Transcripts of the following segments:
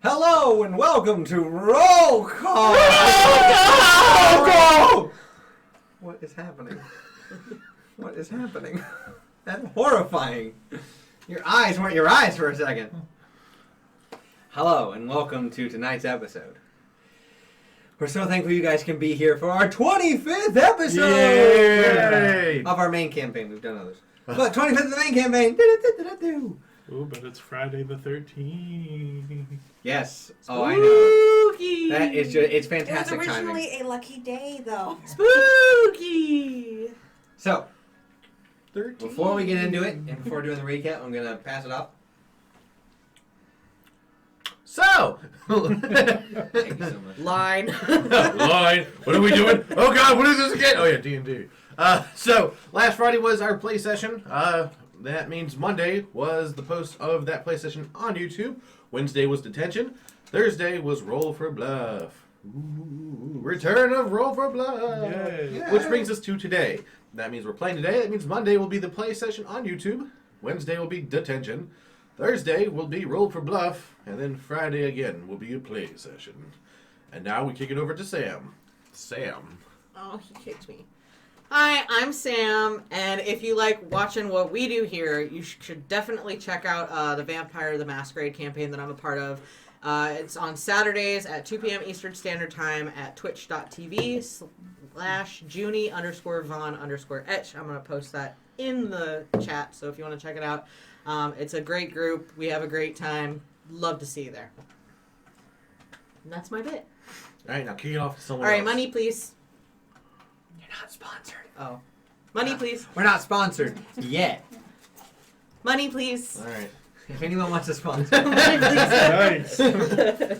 Hello and welcome to Roll Call! Roll Call! What is happening? What is happening? That's horrifying. Your eyes weren't your eyes for a second. Hello and welcome to tonight's episode. We're so thankful you guys can be here for our 25th episode Yay! of our main campaign. We've done others. But 25th of the main campaign. Oh, but it's Friday the 13th. Yes. Oh, I know. Spooky! That is just, it's It was fantastic timing. originally a lucky day, though. Spooky! So, 13. before we get into it, and before doing the recap, I'm going to pass it off. So! Thank you so much. Line. Line. What are we doing? Oh God, what is this again? Oh yeah, D&D. So, last Friday was our play session. That means Monday was the post of that play session on YouTube. Wednesday was detention. Thursday was Roll for Bluff. Ooh, return of Roll for Bluff. Yay. Which brings us to today. That means we're playing today. That means Monday will be the play session on YouTube. Wednesday will be detention. Thursday will be Roll for Bluff. And then Friday again will be a play session. And now we kick it over to Sam. Sam. Oh, he kicked me. Hi, I'm Sam, and if you like watching what we do here, you should definitely check out the Vampire the Masquerade campaign that I'm a part of. It's on Saturdays at 2 p.m. Eastern Standard Time at twitch.tv/Junie_Von_Etch. I'm going to post that in the chat, so if you want to check it out. It's a great group. We have a great time. Love to see you there. And that's my bit. All right, now kick it off to someone All right, else. money, please. You're not sponsored. Oh. Money, please. We're not sponsored yet. Money, please. All right. If anyone wants to sponsor, Money, please. Nice.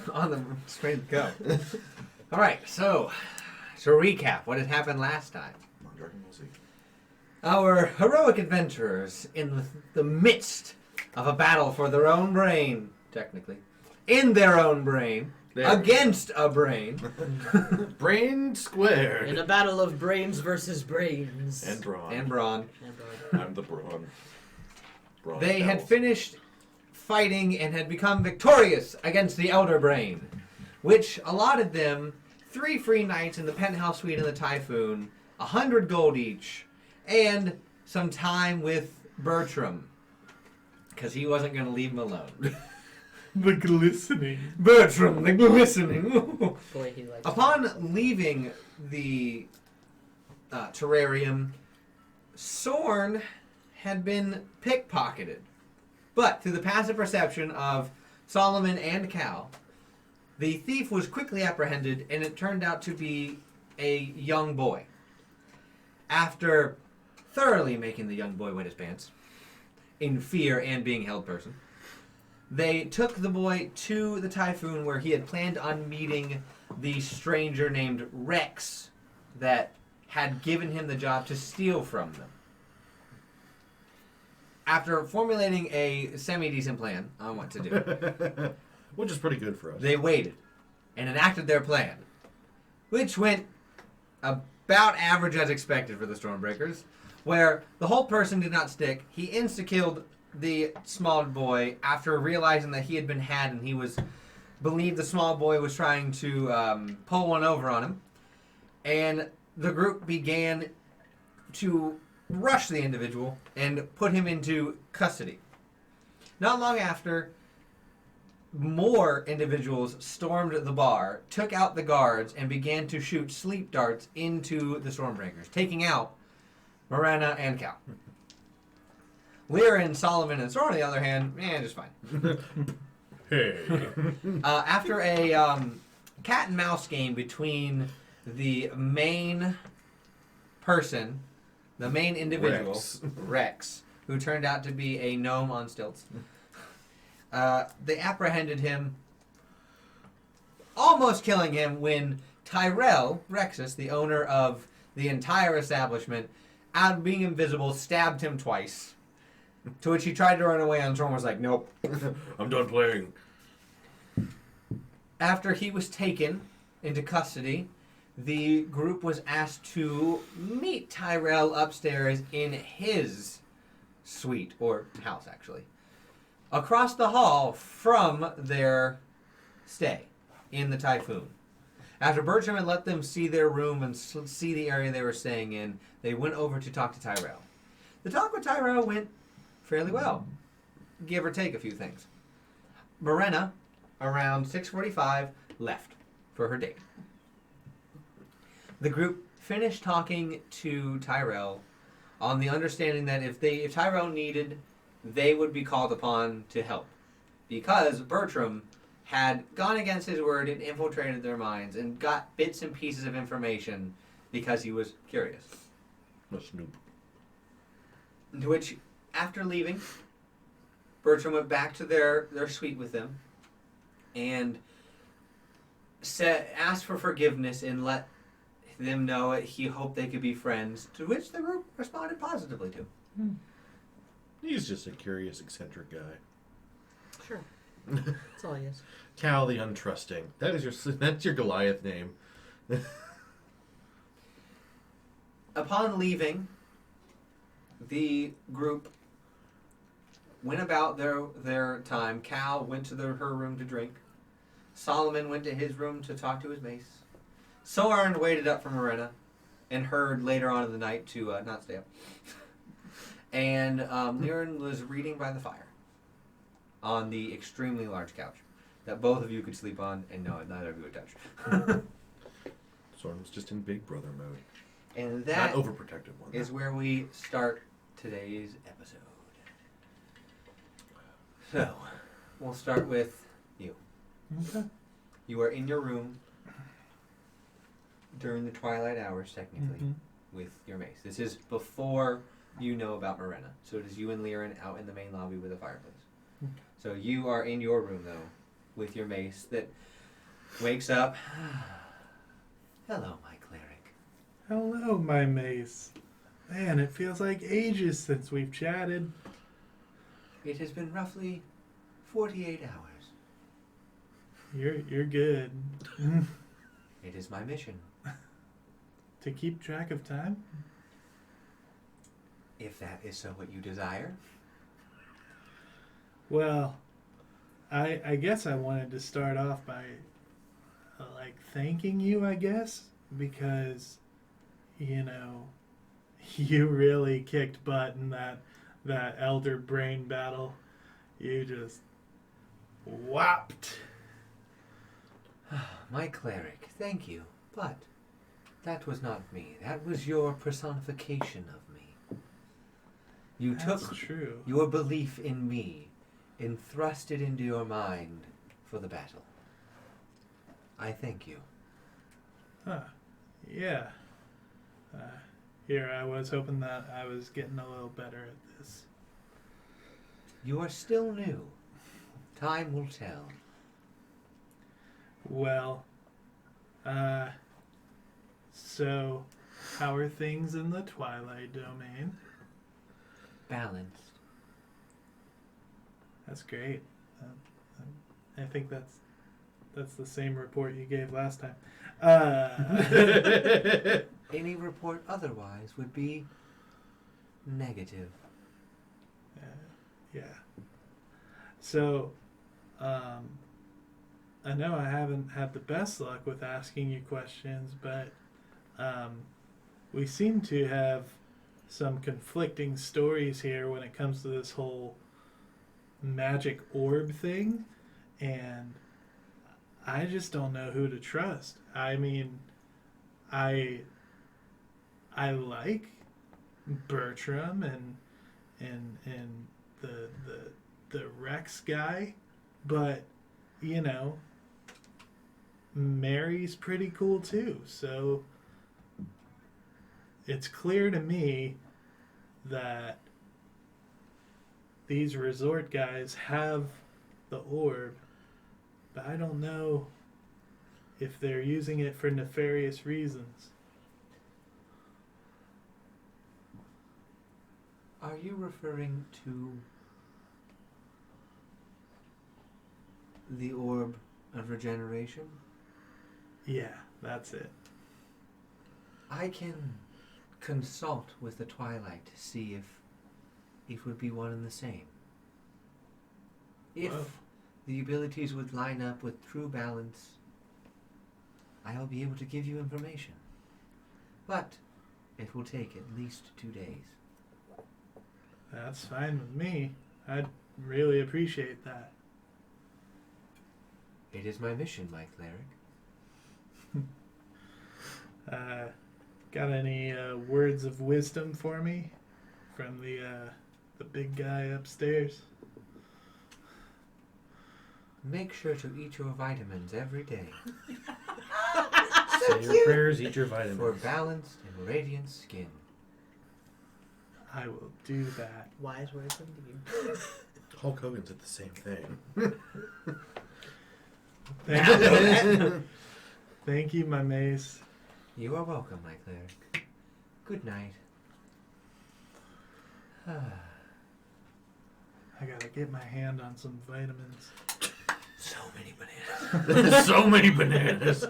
on the straight go. All right, so to recap what had happened last time. Come on, Jordan, we'll see. Our heroic adventurers in the midst of a battle for their own brain, technically, in their own brain, There. against a brain. Brain squared. In a battle of brains versus brains. And brawn. And Braun. I'm the brawn. Brawn They had bells. finished fighting and had become victorious against the Elder Brain, which allotted them 3 free nights in the penthouse suite in the Typhoon, 100 gold each, and some time with Bertram, because he wasn't going to leave him alone. The glistening. Bertram, the glistening. Boy, he likes Upon leaving the terrarium, Sorn had been pickpocketed. But through the passive perception of Solomon and Cal, the thief was quickly apprehended, and it turned out to be a young boy. After thoroughly making the young boy wet his pants, in fear and being held person, they took the boy to the Typhoon where he had planned on meeting the stranger named Rex that had given him the job to steal from them. After formulating a semi-decent plan on what to do, Which is pretty good for us. they waited and enacted their plan, which went about average as expected for the Stormbreakers, where the whole person did not stick. He insta-killed the small boy after realizing that he had been had, and he believed the small boy was trying to pull one over on him. And the group began to rush the individual and put him into custody. Not long after, more individuals stormed the bar, took out the guards, and began to shoot sleep darts into the Stormbreakers, taking out Morana and Cal. Lear and Solomon and Sorn, on the other hand, just fine. Hey. After a cat and mouse game between the main person, the main individual, Rex, who turned out to be a gnome on stilts, they apprehended him, almost killing him when Tyrell, Rexus, the owner of the entire establishment, out of being invisible, stabbed him twice. To which he tried to run away, and Storm was like, nope. I'm done playing. After he was taken into custody, the group was asked to meet Tyrell upstairs in his suite, or house actually, across the hall from their stay in the Typhoon. After Bertram had let them see their room and see the area they were staying in, they went over to talk to Tyrell. The talk with Tyrell went fairly well, give or take a few things. Morena, around 6:45, left for her date. The group finished talking to Tyrell on the understanding that if Tyrell needed, they would be called upon to help. Because Bertram had gone against his word and infiltrated their minds and got bits and pieces of information because he was curious. A snoop. To which, after leaving, Bertram went back to their suite with them and asked for forgiveness and let them know that he hoped they could be friends, to which the group responded positively to. He's just a curious, eccentric guy. Sure. That's all he is. Cal the Untrusting. That's your Goliath name. Upon leaving, the group went about their time. Cal went to her room to drink. Solomon went to his room to talk to his mace. Soren waited up for Morena and heard later on in the night to not stay up. And Liren was reading by the fire on the extremely large couch that both of you could sleep on, and no, neither of you would touch. Soren was just in Big Brother mode. And that not overprotective one. is where we start today's episode. So, we'll start with you. Okay. You are in your room during the twilight hours, technically, with your mace. This is before you know about Morena. So it is you and Liren out in the main lobby with a fireplace. Okay. So you are in your room, though, with your mace that wakes up. Hello, my cleric. Hello, my mace. Man, it feels like ages since we've chatted. It has been roughly 48 hours. You're good. It is my mission. To keep track of time? If that is so what you desire. Well, I guess I wanted to start off by thanking you, I guess, because you really kicked butt in that elder brain battle. You just whopped. My cleric, thank you, but that was not me. That was your personification of me. You That's took true. your belief in me and thrust it into your mind for the battle. I thank you. Huh. Yeah. Here I was hoping that I was getting a little better at this. You are still new. Time will tell. Well, so how are things in the Twilight Domain? Balanced. That's great. I think that's the same report you gave last time. Any report otherwise would be negative. Yeah. So, I know I haven't had the best luck with asking you questions, but we seem to have some conflicting stories here when it comes to this whole magic orb thing, and I just don't know who to trust. I mean, I like Bertram and the Rex guy, but Mary's pretty cool too. So it's clear to me that these resort guys have the orb, but I don't know if they're using it for nefarious reasons. Are you referring to the orb of regeneration? Yeah, that's it. I can consult with the Twilight to see if it would be one and the same. If Whoa. the abilities would line up with true balance, I'll be able to give you information. But it will take at least 2 days. That's fine with me. I'd really appreciate that. It is my mission, my cleric. Got any words of wisdom for me from the big guy upstairs? Make sure to eat your vitamins every day Say your prayers, eat your vitamins. for balanced and radiant skin. I will do that. Wise words indeed. Hulk Hogan did the same thing. Thank you, my mace. You are welcome, my cleric. Good night. I gotta get my hand on some vitamins. So many bananas. So many bananas.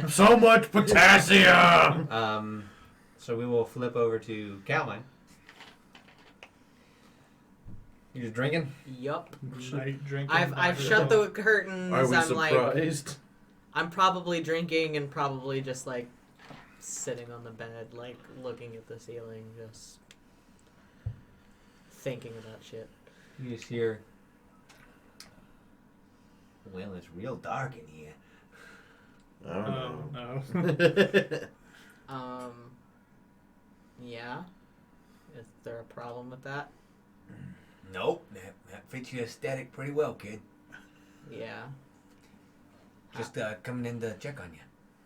So much potassium. So we will flip over to Calmine. You just drinking? Yup. Night drinking. I've shut the curtains. Are we I'm surprised? I'm probably drinking and probably just like sitting on the bed, like looking at the ceiling, just thinking about shit. You just hear, well, it's real dark in here. I don't Oh know. no. Yeah. Is there a problem with that? Nope, that fits your aesthetic pretty well, kid. Yeah. Just coming in to check on you.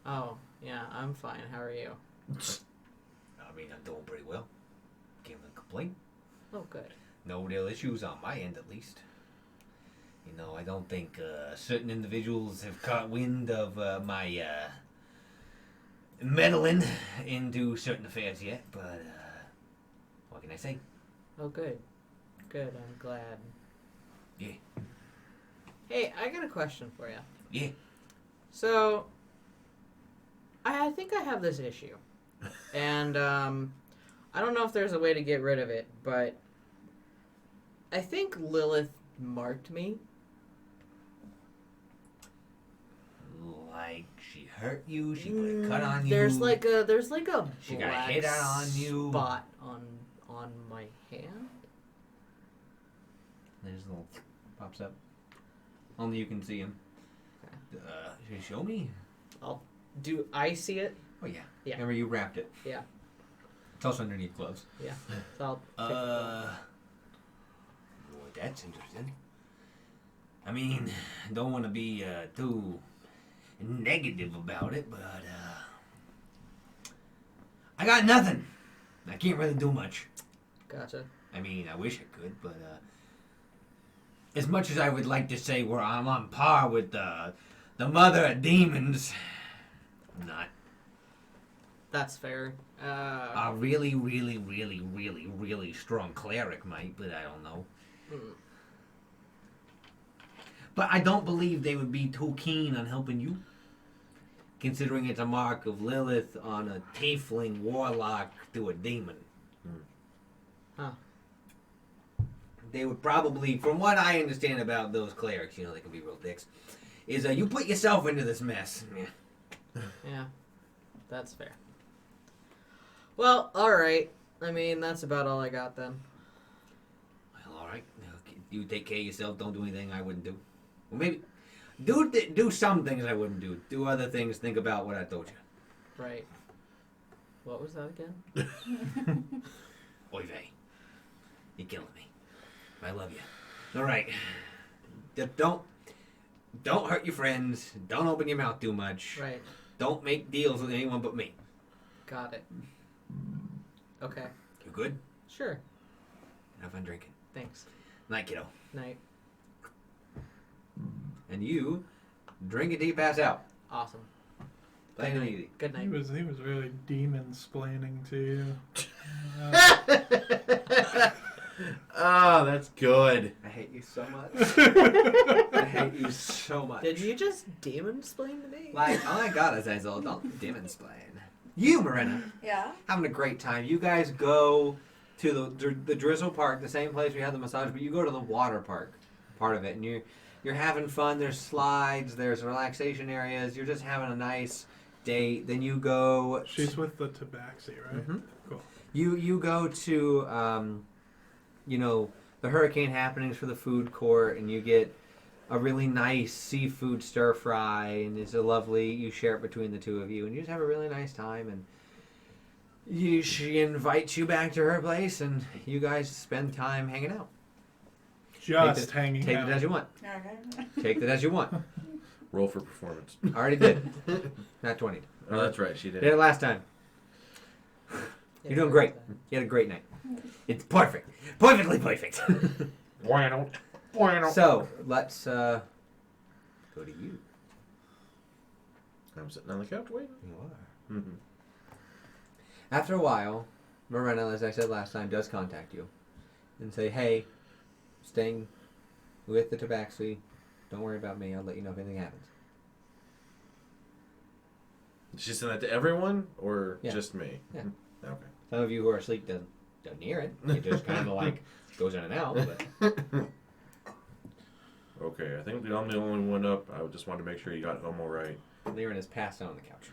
Oh, yeah, I'm fine. How are you? I mean, I'm doing pretty well. Can't even complain. Oh, good. No real issues on my end, at least. You know, I don't think certain individuals have caught wind of my meddling into certain affairs yet, but what can I say? Oh, good. Good, I'm glad. Yeah. Hey, I got a question for you. Yeah. So, I think I have this issue. And, I don't know if there's a way to get rid of it, but I think Lilith marked me. Like she hurt you, she put a cut on you. There's like a She got a black hit out on you. spot on my hand. There's a little pops up. Only you can see him. Should you show me? Do I see it? Oh yeah. Yeah. Remember you wrapped it. Yeah. It's also underneath gloves. Yeah. So I'll take Well, that's interesting. I mean, don't want to be too negative about it, but I got nothing. I can't really do much. Gotcha. I mean, I wish I could, but as much as I would like to say where I'm on par with the mother of demons, I'm not. That's fair. A really, really, really, really, really strong cleric might, but I don't know. But I don't believe they would be too keen on helping you, considering it's a mark of Lilith on a tiefling warlock to a demon. Huh. They would probably, from what I understand about those clerics, you know, they can be real dicks, is you put yourself into this mess. Yeah. That's fair. Well, alright. I mean, that's about all I got then. Well, all right. You take care of yourself. Don't do anything I wouldn't do. Well, maybe do some things I wouldn't do. Do other things. Think about what I told you. Right. What was that again? Oy vey. You're killing me. I love you. All right. Don't hurt your friends. Don't open your mouth too much. Right. Don't make deals with anyone but me. Got it. Okay. You good? Sure. Have fun drinking. Thanks. Night, kiddo. Night. And you drink it till you pass out. Awesome. Plain and easy. Good He night. was really demon-splaining to you. Oh, that's good. I hate you so much. I hate you so much. Did you just demon explain to me? Like, oh my god, Azazel, don't demonstrate. You, Marina, Yeah. having a great time. You guys go to the Drizzle Park, the same place we had the massage, but you go to the water park part of it, and You're having fun. There's slides. There's relaxation areas. You're just having a nice date. Then you go. She's with the tabaxi, right? Mhm. Cool. You go to the hurricane happenings for the food court, and you get a really nice seafood stir fry, and it's a lovely. You share it between the two of you, and you just have a really nice time. And she invites you back to her place, and you guys spend time hanging out. Just hanging Take out. it as you want. Okay. Take it as you want. Roll for performance. Already did. Not 20. Oh, that's right. She Did it did. last time. You're doing great. You had a great night. It's perfect. Perfectly perfect. Bueno. Bueno. So, let's go to you. I'm sitting on the couch waiting. You are. Mm-hmm. After a while, Morena, as I said last time, does contact you and say, hey, staying with the tabaxi. Don't worry about me. I'll let you know if anything happens. Did she send that to everyone or Yeah. just me? Yeah. Okay. Some of you who are asleep don't hear it. It just kind of like goes in and out. But Okay, I think I'm the only one up. I just wanted to make sure you got home all right. Lyran is passed out on the couch.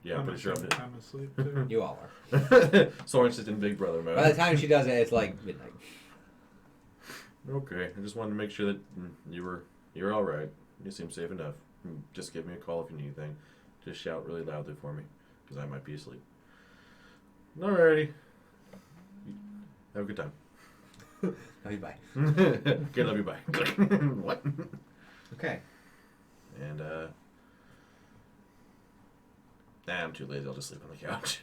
Yeah, I'm pretty sure I'm I'm asleep too. You all are. Soren's just in Big Brother mode. By the time she does it, it's like midnight. Okay, I just wanted to make sure that you're all right. You seem safe enough. Just give me a call if you need anything. Just shout really loudly for me, because I might be asleep. Alrighty. Have a good time. Love you, bye. Okay, love you, bye. What? Okay. And, I'm too lazy. I'll just sleep on the couch.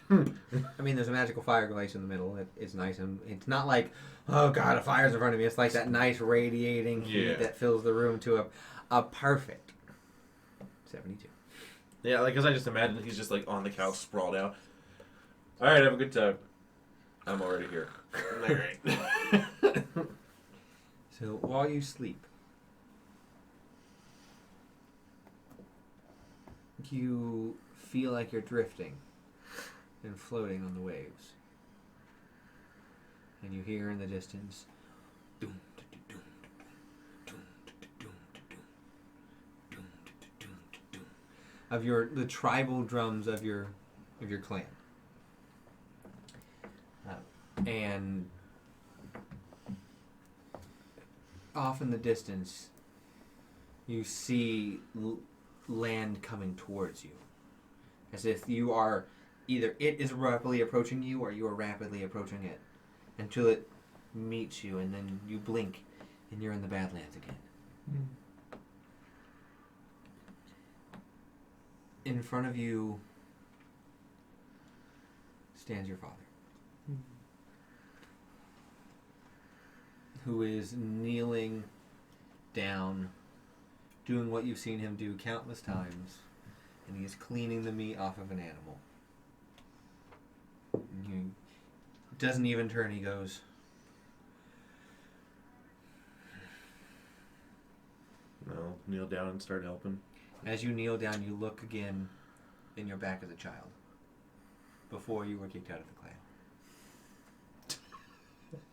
I mean, there's a magical fireplace in the middle. It's nice, and it's not like, oh god, a fire's in front of me. It's like that nice radiating heat Yeah. that fills the room to a perfect 72. Yeah, like, because I just imagine he's just, like, on the couch, sprawled out. Alright, have a good time. I'm already here. Alright. So while you sleep, you feel like you're drifting and floating on the waves. And you hear in the distance doom, doom, doom, doom, doom, doom, doom, of the tribal drums of your clan. And off in the distance, you see land coming towards you. As if you are either it is rapidly approaching you or you are rapidly approaching it. Until it meets you, and then you blink and you're in the Badlands again. In front of you stands your father, who is kneeling down, doing what you've seen him do countless times, and he is cleaning the meat off of an animal. And he doesn't even turn, he goes, I'll kneel down and start helping. as you kneel down, you look again, and you're back as a child, before you were kicked out of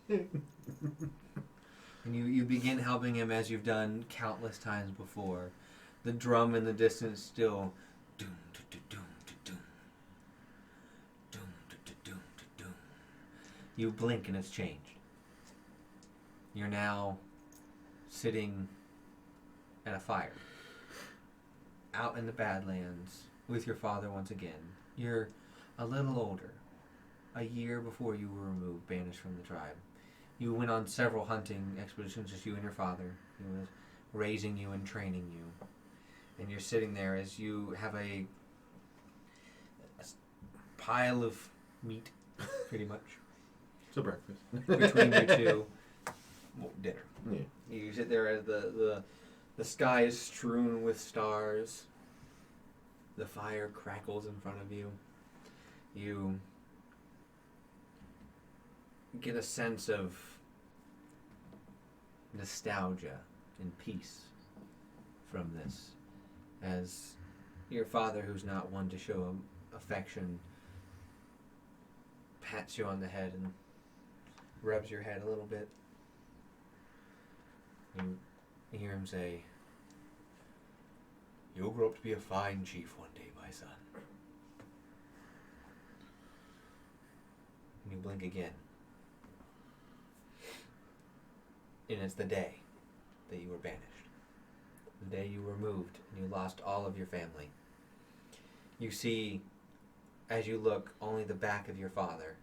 the clan. And you begin helping him as you've done countless times before. The drum in the distance still doom to doom to doom. Doom to doom to doom. You blink and it's changed. You're now sitting at a fire. Out in the Badlands with your father once again. You're a little older. A year before you were removed, banished from the tribe. You went on several hunting expeditions, just you and your father. He was raising you and training you. And you're sitting there as you have a pile of meat, pretty much, So breakfast. between you two. Well, dinner. Yeah. You sit there as the sky is strewn with stars. The fire crackles in front of you. You get a sense of nostalgia and peace from this, as your father, who's not one to show affection, pats you on the head and rubs your head a little bit. You You hear him say, "You'll grow up to be a fine chief one day, my son." And you blink again. And it's the day that you were banished. The day you were moved and you lost all of your family. You see, as you look, only the back of your father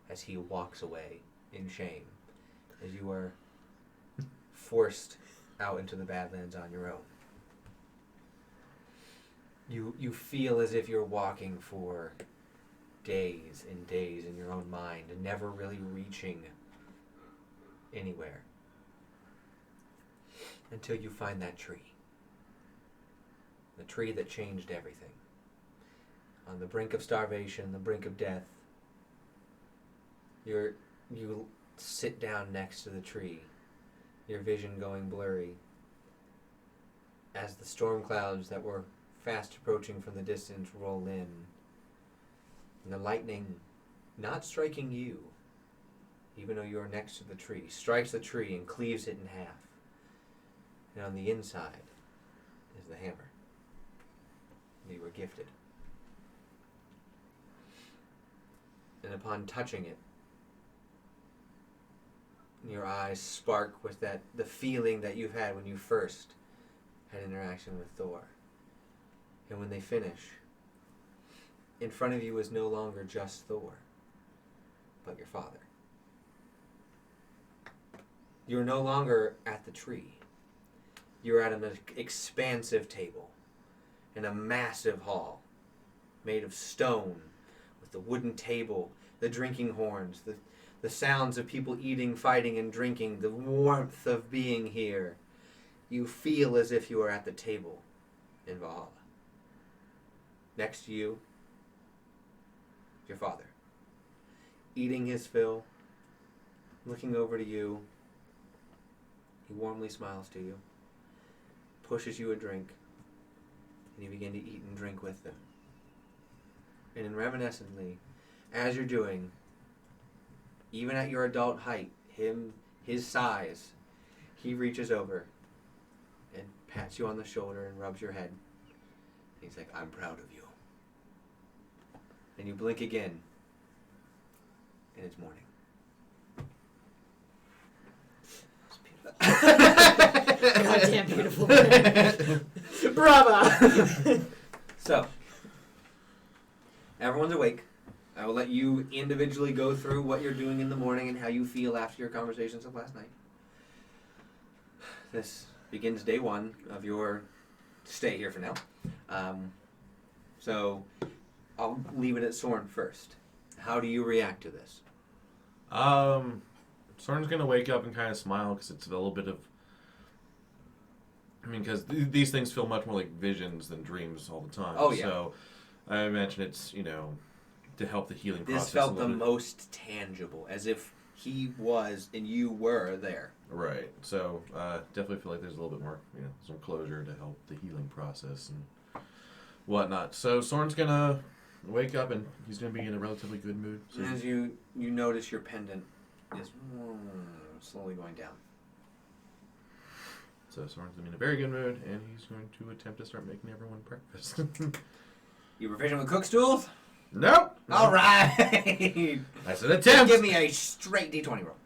as he walks away in shame, as you are forced out into the Badlands on your own. You feel as if you're walking for days and days in your own mind and never really reaching anywhere until you find that tree. The tree that changed everything. On the brink of starvation, the brink of death, you sit down next to the tree, your vision going blurry, as the storm clouds that were fast approaching from the distance roll in, and the lightning, not striking you, even though you are next to the tree, strikes the tree and cleaves it in half. And on the inside is the hammer that you were gifted. And upon touching it, your eyes spark with the feeling that you've had when you first had interaction with Thor. And when they finish, in front of you is no longer just Thor, but your father. You're no longer at the tree. You're at an expansive table in a massive hall made of stone, with the wooden table, the drinking horns, the sounds of people eating, fighting, and drinking, the warmth of being here. You feel as if you are at the table in Valhalla. Next to you, your father, eating his fill, looking over to you. He warmly smiles to you, pushes you a drink, and you begin to eat and drink with them. And reminiscently, as you're doing, even at your adult height, his size, he reaches over and pats you on the shoulder and rubs your head. He's like, "I'm proud of you." And you blink again, and it's morning. Goddamn beautiful. Bravo. So, everyone's awake. I will let you individually go through what you're doing in the morning and how you feel after your conversations of last night. This begins day one of your stay here for now. So, I'll leave it at Soren first. How do you react to this? Soren's gonna wake up and kind of smile because it's a little bit of. I mean, because these things feel much more like visions than dreams all the time. Oh, yeah. So, I imagine it's, to help the healing process. This felt the most tangible, as if he was and you were there. Right. So, definitely feel like there's a little bit more, some closure to help the healing process and whatnot. So, Soren's gonna wake up and he's gonna be in a relatively good mood. So And as you notice your pendant is slowly going down. So Soren's gonna be in a very good mood, and he's going to attempt to start making everyone breakfast. You proficient with cook stools? Nope. All right. I said Just attempt. give me a straight D20 roll.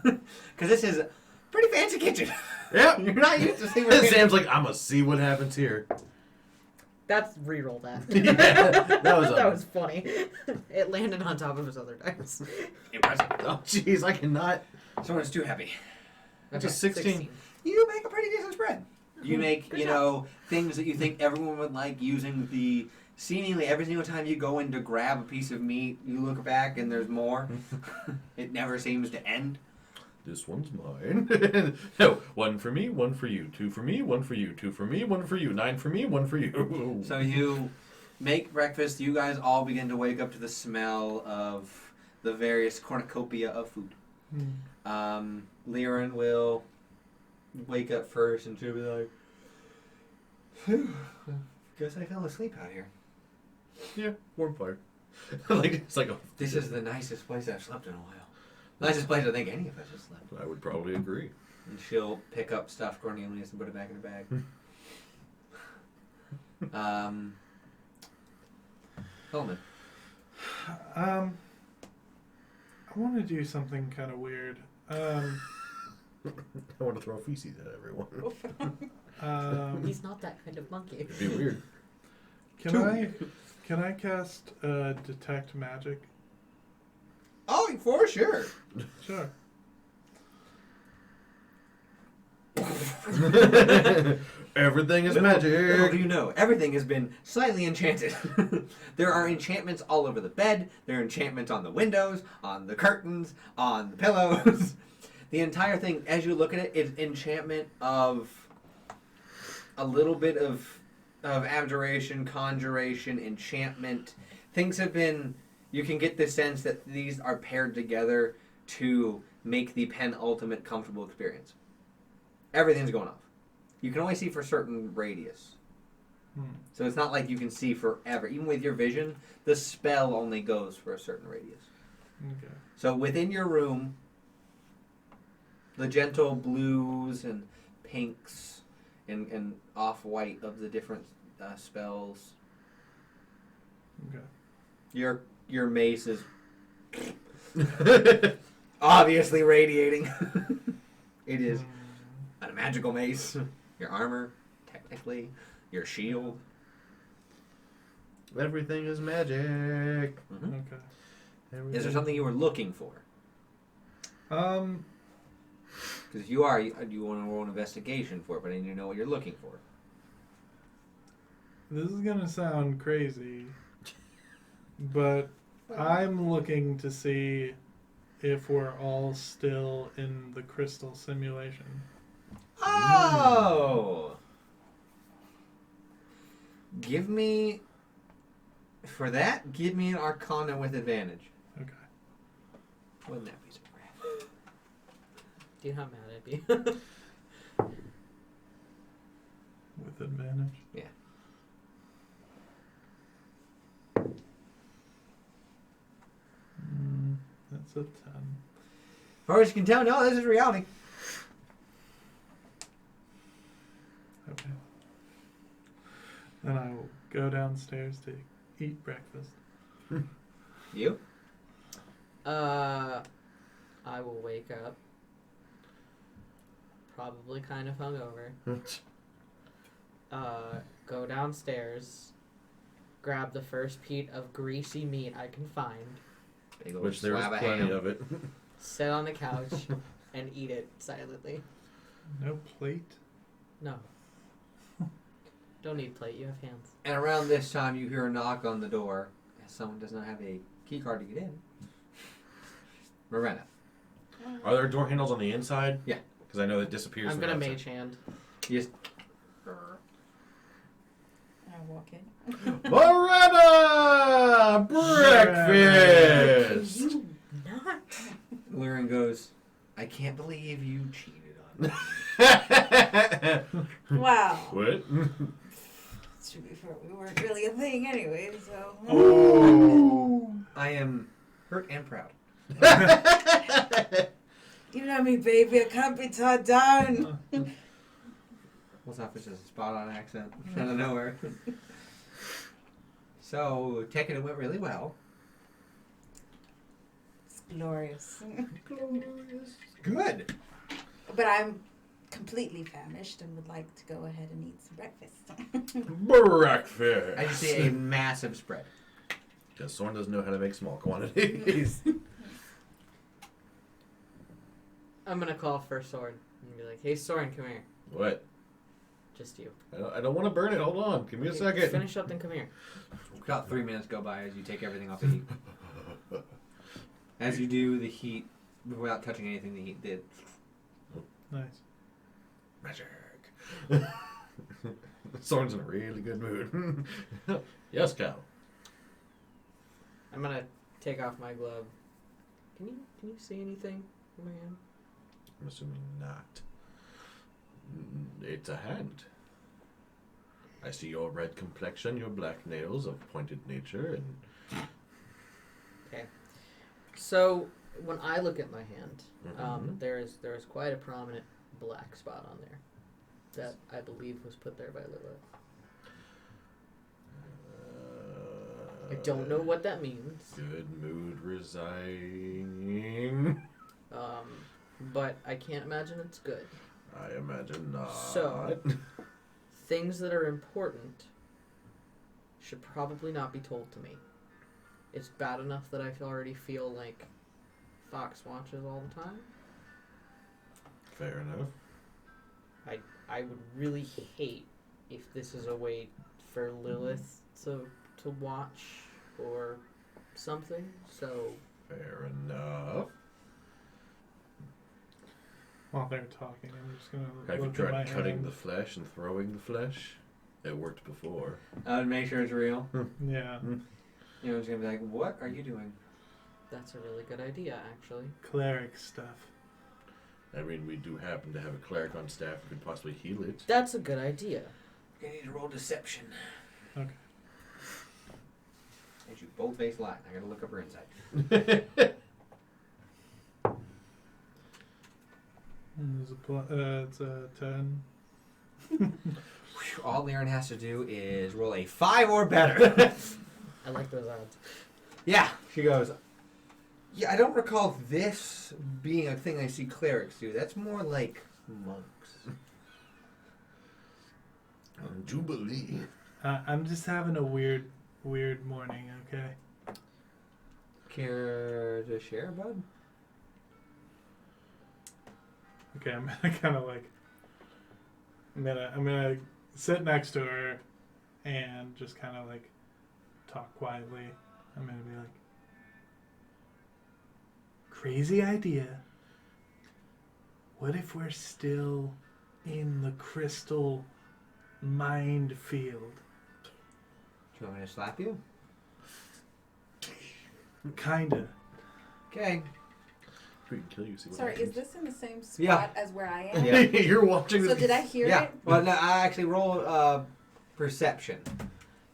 Because this is a pretty fancy kitchen. Yep. You're not used to seeing And Sam's like, I'm gonna see what happens here. That's reroll that. Yeah, that was that was funny. It landed on top of his other dice. impressive. Oh, jeez, I cannot. Someone's too heavy. That's a 16. You make a pretty decent spread. You make, Good job. things that you think everyone would like, using the seemingly every single time you go in to grab a piece of meat, you look back and there's more. It never seems to end. This one's mine. No, 1 for me, 1 for you. 2 for me, 1 for you. 2 for me, 1 for you. 9 for me, 1 for you. So you make breakfast. You guys all begin to wake up to the smell of the various cornucopia of food. Liren will wake up first and she'll be like, "Phew, guess I fell asleep out here. Yeah, warm fire. It's like This is the nicest place I've slept in a while. Nicest place I think any of us have slept." I would probably agree. And she'll pick up stuffed Cornelius and put it back in her bag. Coleman. I want to do something kind of weird. I want to throw feces at everyone. He's not that kind of monkey. It'd be weird. Can I cast detect magic? Oh, for sure. Sure. Everything is Little do magic. you know, everything has been slightly enchanted. There are enchantments all over the bed. There are enchantments on the windows, on the curtains, on the pillows. The entire thing, as you look at it, is enchantment of a little bit of abjuration, conjuration, enchantment. Things have been... You can get the sense that these are paired together to make the penultimate comfortable experience. Everything's going off. You can only see for certain radius. So it's not like you can see forever. Even with your vision, the spell only goes for a certain radius. Okay. So within your room, the gentle blues and pinks and off-white of the different spells. Okay. Your mace is obviously radiating. It is a magical mace. Your armor, technically. Your shield. Everything is magic. Mm-hmm. Okay. Is there something you were looking for? Because if you are, you want to roll an investigation for it, but I need to know what you're looking for. This is gonna sound crazy, but I'm looking to see if we're all still in the crystal simulation. Oh! Give me an Arcana with advantage. Okay. Wouldn't that be so rad? Do you know how mad I'd be? With advantage. Yeah. That's a 10. As far as you can tell, no, this is reality. Okay. Then I will go downstairs to eat breakfast. You? I will wake up. Probably kind of hungover. Go downstairs. Grab the first piece of greasy meat I can find. Big old Which there was slab of plenty ham. of it. Sit on the couch and eat it silently. No plate? No. Don't need plate, you have hands. And around this time, you hear a knock on the door. Someone does not have a key card to get in. Morena. Are there door handles on the inside? Yeah. Because I know it disappears. I'm from gonna the mage hand. You just, I walk in. Morena! Breakfast! You not. Lyran goes, I can't believe you cheated on me. Wow. What? To be fair, we weren't really a thing anyway, so. Oh. I am hurt and proud. You know me, baby. I can't be tied down. What's up? It's just a spot on accent out of nowhere. So, taking it went really well. It's glorious. Good. But I'm completely famished and would like to go ahead and eat some breakfast. Breakfast. I just see a massive spread. Because Soren doesn't know how to make small quantities. I'm gonna call for Soren and be like, hey Soren, come here. What? Just you. I don't want to burn it. Hold on. Give me a second. Finish up, then come here. About 3 minutes go by as you take everything off the heat. As you do, the heat, without touching anything, the heat did. Nice. Magic. Soren's in a really good mood. Yes, Cal. I'm gonna take off my glove. Can you see anything in my hand? I'm assuming not. It's a hand. I see your red complexion, your black nails of pointed nature, and Okay. So when I look at my hand, Mhm. there is quite a prominent black spot on there that I believe was put there by Lilith. I don't know what that means. Good mood resigning. But I can't imagine it's good. I imagine not. So, things that are important should probably not be told to me. It's bad enough that I already feel like Fox watches all the time. Fair enough. I would really hate if this is a way for Lilith to watch or something. So Fair enough. While they're talking, I'm just gonna Have you look at my tried cutting hand. the flesh and throwing the flesh? It worked before. I would make sure it's real. Yeah, You know, it's gonna be like, what are you doing? that's a really good idea, actually. cleric stuff. I mean, we do happen to have a cleric on staff who could possibly heal it. That's a good idea. You need to roll deception. Okay. As you both face lie. I gotta look up her insight. It's a 10. All Liren has to do is roll a 5 or better. I like those odds. Yeah, she goes, yeah, I don't recall this being a thing I see clerics do. That's more like monks. Jubilee. I'm just having a weird morning. Okay. Care to share, bud? Okay, I'm gonna kind of like. I'm gonna sit next to her, and just kind of like talk quietly. I'm gonna be like, crazy idea. What if we're still in the crystal mind field? Do you want me to slap you? Kinda. Okay. We can kill you. See what Sorry, is happens. this in the same spot Yeah. as where I am? Yeah. You're watching So this. did I hear Yeah. it? Well, no, I actually roll perception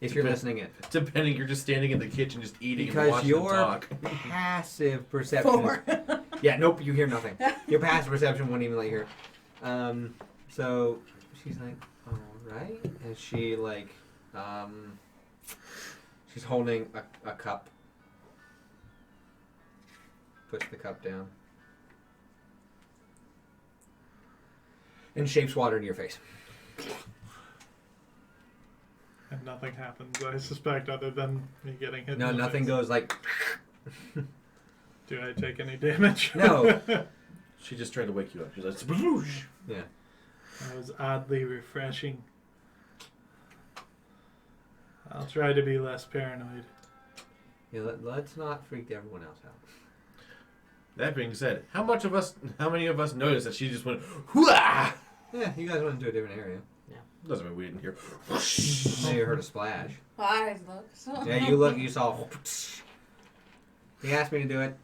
if you're Depend- listening in. Depending, you're just standing in the kitchen, just eating and Because watching your them talk. passive perception. 4. Yeah, nope, you hear nothing. Your passive perception won't even let you hear. So she's like, all right, and she like, she's holding a cup. Puts the cup down. And shapes water into your face. And nothing happens, I suspect, other than me getting hit. No, in the nothing face. goes like. Do I take any damage? No. She just tried to wake you up. She's like, "Sploosh." Yeah. That was oddly refreshing. I'll try to be less paranoid. Yeah, let's not freak everyone else out. That being said, how many of us noticed that she just went, "Hooah!" Yeah, you guys went into a different area. Doesn't mean we didn't hear. Maybe you heard a splash. Well, I look. So. Yeah, you look, you saw. He asked me to do it.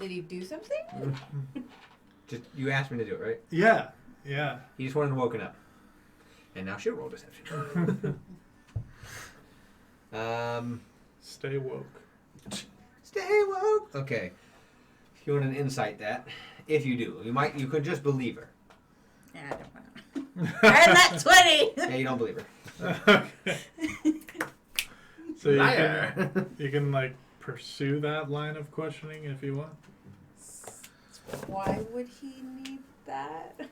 Did he do something? Just you asked me to do it, right? Yeah. He just wanted to woken up. And now she'll roll deception. Stay woke. Stay woke. Okay. You want an insight that? If you do, you could just believe her. Yeah, I don't know. Earn that 20! Yeah, you don't believe her. Okay. So you can like pursue that line of questioning if you want. Why would he need that?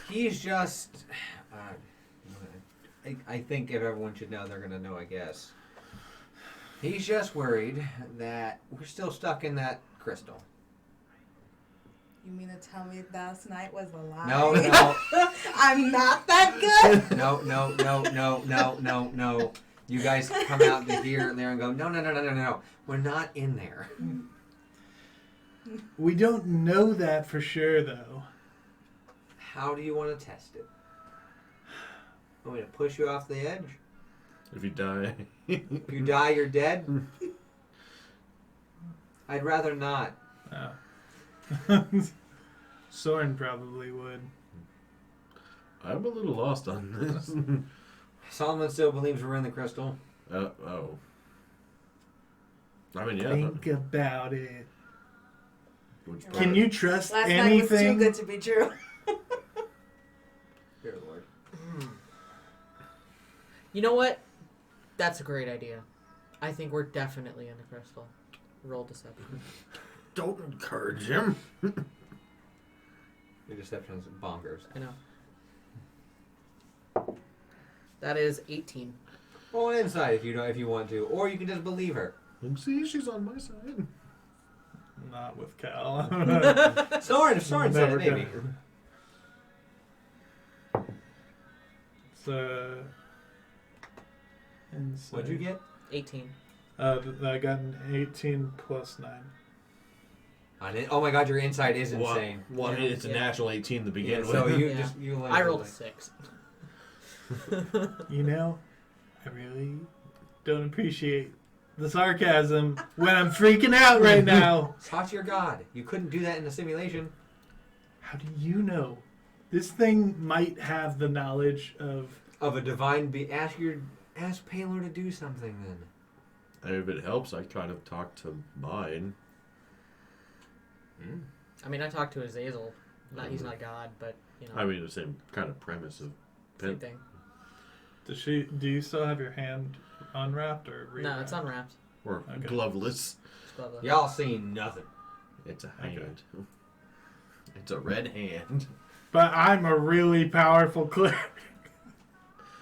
He's just. I think if everyone should know, they're gonna know. I guess. He's just worried that we're still stuck in that crystal. You mean to tell me last night was a lie? No. I'm not that good? No. You guys come out to here and there and go, no. We're not in there. We don't know that for sure, though. How do you want to test it? Want me to push you off the edge? If you die, If you die, you're dead? I'd rather not. Oh. Soren probably would. I'm a little lost on this. Solomon still believes we're in the crystal. Oh. I mean, yeah. Think about it. Which Can you trust Last night was too anything? good to be true. Dear Lord. You know what? That's a great idea. I think we're definitely in the crystal. Roll deception. Don't encourage him. Your deception's bonkers. I know. That is 18. Roll an insight if you want to, or you can just believe her. See, she's on my side. Not with Cal. Soren said Never it, maybe. gonna- So. Insight. What'd you get? 18. I got an 18 plus 9. Oh my god, your insight is insane. Well, I mean, it's a natural 18 to begin with. So you Yeah. you I rolled a 6. You know, I really don't appreciate the sarcasm when I'm freaking out right now. Talk to your god. You couldn't do that in the simulation. How do you know? This thing might have the knowledge of. Of a divine be ask Paylor to do something then. And if it helps, I kind of talk to mine. I mean, I talked to Azazel. He's not God, but, you know. I mean, the same kind of premise of Same thing. Do you still have your hand unwrapped or No, it's rewrapped? unwrapped. or Okay. gloveless. Just glove it. Y'all seen nothing. It's a Okay. hand. It's a red hand. But I'm a really powerful cleric.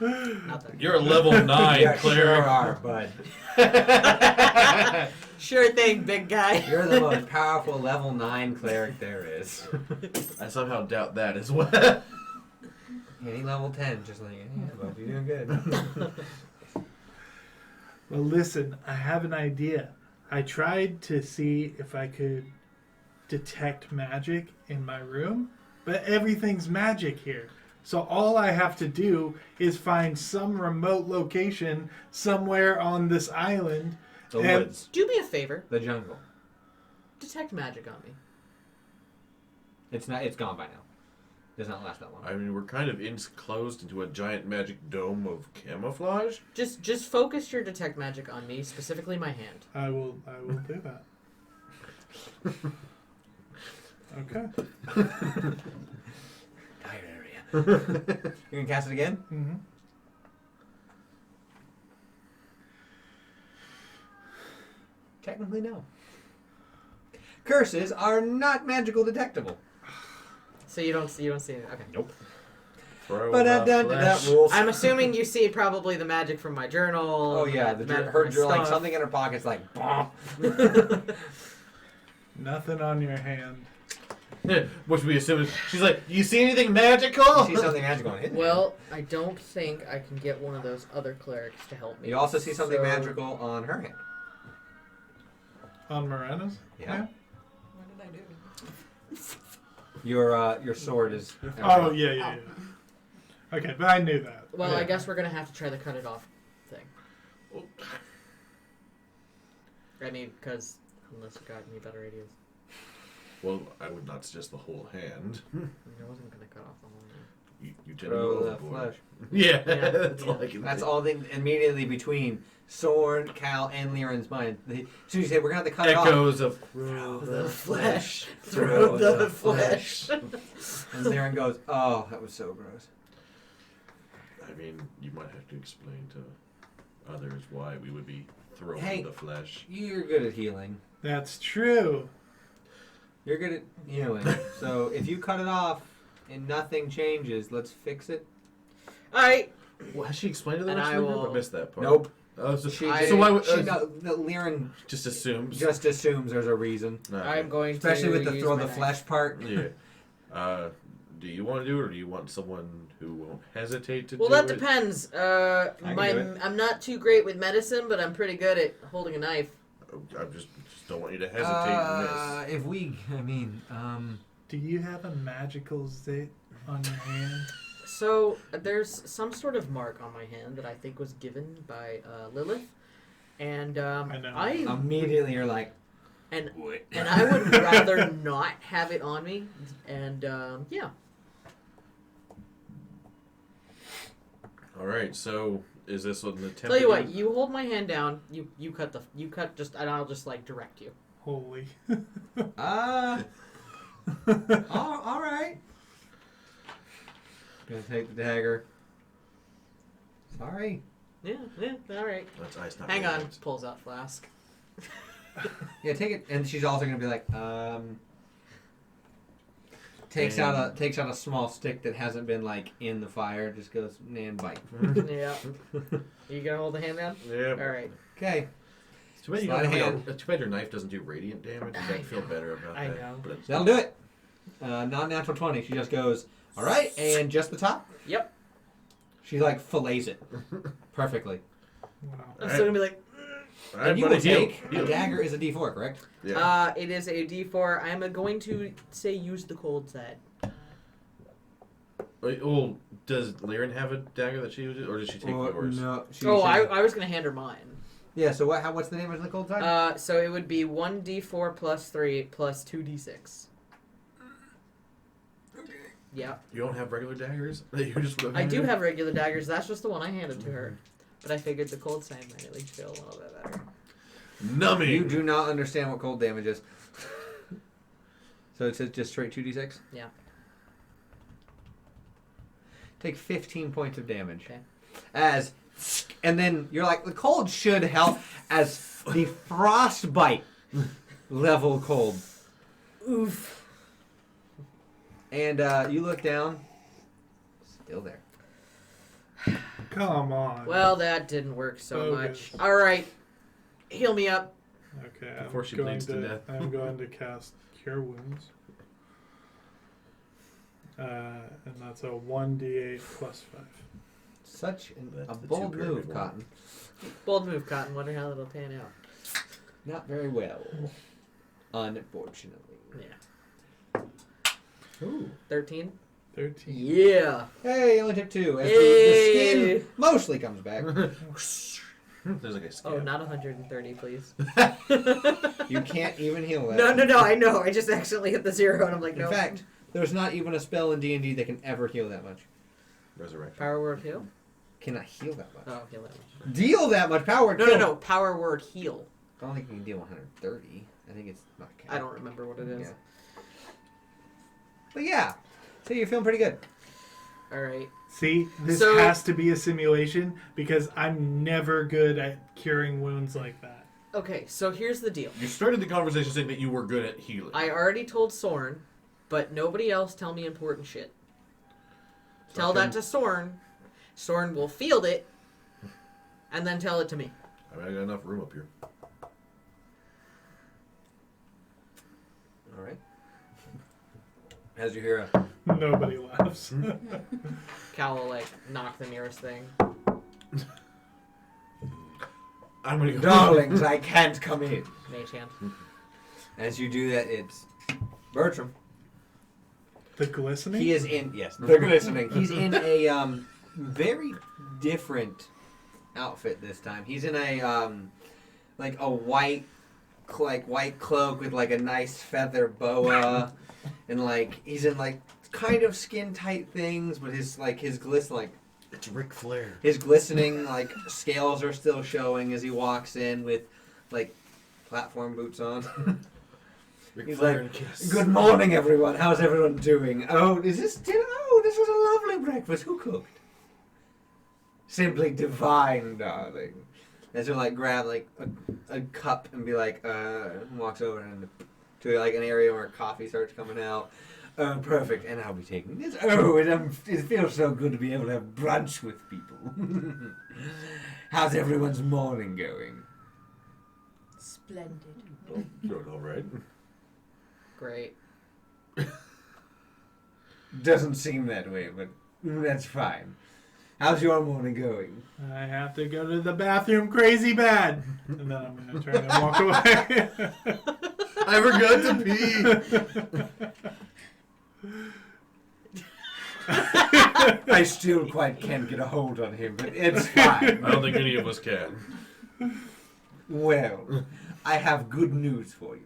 Not that. You're a level 9 Yeah, cleric. sure are, bud. Sure thing, big guy. You're the most powerful level 9 cleric there is. I somehow doubt that as well. Any level 10, just like, yeah, bud, you're doing good. Well, listen, I have an idea. I tried to see if I could detect magic in my room, but everything's magic here. So all I have to do is find some remote location somewhere on this island. The And- woods. Do me a favor. The jungle. Detect magic on me. It's gone by now. Does not last that long. I mean, we're kind of enclosed into a giant magic dome of camouflage. Just focus your detect magic on me, specifically my hand. I will do that. Okay. You can cast it again? Mm-hmm. Technically, no. Curses are not magical detectable. So you don't see it. Okay. Nope. Throw But the that flesh. rules. I'm assuming you see probably the magic from my journal. Oh yeah, the her magic from my like stuff. something in her pocket's like, bomb. Nothing on your hand. Which we assume is, she's like, you see anything magical? You see something magical on it. Well, I don't think I can get one of those other clerics to help me. You also see something So- magical on her hand. On Morena's? Yeah. What did I do? Your sword is. Oh, yeah. Okay, but I knew that. Well, Yeah. I guess we're gonna have to try the cut it off thing. I mean, because unless you got any better ideas, Well, I would not suggest the whole hand. I wasn't gonna cut off the whole thing. You tend to Throw go the overboard. flesh. Yeah, Yeah, that's yeah. all I can That's do. all thing immediately between Sword, Cal, and Liren's mind. As soon as you say we're gonna have to cut it off, Echoes of Through the flesh. Through the flesh. and Liren goes, "Oh, that was so gross." I mean, you might have to explain to others why we would be throwing Hey. the flesh. You're good at healing. That's true. You're good at healing. So if you cut it off and nothing changes, let's fix it. Alright. Well, has she explained to the And rest I of the group? will- I missed that part. Nope. Oh, so, She, so why would... Liren just assumes. just assumes there's a reason, Okay. I'm going especially to with the use throw my the knife. flesh part. Yeah. Do you want to do it, or do you want someone who won't hesitate to Well, do that it? depends. can do it. I'm not too great with medicine, but I'm pretty good at holding a knife. I just don't want you to hesitate and miss. If we, Do you have a magical zit on your hand? So there's some sort of mark on my hand that I think was given by Lilith, and I know. immediately you're like, and I would rather not have it on me. And yeah, All right, so is this an attempt? tell you what, you hold my hand down. You cut just, and I'll just like direct you. Holy. All right. Gonna take the dagger. Sorry. Yeah, all right. That's ice, not Hang on. radiant. Pulls out flask. Yeah, take it. And she's also gonna be like, takes out a small stick that hasn't been like in the fire. Just goes and bite. Yeah. You gonna hold the hand down? Yeah. All right. Okay. Too bad, Sleight of hand. too bad your knife doesn't do radiant damage. I I'd feel better about I that. know. But it's, That'll do it. Non-natural 20. She just goes, all right, and just the top. Yep. She like fillets it perfectly. Wow. I'm still gonna be like, all right, And you buddy, will heal. take a Heal. dagger is a D4, correct? Yeah. it is a D4. I'm going to say use the cold side. Wait, well, does Lyran have a dagger that she uses, or does she take yours? No. I was gonna hand her mine. Yeah. So what's the damage of the cold side? So it would be 1d4 plus 3 plus 2d6. Yeah. You don't have regular daggers? That you just I do have regular daggers. That's just the one I handed to her. But I figured the cold side might at least feel a little bit better. numbing. You do not understand what cold damage is. So it says just straight 2d6? Yeah. Take 15 points of damage. Okay. And then you're like, the cold should help as the frostbite level cold. Oof. And you look down, still there. Come on. Well, that didn't work so Bogus. much. All right. Heal me up. Okay, Before she going bleeds to death. I'm going to cast Cure Wounds. And that's a 1d8 plus 5. Such a That's the bold two move, pyramid one. Cotton. Bold move, Cotton. Wonder how that'll pan out. Not very well, unfortunately. Yeah. Ooh. 13? 13. Yeah. Hey, you only took 2. As the Hey. skin mostly comes back. There's like a scab. Oh, not 130, please. You can't even heal that. No, I know. I just accidentally hit the 0, and I'm like, In no. fact, there's not even a spell in D&D that can ever heal that much. Resurrection. Power word heal? Cannot heal that much. Oh, heal that much. Deal that much power. No. Power word heal. I don't think you can deal 130. I think it's not. I don't remember what it is. Yeah. But yeah, so you're feeling pretty good. All right. See, this So- has to be a simulation because I'm never good at curing wounds like that. Okay, so here's the deal. You started the conversation saying that you were good at healing. I already told Sorn, but nobody else tell me important shit. Tell that to Sorn. Sorn will field it, and then tell it to me. I mean, I got enough room up here. All right. As you hear Nobody laughs. Cal will, like, knock the nearest thing. I'm gonna go. darlings, I can't come in. Mage hand. As you do that, it's Bertram. The glistening? He is in, yes, they're glistening. He's in a very different outfit this time. He's in a like a white cloak with like a nice feather boa, and like he's in like kind of skin tight things, but his It's Ric Flair. his glistening like scales are still showing as he walks in with like platform boots on. Ric He's Flair like, and Kiss. Good morning, everyone. How's everyone doing? Oh, is this dinner? Oh, this was a lovely breakfast. Who cooked? Simply divine, darling. As he'll like grab like a cup and be like, walks over and to like an area where coffee starts coming out. Oh, perfect. And I'll be taking this. Oh, it feels so good to be able to have brunch with people. How's everyone's morning going? Splendid. Doing all right. Great. Doesn't seem that way, but that's fine. How's your morning going? I have to go to the bathroom crazy bad. And then I'm going to turn and walk away. I forgot to pee. I still quite can't get a hold on him, but it's fine. I don't think any of us can. Well, I have good news for you.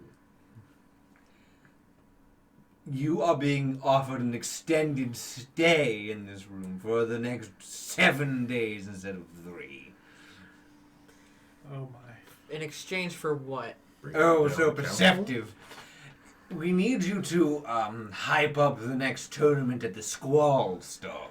You are being offered an extended stay in this room for the next 7 days instead of 3. Oh my. In exchange for what? Oh, Down so the perceptive. We need you to hype up the next tournament at the Squall Stall.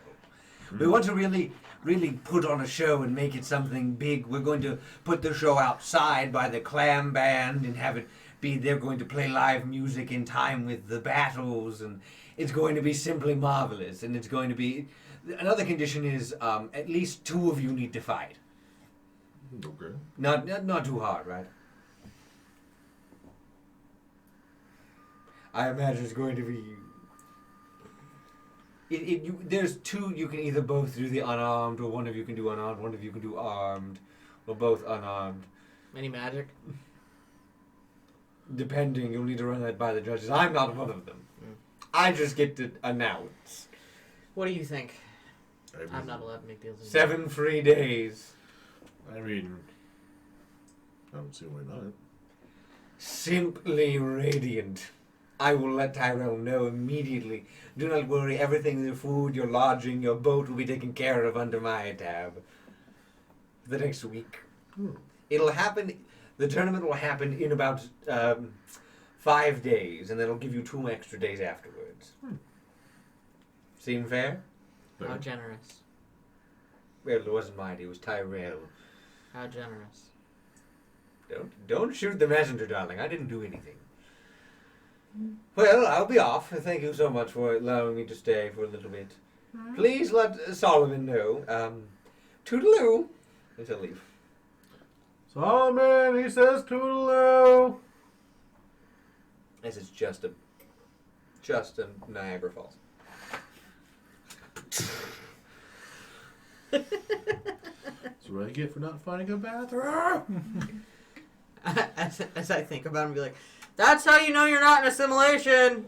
We want to really put on a show and make it something big. We're going to put the show outside by the clam band and have it be, they're going to play live music in time with the battles, and it's going to be simply marvelous. And it's going to be, another condition is at least 2 of you need to fight. Okay. Not too hard, right? I imagine it's going to be. There's 2 you can either both do the unarmed, or one of you can do unarmed, one of you can do armed, or both unarmed. Any magic? Depending, you'll need to run that by the judges. I'm not one of them. I just get to announce. What do you think? I mean, I'm not allowed to make deals. 7 free days. I mean, I don't see why not. Simply radiant. I will let Tyrell know immediately. Do not worry, everything, your food, your lodging, your boat will be taken care of under my tab. The next week. It'll happen, the tournament will happen in about 5 days, and then it'll give you 2 extra days afterwards. Seem fair? How generous. Well, it wasn't mine, it was Tyrell. How generous. Don't shoot the messenger, darling. I didn't do anything. Well, I'll be off. Thank you so much for allowing me to stay for a little bit. Please let Solomon know. Toodaloo. As I leave. Solomon, he says toodaloo. This is just a Niagara Falls. That's what I get for not finding a bathroom. As I think about it, and be like, that's how you know you're not in a simulation.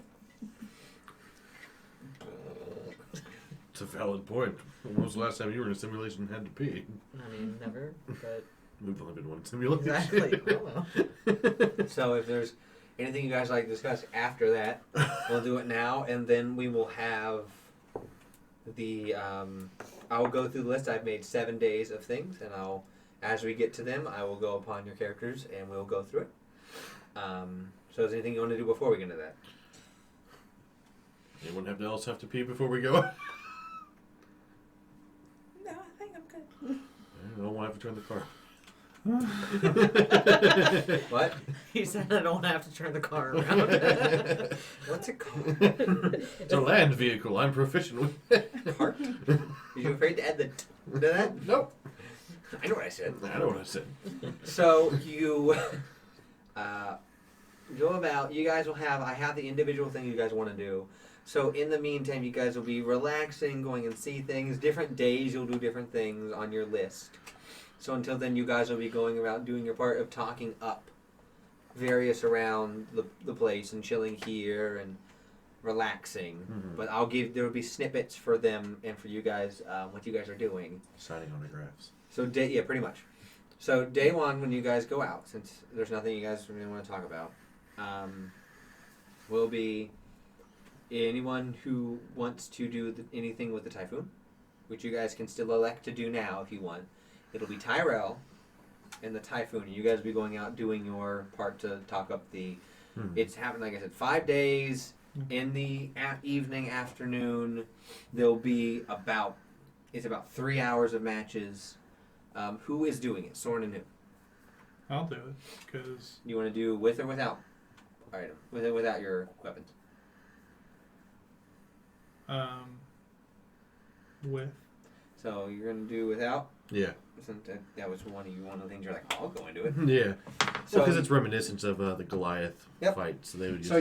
It's a valid point. When was the last time you were in a simulation and had to pee? I mean, never, but We've only been one simulation. exactly. Oh, well. So if there's anything you guys like to discuss after that, we'll do it now, and then we will have the. I'll go through the list. I've made 7 days of things, and as we get to them, I will go upon your characters, and we'll go through it. So is there anything you want to do before we get into that? Anyone else have to pee before we go? No, I think I'm good. I don't want to have to turn the car. What? He said I don't have to turn the car around. What's it called? It's a land vehicle. I'm proficient with. Cart? Are you afraid to add the to that? Nope. I know what I said. I know what I said. So you go about. You guys will have. I have the individual thing you guys want to do. So in the meantime, you guys will be relaxing, going and see things. Different days, you'll do different things on your list. So until then, you guys will be going around doing your part of talking up various around the place and chilling here and relaxing. Mm-hmm. But there will be snippets for them and for you guys, what you guys are doing. Signing autographs. So yeah, pretty much. So day 1, when you guys go out, since there's nothing you guys really want to talk about, will be anyone who wants to do anything with the Typhoon, which you guys can still elect to do now if you want. It'll be Tyrell and the Typhoon. You guys will be going out doing your part to talk up the... It's happened, like I said, 5 days. In the evening, afternoon, there'll be about 3 hours of matches. Who is doing it? Soren and who? I'll do it, because... You want to do with or without item? With or without your weapons? With. So you're going to do without? Yeah. That was one of the things you're like, I'll go into it. Yeah. So Because it's reminiscent of the Goliath fight, so they would just. So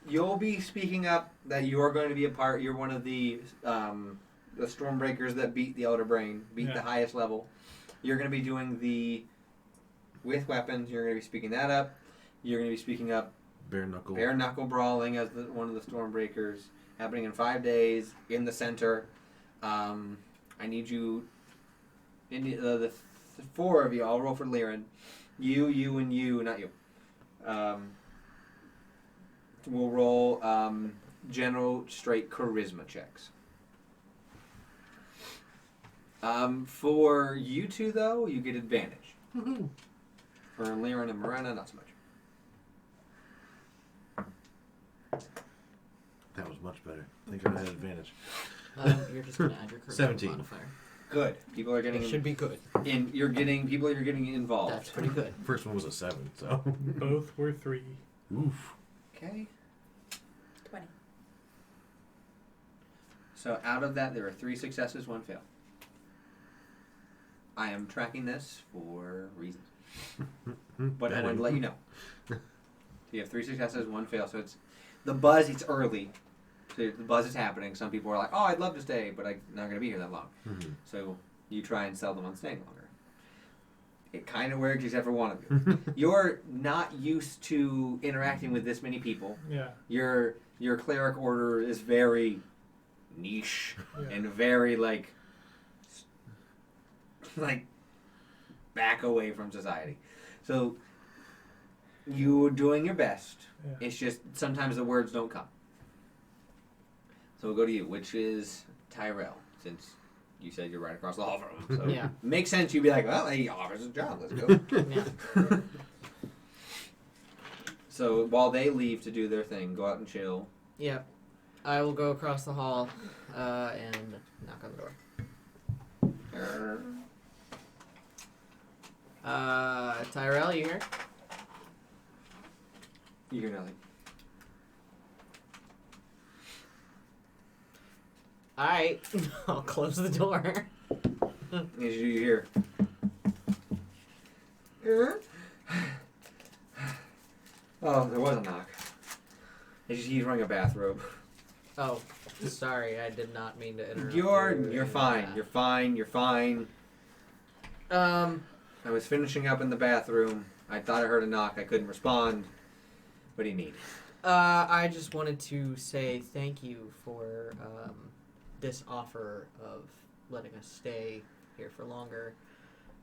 you'll be speaking up that you are going to be a part. You're one of the Stormbreakers that beat the Elder Brain, beat the highest level. You're going to be doing the with weapons. You're going to be speaking that up. You're going to be speaking up bare knuckle brawling as one of the Stormbreakers, happening in 5 days in the center. I need you. The 4 of you. I'll roll for Liren. You, and you, not you. We'll roll general straight charisma checks. For you two, though, you get advantage. For Liren and Morena, not so much. That was much better. I think I had advantage. You're just gonna add your charisma 17. modifier. Good. People are getting It should be good. you're getting involved. That's pretty good. First one was a 7, so. Both were 3. Oof. Okay. 20. So out of that, there are 3 successes, 1 fail. I am tracking this for reasons, but I wanted to let you know. So you have 3 successes, 1 fail. So it's the buzz. It's early. So the buzz is happening. Some people are like, "Oh, I'd love to stay, but I'm not going to be here that long." Mm-hmm. So you try and sell them on staying longer. It kind of works, except for one of you. You're not used to interacting with this many people. Yeah. Your cleric order is very niche Yeah. and very like back away from society. So you're doing your best. Yeah. It's just sometimes the words don't come. So we'll go to you, which is Tyrell, since you said you're right across the hall from him. So Yeah. makes sense. You'd be like, well, he offers a job. Let's go. Yeah. So while they leave to do their thing, go out and chill. Yep. I will go across the hall and knock on the door. Tyrell, you here? You hear nothing. Alright. I'll close the door. As you hear. Oh, there was a knock. He's wearing a bathrobe. Oh, sorry. I did not mean to interrupt. You're fine. You're fine. You're fine. I was finishing up in the bathroom. I thought I heard a knock. I couldn't respond. What do you need? I just wanted to say thank you for this offer of letting us stay here for longer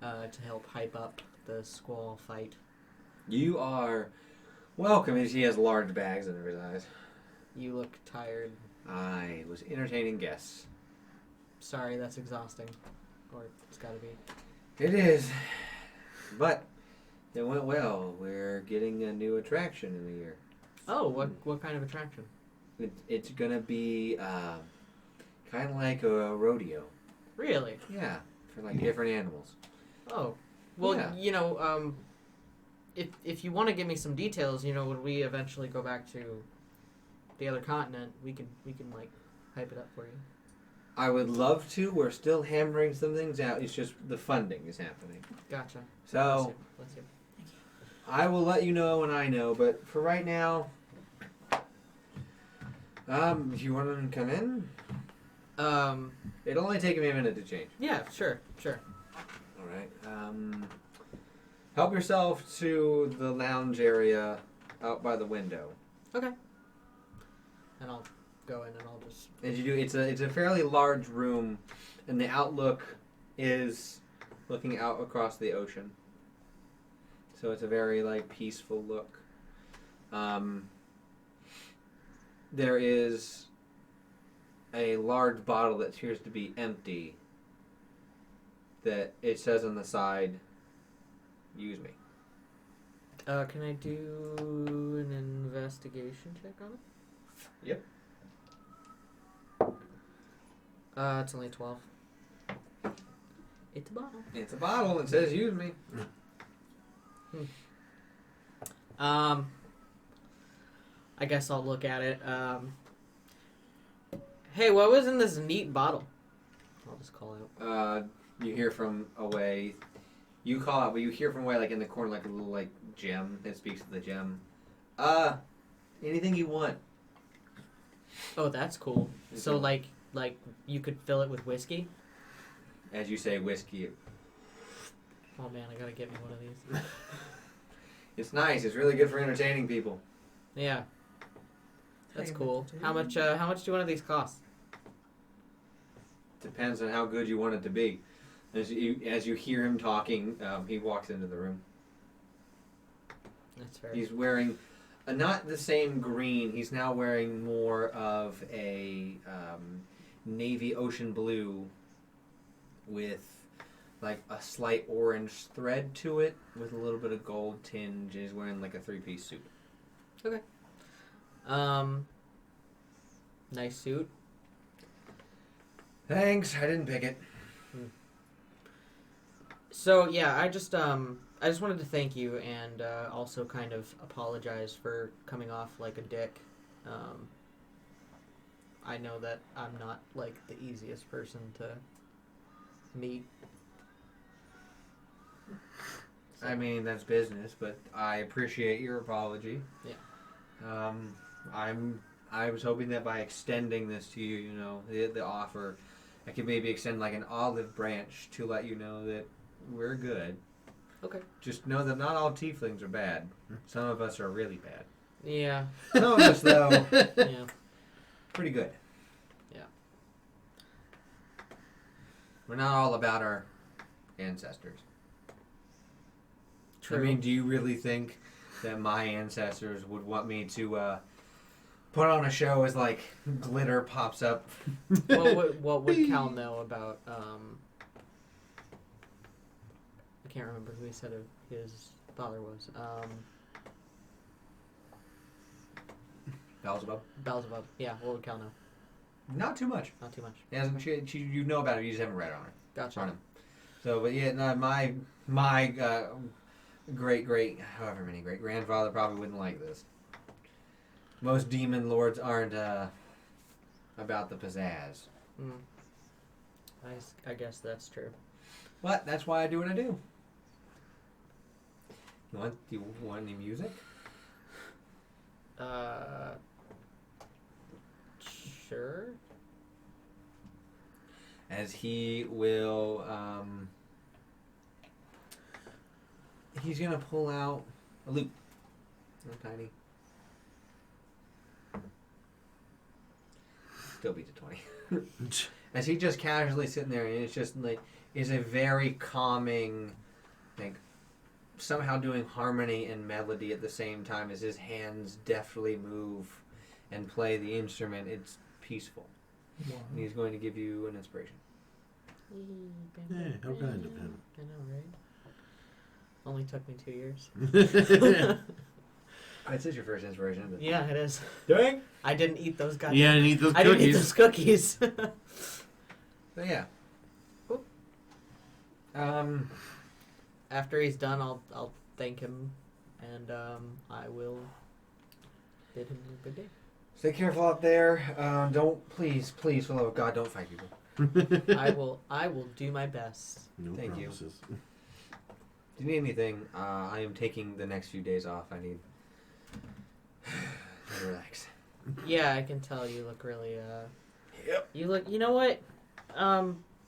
to help hype up the squall fight. You are welcome. As he has large bags under his eyes. You look tired. I was entertaining guests. Sorry, that's exhausting. Or it's gotta be. It is. But it went well. We're getting a new attraction in the year. Oh, what kind of attraction? It's gonna be kind of like a rodeo. Really? Yeah, for like different animals. Oh. Well, Yeah. you know, if you want to give me some details, you know, when we eventually go back to the other continent, we can like hype it up for you. I would love to. We're still hammering some things out. It's just the funding is happening. Gotcha. So Bless you. I will let you know when I know. But for right now, if you want to come in, it'll only take me a minute to change. Yeah, sure. All right. Help yourself to the lounge area out by the window. Okay. And I'll go in and I'll just. As you do, it's a fairly large room, and the outlook is looking out across the ocean. So it's a very like peaceful look. There is a large bottle that appears to be empty. That it says on the side, "Use me." Can I do an investigation check on it? Yep. It's only 12. It's a bottle. It's a bottle. It says, "Use me." I guess I'll look at it. Hey, what was in this neat bottle? I'll just call out. You hear from away. You call out, but you hear from away, like in the corner, like a little like gem that speaks to the gem. Anything you want. Oh, that's cool. So like you could fill it with whiskey? As you say, whiskey. Oh man, I gotta get me one of these. It's nice. It's really good for entertaining people. Yeah. That's Hey, cool. dude. How much do one of these cost? Depends on how good you want it to be. As you hear him talking, he walks into the room. That's fair. He's wearing not the same green. He's now wearing more of a navy ocean blue with like a slight orange thread to it with a little bit of gold tinge. He's wearing like a 3-piece suit. Nice suit. Thanks, I didn't pick it. So yeah, I just wanted to thank you and also kind of apologize for coming off like a dick. I know that I'm not like the easiest person to meet. I mean, that's business, but I appreciate your apology. Yeah. I was hoping that by extending this to you, you know, the offer, I could maybe extend like an olive branch to let you know that we're good. Okay. Just know that not all tieflings are bad. Some of us are really bad. Yeah. Some of us, though, Yeah. pretty good. Yeah. We're not all about our ancestors. True. I mean, do you really think that my ancestors would want me to put on a show as like glitter pops up? What would Cal know about? I can't remember who he said his father was. Beelzebub? Beelzebub. Yeah. What would Cal know? Not too much. Not too much. He hasn't. You know about it. You just haven't read on it. Gotcha. On him. So, but yeah, no, my great however many great grandfather probably wouldn't like this. Most demon lords aren't about the pizzazz. I guess that's true. But that's why I do what I do. Do you want any music? Sure. As he will, he's gonna pull out a loop. Little tiny. Still beats a 20. As he just casually sitting there, and it's just like, is a very calming, like, somehow doing harmony and melody at the same time as his hands deftly move and play the instrument. It's peaceful. Wow. And he's going to give you an inspiration. Yeah, how kind of him. I know, right? Only took me 2 years. This is your first inspiration, isn't it? Yeah, it is. Dang! I didn't eat those goddamn. Yeah, and eat those I cookies. didn't eat those cookies. So yeah. Cool. After he's done, I'll thank him, and I will bid him a good day. Stay careful out there. Don't please, for the love of God, don't fight people. I will do my best. No Thank you. promises. If you need anything, I am taking the next few days off. I need to relax. Yeah, I can tell you look really. Yep. You look. You know what?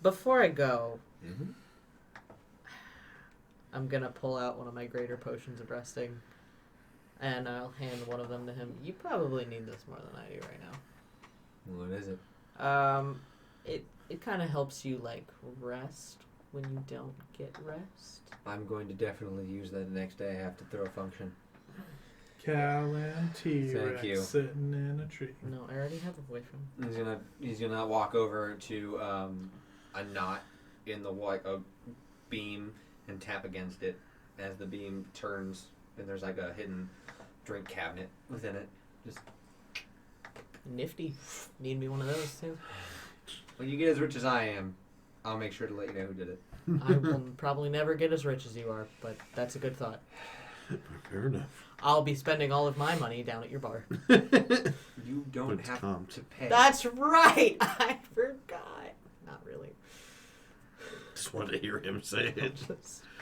Before I go, Mm-hmm. I'm gonna pull out one of my greater potions of resting, and I'll hand one of them to him. You probably need this more than I do right now. What is it? It kind of helps you like rest when you don't get rest. I'm going to definitely use that the next day. I have to throw a function. Cal and Thank you. T-Rex sitting in a tree. No, I already have a boyfriend. He's gonna walk over to a knot in the a beam and tap against it as the beam turns, and there's like a hidden drink cabinet within it. Just Nifty. Need me one of those too. when you get as rich as I am, I'll make sure to let you know who did it. I will probably never get as rich as you are, but that's a good thought. Fair enough. I'll be spending all of my money down at your bar. You don't But have comped. to pay. That's right! I forgot. Not really. Just wanted to hear him say it.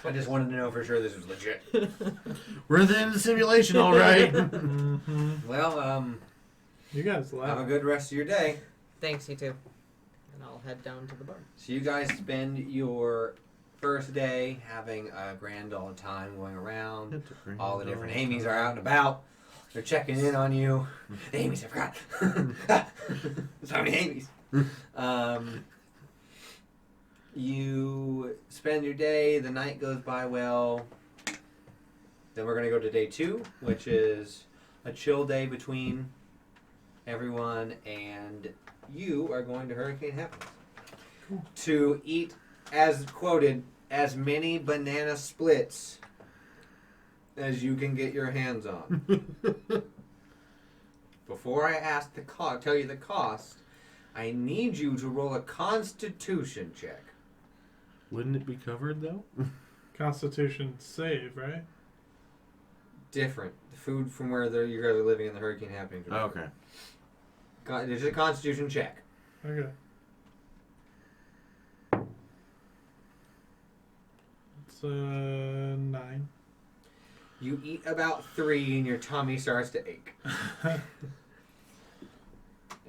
I just wanted to know for sure this was legit. We're in the end of the simulation, all right. Mm-hmm. Well, You guys have a laugh. good rest of your day. Thanks, you too. And I'll head down to the bar. So you guys spend your first day having a grand old time going around. All the different Amy's are out and about. They're checking in on you. Amy's, I forgot. So many Amy's. You spend your day, the night goes by well. Then we're going to go to day 2, which is a chill day between everyone, and you are going to Hurricane Happiness Cool. to eat, as quoted, as many banana splits as you can get your hands on. Before I tell you the cost, I need you to roll a Constitution check. Wouldn't it be covered though? Constitution save, right? Different. The food from where you guys are living in the hurricane happening. Oh, okay. It's a Constitution check. Okay. It's 9. You eat about 3 and your tummy starts to ache. As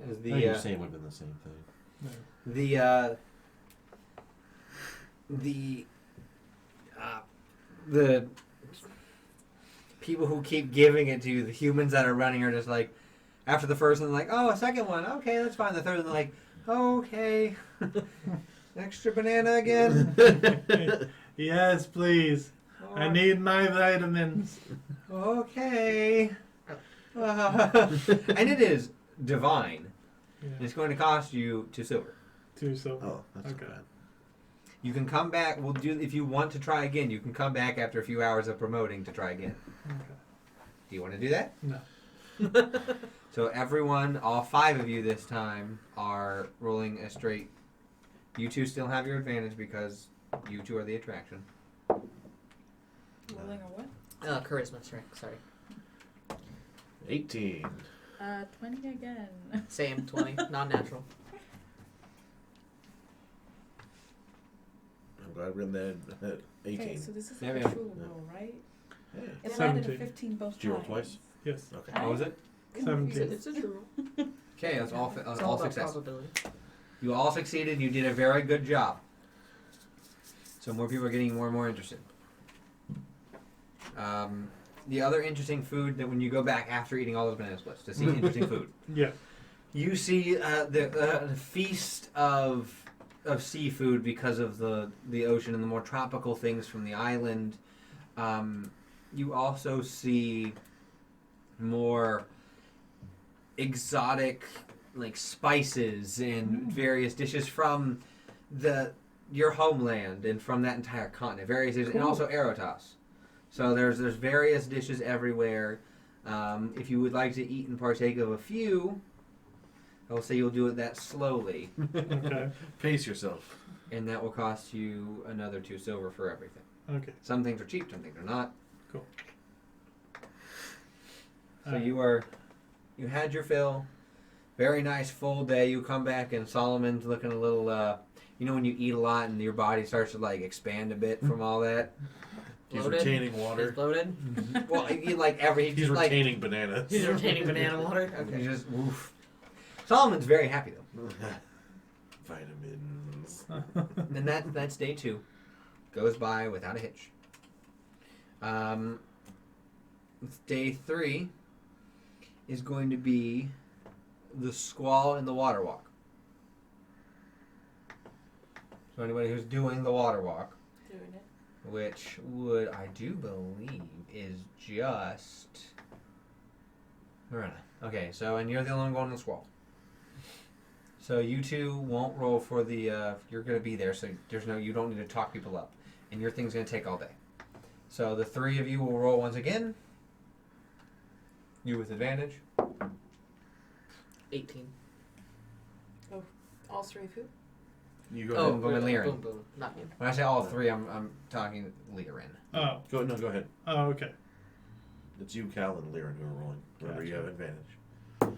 I think you're saying would have been the same thing. The people who keep giving it to you, the humans that are running, are just like, after the first one, they're like, oh, a second one, okay, that's fine. The third one, they're like, okay, extra banana again. Yes, please. I need my vitamins. Okay. And it is divine. Yeah. It's going to cost you 2 silver. 2 silver. Oh, that's Okay. not bad. You can come back. We'll do if you want to try again. You can come back after a few hours of promoting to try again. Okay. Do you want to do that? No. So everyone, all 5 of you this time, are rolling a straight. You 2 still have your advantage because you 2 are the attraction. Rolling a what? Charisma, sorry. 18. 20 again. Same, 20, non-natural. I'm glad we're in that at 18. Okay, so this is Yeah, like yeah. a true roll, right? Hey. It landed a 17. 15 both Did you roll times. twice? Yes. Okay. What was it? 17. It's a true. Okay, that's all. It's All all about success. probability. You all succeeded. You did a very good job. So more people are getting more and more interested. The other interesting food that when you go back after eating all those banana splits to see interesting food, Yeah. you see the feast of seafood because of the ocean and the more tropical things from the island. You also see more exotic like spices and various dishes from your homeland and from that entire continent. Various dishes, and also Erotas. So there's various dishes everywhere. If you would like to eat and partake of a few, I will say you'll do it that slowly, Okay. Pace yourself. and that will cost you another 2 silver for everything. Okay. Some things are cheap, some things are not. Cool. So you had your fill. Very nice full day. You come back and Solomon's looking a little. You know when you eat a lot and your body starts to like expand a bit from all that. He's Bloated? retaining water. He's bloated. Well, he like He's just, like, retaining bananas. He's retaining banana water. You Okay. just woof. Solomon's very happy though. Vitamins. And that's day 2. Goes by without a hitch. Day 3 is going to be the squall and the water walk. So anybody who's doing the water walk, Doing it. which would I do believe is just. Okay, so and you're the only one going on the squall. So you 2 won't roll for the. You're going to be there, so you don't need to talk people up, and your thing's going to take all day. So the 3 of you will roll once again. You with advantage. 18. All 3 of you? You go Oh, ahead. boom, and Lyran. boom, boom. Not you. When I say all 3, I'm talking Lyran. Oh. Go ahead. Oh, okay. It's you, Cal, and Lyran who are rolling. Remember, you Gotcha. have advantage.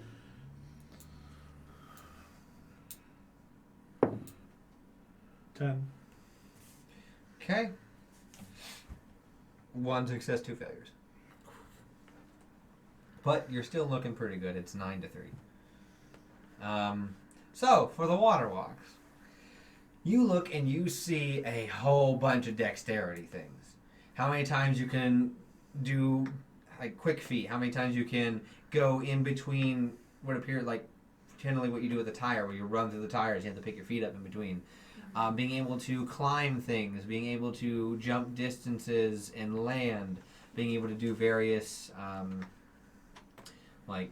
10. Okay. 1 success, 2 failures. But you're still looking pretty good. It's 9 to 3. So for the water walks, you look and you see a whole bunch of dexterity things. How many times you can do like quick feet? How many times you can go in between what appear like generally what you do with a tire, where you run through the tires, you have to pick your feet up in between. Being able to climb things, being able to jump distances and land, being able to do various like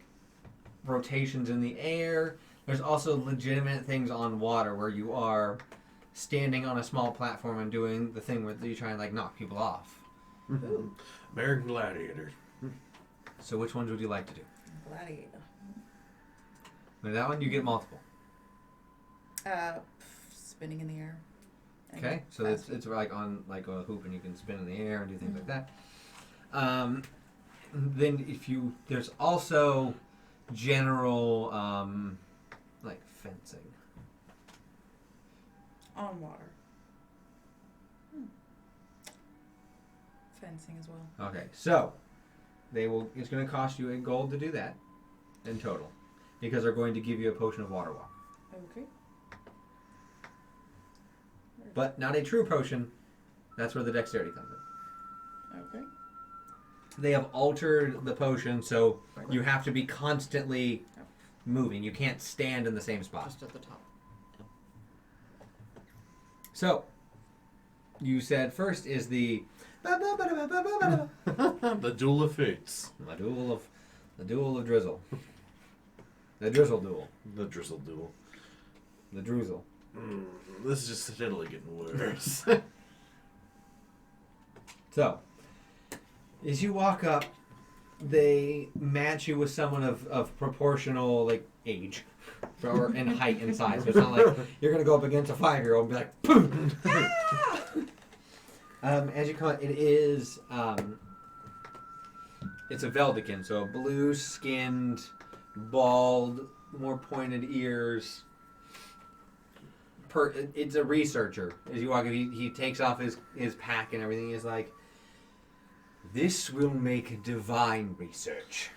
rotations in the air. There's also legitimate things on water where you are standing on a small platform and doing the thing where you try and like knock people off. American Gladiator. So which ones would you like to do? Gladiator. With that one, you get multiple. Spinning in the air. And Okay, so fast. it's like on like a hoop, and you can spin in the air and do things like that. Then there's also general like fencing. On water. Fencing as well. Okay, so it's going to cost you a gold to do that in total, because they're going to give you a potion of water walk, Okay. but not a true potion. That's where the dexterity comes in. Okay. They have altered the potion, so you have to be constantly moving. You can't stand in the same spot. Just at the top. So, you said first is the The Duel of Fates. the duel of drizzle. The drizzle duel. The Drizzle Duel. The drizzle. This is just steadily getting worse. So, as you walk up, they match you with someone of proportional like age, or in height and size. So it's not like you're gonna go up against a 5-year-old and be like, boom. As you come, it is it's a Veldican, so blue-skinned, bald, more pointed ears. It's a researcher. As you walk, he takes off his pack and everything. He's like, "This will make divine research."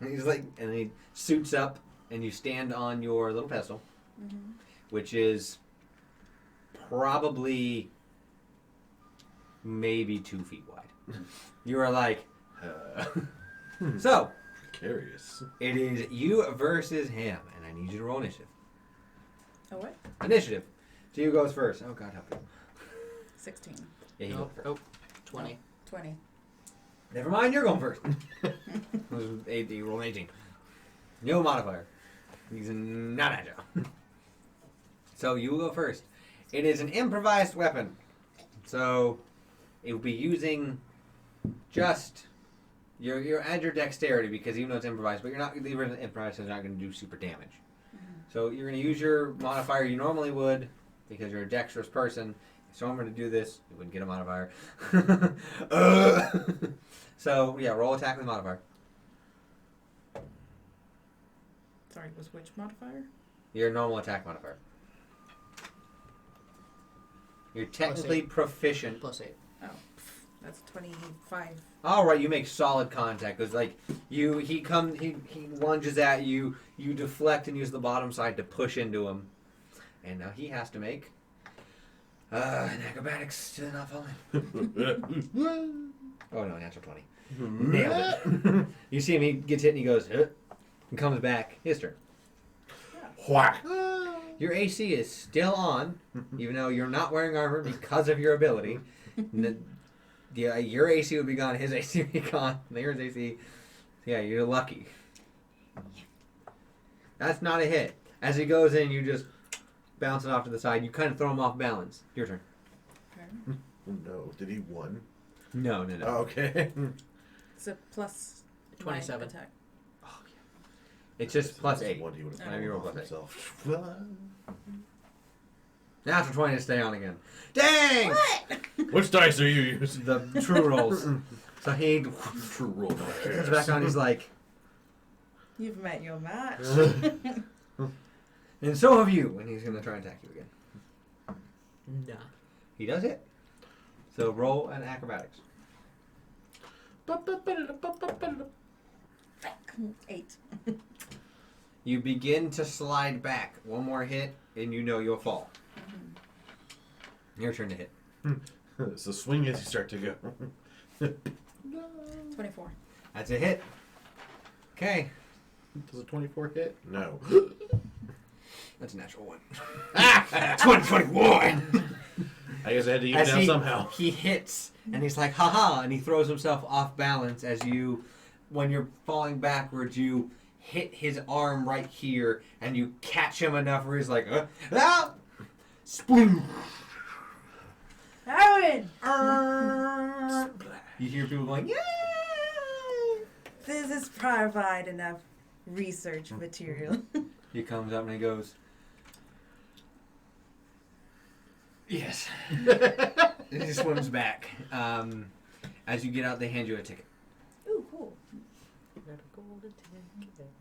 And he's like, and he suits up, and you stand on your little pedestal, which is probably maybe 2 feet wide. You are like, so Precarious. it is you versus him, and I need you to roll initiative. Oh, what? Initiative. So you goes first. Oh God, help you. 16. Yeah, you go first. Oh, 20. 20. Never mind, you're going first. You roll 18. No modifier. He's not agile. So you will go first. It is an improvised weapon. So it will be using just you're at your dexterity, because even though it's improvised, but you're not even improvised, so it's not going to do super damage. So you're going to use your modifier you normally would, because you're a dexterous person. So I'm going to do this. You wouldn't get a modifier. So yeah, roll attack with modifier. Sorry, was which modifier? Your normal attack modifier. You're technically proficient. +8. Oh, that's 25. All right, you make solid contact. Cause like he lunges at you. You deflect and use the bottom side to push into him, and now he has to make an acrobatics to not fall in. Oh no, natural 20. Nailed it. You see him. He gets hit and he goes, huh, and comes back. His turn. Whack. Your AC is still on, even though you're not wearing armor because of your ability. Your AC would be gone. His AC would be gone. There's AC. Yeah, you're lucky. That's not a hit. As he goes in, you just bounce it off to the side. You kind of throw him off balance. Your turn. Okay. No, did he won? No. Oh, okay. It's a plus 27. attack. It's just plus 8. One he would have Whenever you roll plus 8. himself. Natural 20 to stay on again. Dang! Which dice are you using? The true rolls. So he True roll. comes back on. He's like, You've met your match. and so have you. And he's going to try and attack you again. Nah. He does it. So roll an acrobatics. 8. You begin to slide back. One more hit, and you know you'll fall. Your turn to hit. So swing as you start to go. 24. That's a hit. Okay. Does a 24 hit? No. That's a natural 1. 2021! I guess I had to eat it down somehow. He hits, and he's like, haha, and he throws himself off balance as you, when you're falling backwards, you hit his arm right here, and you catch him enough where he's like, ah! Sploom. Aaron! You hear people going, yay! This is provide enough research material. He comes up and he goes, yes. And he swims back. As you get out, they hand you a ticket. Ooh, cool.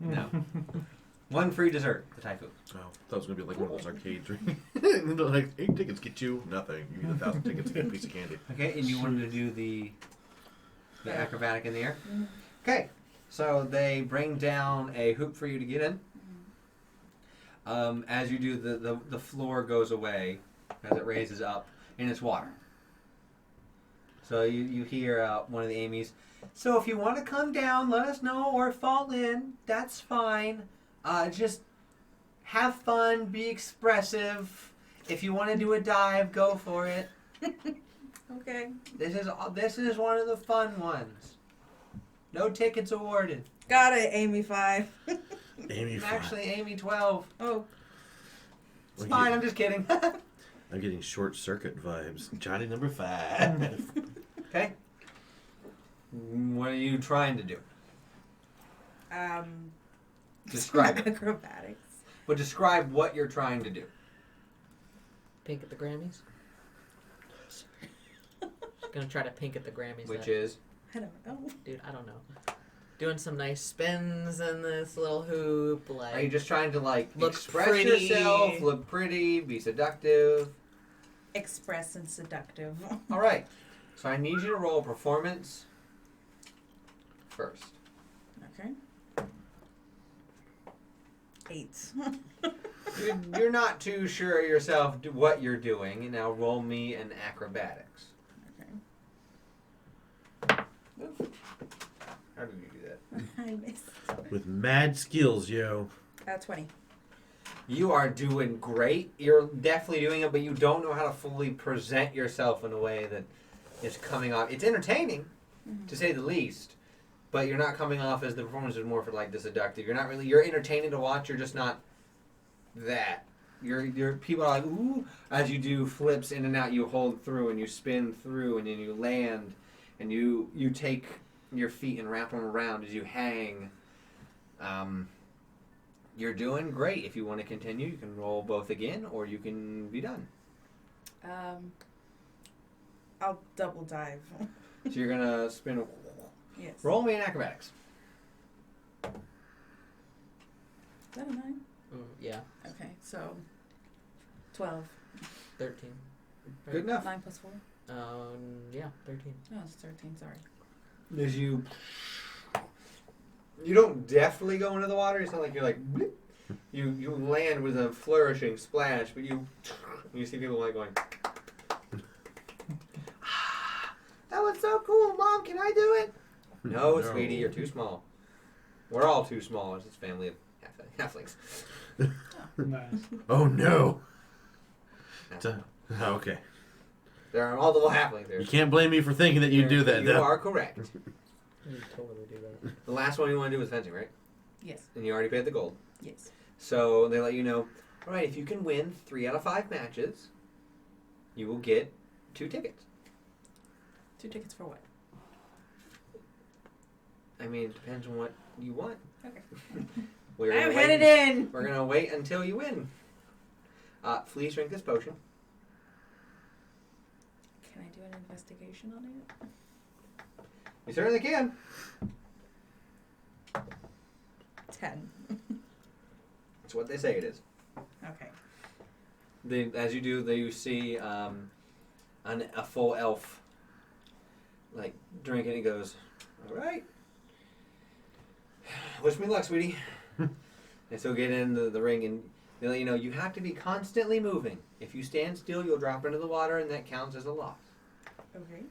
No. One free dessert, the typhoon. Oh, I thought it was going to be like one of those arcades. Like, 8 tickets get you nothing. You get 1,000 tickets to get a piece of candy. Okay, and you wanted to do the acrobatic in the air? Okay, so they bring down a hoop for you to get in. As you do, the floor goes away as it raises up, and it's water. So you hear one of the Amy's, so if you want to come down, let us know, or fall in, that's fine. Just have fun, be expressive. If you want to do a dive, go for it. Okay. This is one of the fun ones. No tickets awarded. Got it, Amy 5. Amy, I'm actually Amy 12. Oh. It's fine, I'm just kidding. I'm getting short circuit vibes. Johnny number 5. Okay. What are you trying to do? Describe it. Acrobatics. But describe what you're trying to do. Pink at the Grammys. Just gonna try to pink at the Grammys. Which is? I don't know. Dude, I don't know. Doing some nice spins in this little hoop, like. Are you just trying to Look express pretty. yourself, look pretty, be seductive? Express and seductive. All right. So I need you to roll performance first. Okay. 8. You're not too sure yourself what you're doing. Now roll me an acrobatics. Okay. How did you do that? I missed. With mad skills, yo. 20. You are doing great. You're definitely doing it, but you don't know how to fully present yourself in a way that is coming off. It's entertaining, to say the least, but you're not coming off as the performance is more for the seductive. You're not really. You're entertaining to watch. You're just not that. You're people are like ooh as you do flips in and out. You hold through and you spin through and then you land and you take your feet and wrap them around as you hang. You're doing great. If you want to continue, you can roll both again, or you can be done. I'll double dive. So you're gonna spin. Yes. Roll me in acrobatics. Is that a 9? Yeah, Okay, so 12. 13. Good enough. 9 plus 4? Yeah, 13. Oh, it's 13, sorry. As you don't definitely go into the water. It's not like you're like bloop. You land with a flourishing splash, but you see people going. That was so cool, Mom. Can I do it? No, sweetie, you're too small. We're all too small. It's this family of halflings. Nice. Oh, no. Okay. There are multiple halflings there. You can't blame me for thinking that you do that. You are correct. You totally do that. The last one you want to do is fencing, right? Yes. And you already paid the gold. Yes. So they let you know, all right, if you can win 3 out of 5 matches, you will get 2 tickets. 2 tickets for what? I mean, it depends on what you want. Okay. I'm headed in. We're going to wait until you win. Please drink this potion. Can I do an investigation on it? You certainly can. 10. It's what they say it is. Okay. As you do, you see a full elf drinking. He goes, all right. Wish me luck, sweetie. And so get in the ring, and they let you know you have to be constantly moving. If you stand still, you'll drop into the water, and that counts as a loss. Okay.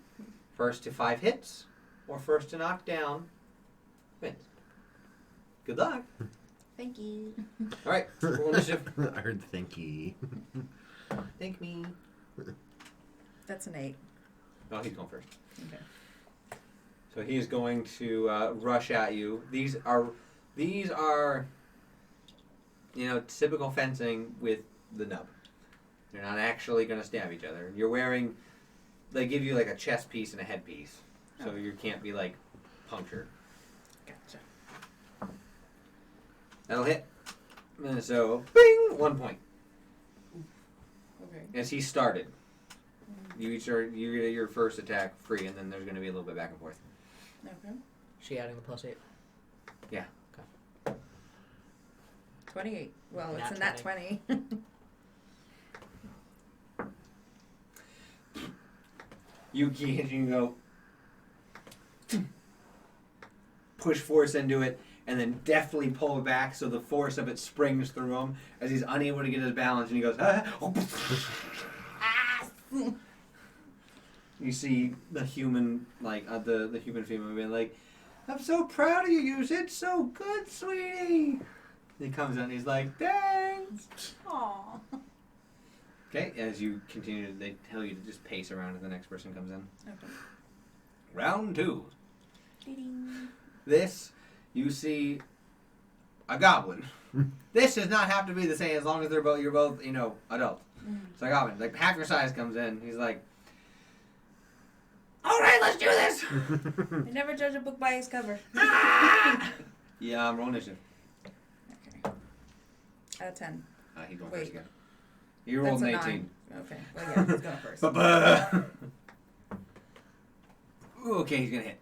First to 5 hits, or first to knock down, wins. Good luck. Thank you. All right, roll initiative. I heard thinky. Thank me. That's an 8. Oh, he's going first. Okay. So he's going to rush at you. These are, typical fencing with the nub. They're not actually going to stab each other. You're wearing... They give you like a chest piece and a head piece. So Oh. you can't be like punctured. Gotcha. That'll hit. And so, bing! 1 point. Okay. As he started. You each are you get your first attack free, and then there's going to be a little bit back and forth. Okay. She adding the +8. 28. Well, Nat it's a nat 20. You can go push force into it, and then deftly pull it back so the force of it springs through him as he's unable to get his balance, and he goes, ah! You see the human, like, the human female being like, I'm so proud of you, you did so good, sweetie. He comes out and he's like, thanks. Aww. Okay, as you continue, they tell you to just pace around as the next person comes in. Okay. Round 2. Ding. This, you see a goblin. This does not have to be the same as long as you're both, adults. So a goblin, like half your size comes in. He's like, all right, let's do this. I never judge a book by its cover. Yeah, roll initiative. Okay. 10. He's going Wait. first again. You rolled an That's a 18. 9. Okay. Well, yeah, he's going first. Ba-ba. Ooh, okay, he's gonna hit.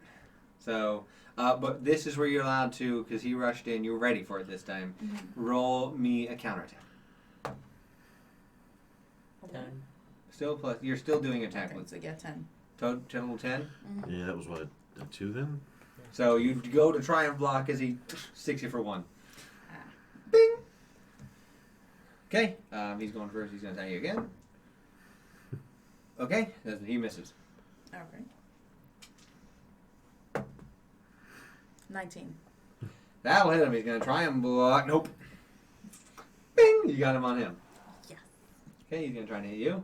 So, but this is where you're allowed to, because he rushed in. You're ready for it this time. Roll me a counterattack. 10. Still plus. You're still doing attack Okay, with so yeah, 10. total 10. Yeah, that was what, a 2 then? So you go to try and block as he sticks you for 1. Ah. Bing. Okay, he's going first. He's gonna attack you again. Okay, he misses. Okay. 19. That'll hit him. He's gonna try and block. Nope. Bing! You got him on him. Yeah. Okay, he's gonna try and hit you.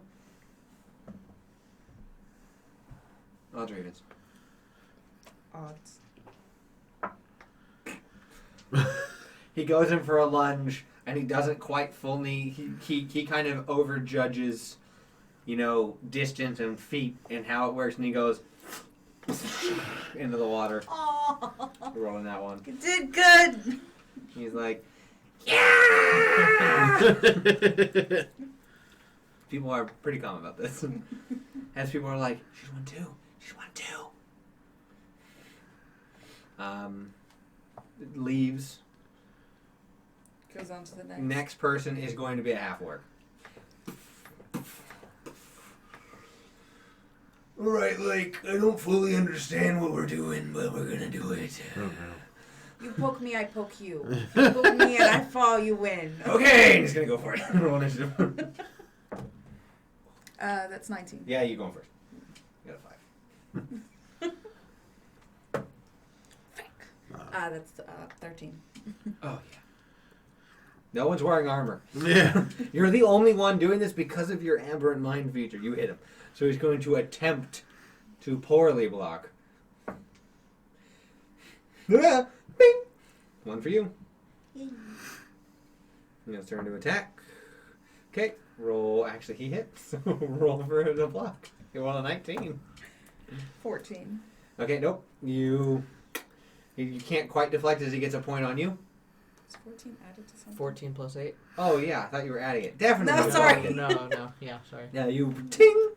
Odds or evens? Odds. He goes in for a lunge, and he doesn't quite fully. He kind of overjudges, distance and feet and how it works, and he goes into the water. Oh, Rolling that one. you did good. He's like, yeah! People are pretty calm about this. As people are like, she's won 2. She's won 2. It leaves. Goes on to the next. Next person is going to be a half orc. Alright, I don't fully understand what we're doing, but we're gonna do it. Oh, no. You poke me, I poke you. If you poke me and I fall, you win. Okay, and he's gonna go for it. Roll initiative. That's 19. Yeah, you going first. You got a 5. That's 13. Oh, yeah. No one's wearing armor. Yeah. You're the only one doing this because of your aberrant mind feature. You hit him. So he's going to attempt to poorly block. Bing! 1 for you. And he'll turn to attack. Okay. Roll. Actually, he hits. So roll for the block. You roll a 19. 14. Okay, nope. You can't quite deflect as he gets a point on you. Is 14 added to something? 14 plus 8. Oh, yeah. I thought you were adding it. Definitely. No, sorry. block it. No. Yeah, sorry. Yeah, you ting!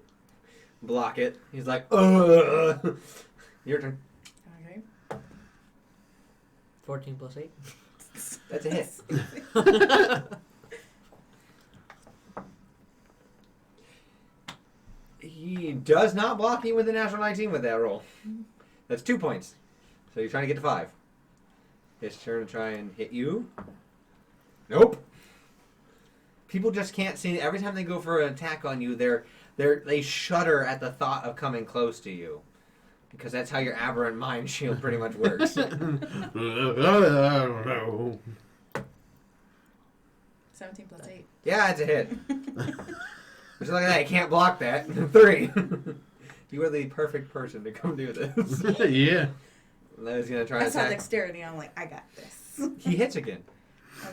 Block it. He's like, ugh. Your turn. Okay. 14 plus 8. That's a hit. He does not block you with a natural 19 with that roll. That's 2 points. So you're trying to get to 5. His turn to try and hit you. Nope. People just can't see. Every time they go for an attack on you, they shudder at the thought of coming close to you. Because that's how your aberrant mind shield pretty much works. 17 plus 8. Yeah, it's a hit. Just look at that. You can't block that. 3. You are the perfect person to come do this. Yeah. He's going to try I to saw attack. dexterity. I'm like, I got this. He hits again.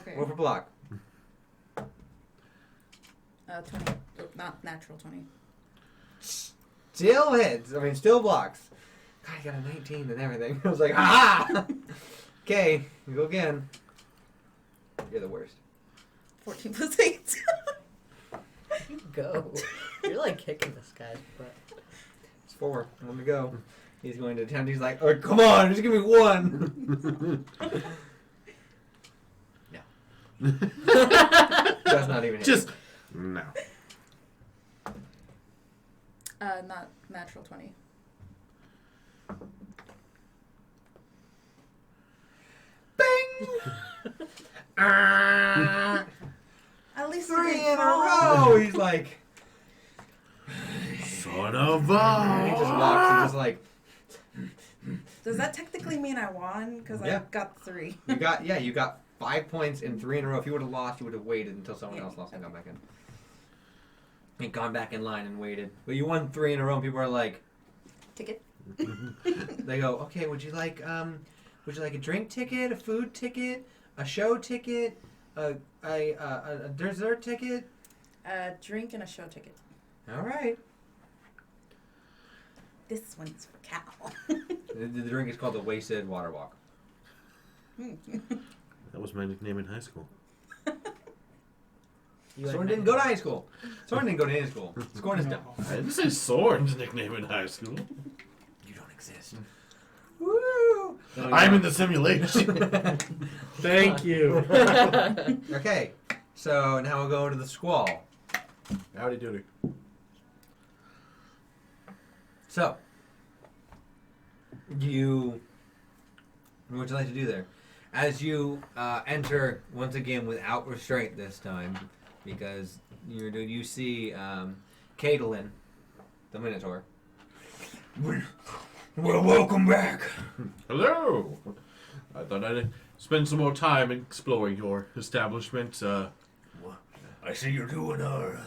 Okay. Roll for block. 20. Not natural 20. Still hits. I mean, still blocks. God, I got a 19 and everything. I was like, ah! Okay, we go again. You're the worst. 14 plus 8. You go. You're like kicking this guy's butt. It's 4. Let me go. He's going to attempt. He's like, oh, come on, just give me 1. No. Does not even hit. Just no. Not natural 20. Bing! At least 3 it in a fall. row. He's like, Son of and he just walks and just like, Does that technically mean I won? Because Yeah. I got 3. you got 5 points in 3 in a row. If you would have lost, you would have waited until someone else lost and gone back in. And gone back in line and waited. But you won 3 in a row, and people are like, Ticket. they go, okay, would you like a drink ticket, a food ticket, a show ticket, a dessert ticket? A drink and a show ticket. All right. This one's for Cal. The drink is called the Wasted Water Walk. That was my nickname in high school. Soren didn't go to high school. Soren didn't go to any school. Soren is dumb. I didn't say Soren's nickname in high school. You don't exist. Woo! I'm in the simulation. Thank you. Okay, so now we'll go to the squall. Howdy doody. So, what would you like to do there? As you enter once again without restraint this time, because you see Caitlin, the Minotaur. Well, welcome back. Hello. I thought I'd spend some more time exploring your establishment. I see you're doing our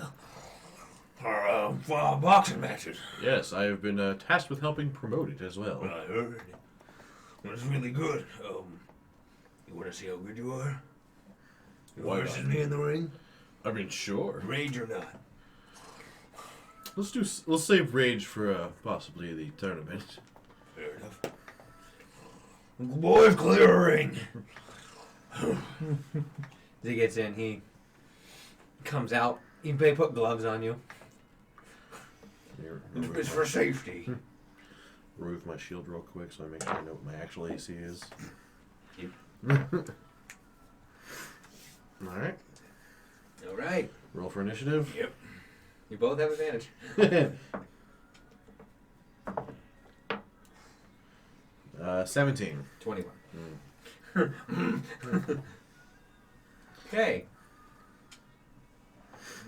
boxing matches. Yes, I have been tasked with helping promote it as well. I heard. It was really good. You want to see how good you are? Why Versus not? me in the ring? I mean, sure. Rage or not? Let's save Rage for possibly the tournament. Fair enough. Boys, clear a ring. As he gets in, he comes out. They put gloves on you. It's for safety. Remove my shield real quick so I make sure I know what my actual AC is. Alright. All right. Roll for initiative. Yep. You both have advantage. 17. 21. Okay.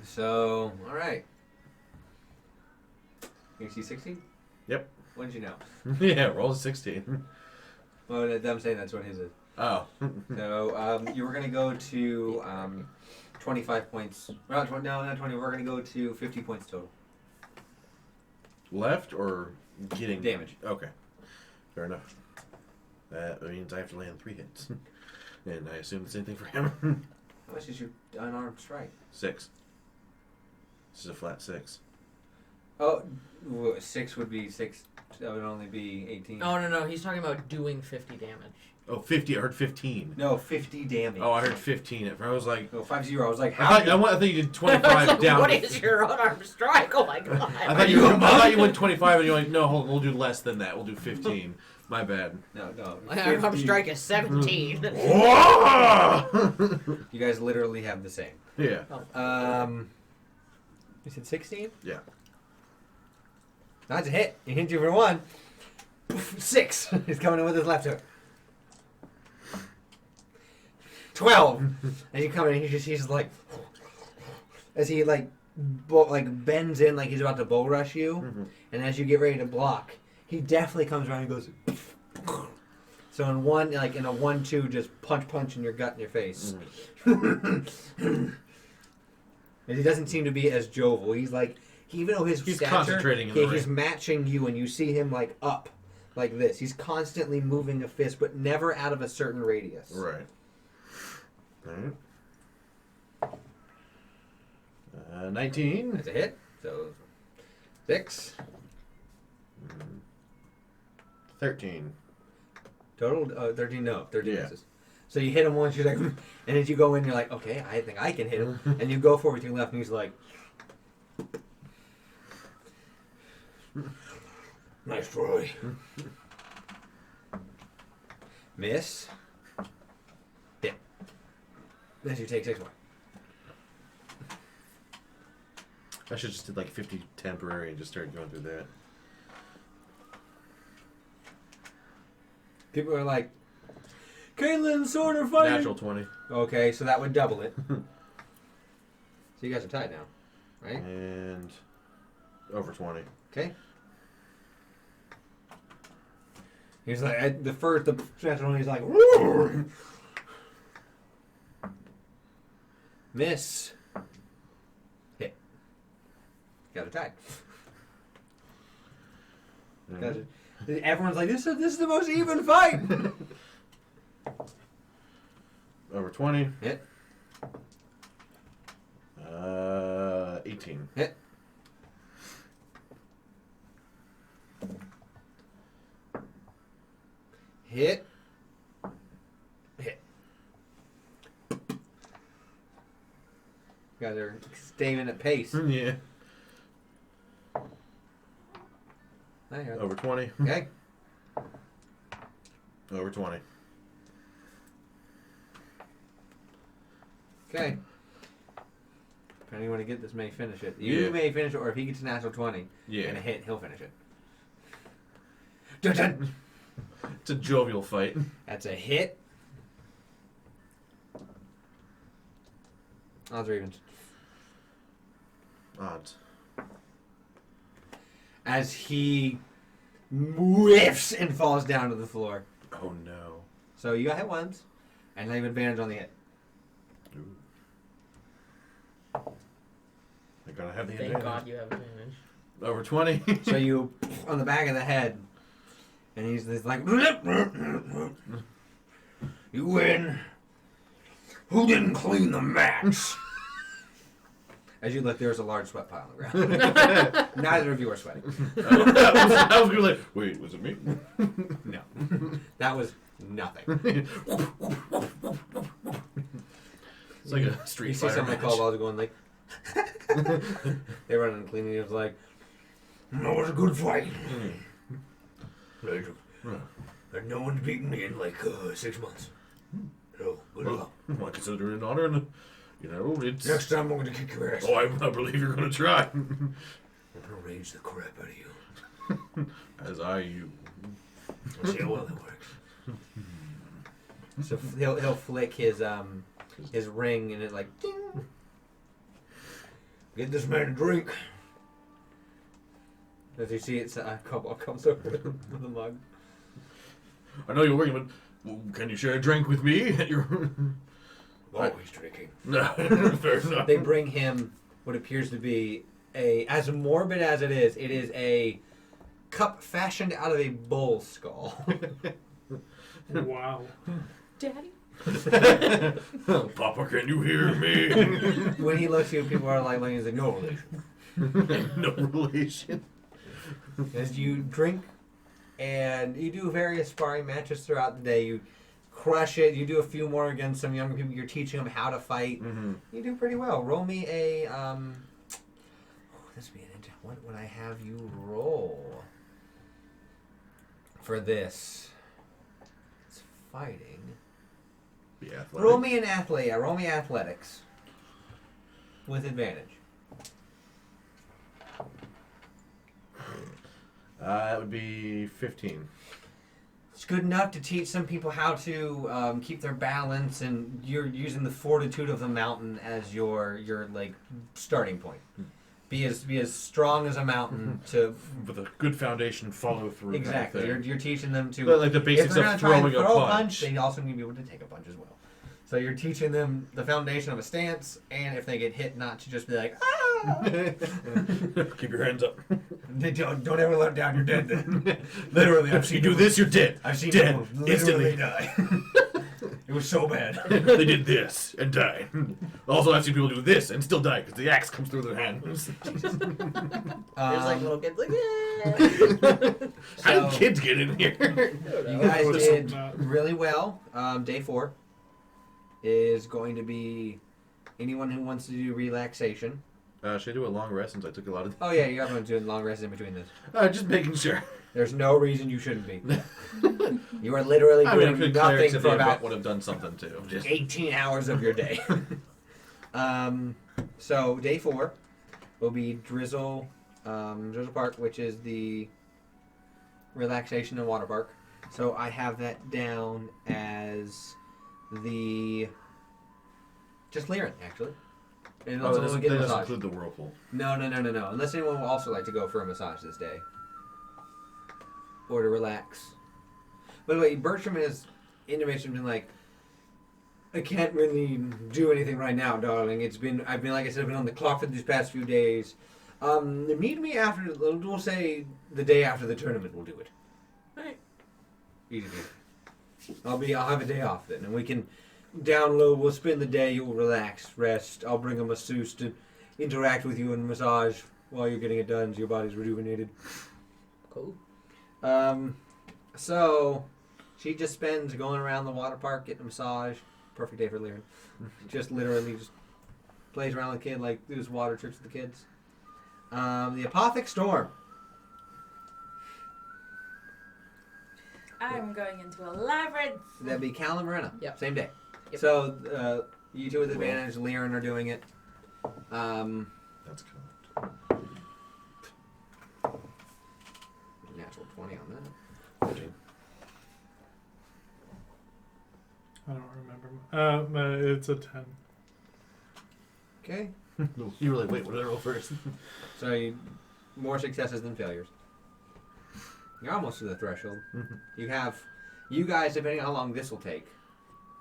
So, all right. AC 60? Yep. What did you know? Yeah, roll a 16. Well, I'm saying that's what his is. Oh. So, you were going to go to 25 points. Well, not 20. We're going to go to 50 points total. Left or getting Damage. Okay. Fair enough. That means I have to land 3 hits. And I assume the same thing for him. How much is your unarmed strike? 6. This is a flat 6. Oh, 6 would be 6. That would only be 18. Oh, no. He's talking about doing 50 damage. Oh, 50. I heard 15. No, 50 damage. Oh, I heard 15. I was like... No, 50. I was like, I how? thought you did 25 down. What is your unarmed strike? Oh, my God. I thought you went 25 and you're like, no, hold on, we'll do less than that. We'll do 15. My bad. No. My unarmed strike is 17. You guys literally have the same. Yeah. You said 16? Yeah. That's a hit. He hit you for 1. 6. He's coming in with his left hook. 12. And you come in and he's just like, as he bends in like he's about to bull rush you, and as you get ready to block, he definitely comes around and goes. So in a 1-2, just punch in your gut in your face. And he doesn't seem to be as jovial. He's like, even though he's stature, concentrating in the he's ring. matching you, and you see him like up, like this. He's constantly moving a fist, but never out of a certain radius. Right. Alright. 19. That's a hit. So 6. 13. Total 13. No, 13 Yeah. misses. So you hit him once. You're like, and as you go in, you're like, okay, I think I can hit him. And you go forward with your left, and he's like, nice try. Miss. Hit. Then you take 6 more. I should just did like 50 temporary and just start going through that. People are like, Caitlin, sword or fighting? Natural 20. Okay, so that would double it. So you guys are tied now, right? And over 20. Okay. He's like, the second one, he's like, "Roar!" Miss. Hit. Got it tied. Got it. Everyone's like, this is the most even fight. Over 20. Hit. 18. Hit. Hit. Hit. You guys are staying at pace. Yeah. There you go. Over 20. Okay. Over 20. Okay. If you want to get this, may finish it. You Yeah. may finish it, or if he gets a natural 20 Yeah. and a hit, he'll finish it. Dun, dun. It's a jovial fight. That's a hit. Odds or evens? Odds. As he whiffs and falls down to the floor. Oh no. So you got hit once, and now you have advantage on the hit. Ooh. They're gonna have the Thank advantage. God you have advantage. Over 20. So you on the back of the head, and he's like, you win. Who didn't clean the mats? As you look, there's a large sweat pile on the ground. Neither of you are sweating. I was gonna like, wait, was it me? No, that was nothing. It's like a street You see fighter somebody match. call balls going like, they run and clean, and he was like, that was a good fight. And no one's beaten me in like 6 months. So, good luck. Well, I consider it an honor, and you know, it's. Next time I'm going to kick your ass. Oh, I believe you're gonna try. I'm going to rage the crap out of you. As you. We'll see how well that works. So he'll flick his ring, and it like, ding. Get this man a drink. As you see, it's a couple comes over with a mug. I know you're working, but well, can you share a drink with me? Always drinking. No, fair enough. They bring him what appears to be as morbid as it is a cup fashioned out of a bull skull. Wow. Daddy? Papa, can you hear me? When he looks at you, people are like, he's like, no relation. No relation. As you drink and you do various sparring matches throughout the day, you crush it. You do a few more against some younger people. You're teaching them how to fight. Mm-hmm. You do pretty well. Roll me a this would be an what would I have you roll for this? It's fighting. Yeah. Roll me an athlete. Yeah, roll me athletics with advantage. That would be 15. It's good enough to teach some people how to keep their balance, and you're using the fortitude of the mountain as your like starting point. Be as strong as a mountain to With a good foundation, follow through. exactly. Kind of thing. You're teaching them to But like the basics if they're of gonna try throwing and a throw punch. they also need to be able to take a punch as well. So you're teaching them the foundation of a stance, and if they get hit, not to just be like, ah! Keep your hands up. They don't ever let down. You're dead then. Literally, I've seen You do this, you're dead. I've seen Dead. people literally Instantly. die. It was so bad. They did this and died. Also, I've seen people do this and still die because the axe comes through their hands. There's like little kids like, yeah. How So- did kids get in here? You guys Let's did hope not. really well. Day 4 is going to be anyone who wants to do relaxation. Should I do a long rest since I took a lot of... Oh yeah, you everyone's doing long rests in between this. just making sure. There's no reason you shouldn't be. You are literally I mean, I'm doing pretty clerics nothing if for the about event would have done something too. Just... 18 hours of your day. So day 4 will be Drizzle Park, which is the relaxation and water park. So I have that down as the just Lyran, actually. And Oh, also that we'll get a doesn't massage. include the whirlpool. No. Unless anyone would also like to go for a massage this day. Or to relax. By the way, Bertram has intimation been like, I can't really do anything right now, darling. I've been, like I said, I've been on the clock for these past few days. Meet me after, we'll say the day after the tournament, we'll do it. Alright. Easy. I'll have a day off then, and we can download, we'll spend the day, you'll relax, rest. I'll bring a masseuse to interact with you and massage while you're getting it done so your body's rejuvenated. Cool. So she just spends going around the water park getting a massage. Perfect day for Lyran. Just literally just plays around with the kid, like does water tricks with the kids. The Apothic Storm. I'm going into a labyrinth. That'd be Cal and Marina. Yep. Same day. Yep. So you two with advantage, Lyran are doing it. That's cool. Natural 20 on that. 14. I don't remember. It's a 10. Okay. You were like, wait, what did I roll first? So more successes than failures. You're almost to the threshold. You guys, depending on how long this will take,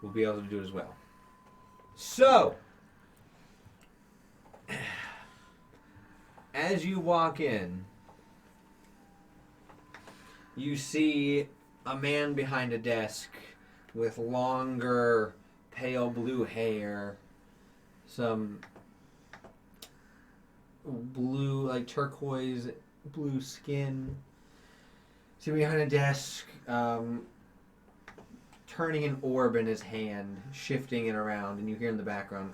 will be able to do it as well. So, as you walk in, you see a man behind a desk with longer, pale blue hair, some blue, like turquoise blue skin. See behind a desk, turning an orb in his hand, shifting it around, and you hear in the background,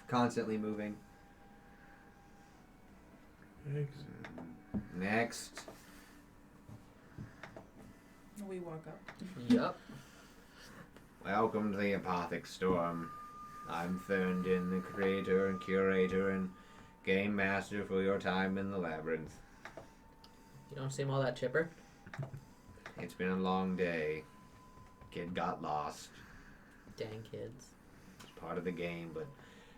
constantly moving. Next. We walk up. Yup. Welcome to the Apothic Storm. I'm Ferndon, the creator and curator and game master for your time in the labyrinth. You don't seem all that chipper. It's been a long day. Kid got lost. Dang kids. It's part of the game, but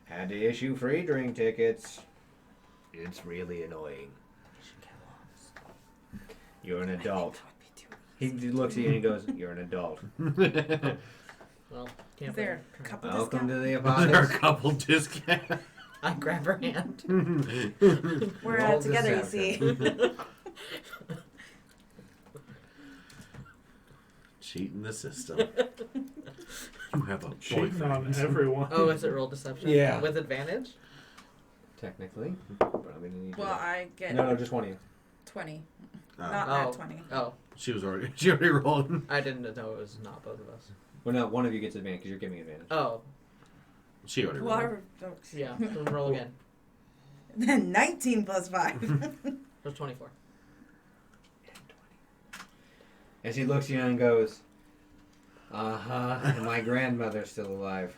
had to issue free drink tickets. It's really annoying. You're an adult. He looks at you and he goes, "You're an adult." Well, can't Is there a couple Welcome to discount? the There are a Apothic. couple discounts. I grab her hand. We're Roll together, you see. deception. Cheating the system. You have a Cheating on boyfriend. everyone. Oh, is it roll deception? Yeah. With advantage? Technically, but I'm gonna need Well, I get you. No, just one of you. 20. Oh. Not Oh. that 20. Oh, She already rolled. I didn't know it was not both of us. Well, no, one of you gets advantage because you're giving advantage. Oh, She already Well, rolled. yeah. Then roll again. Then 19 plus 5. It was 24. As he looks at you and goes, and my grandmother's still alive.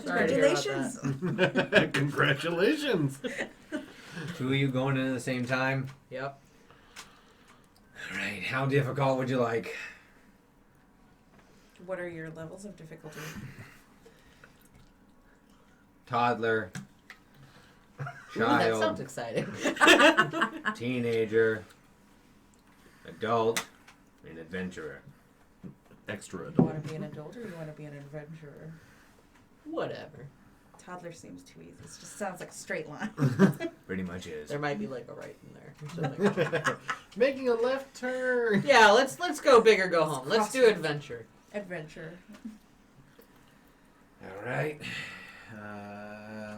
Sorry to hear about Congratulations. Congratulations. Two of you going in at the same time? Yep. Alright, how difficult would you like? What are your levels of difficulty? Toddler, Ooh, that sounds child, exciting. teenager, adult, and adventurer. Extra You adult. want to be an adult or you want to be an adventurer? Whatever. Toddler seems too easy. It just sounds like a straight line. Pretty much is. There might be like a right in there. or something. Making a left turn. Yeah, let's go big or go home. Let's do crossroads. adventure. Adventure. All right.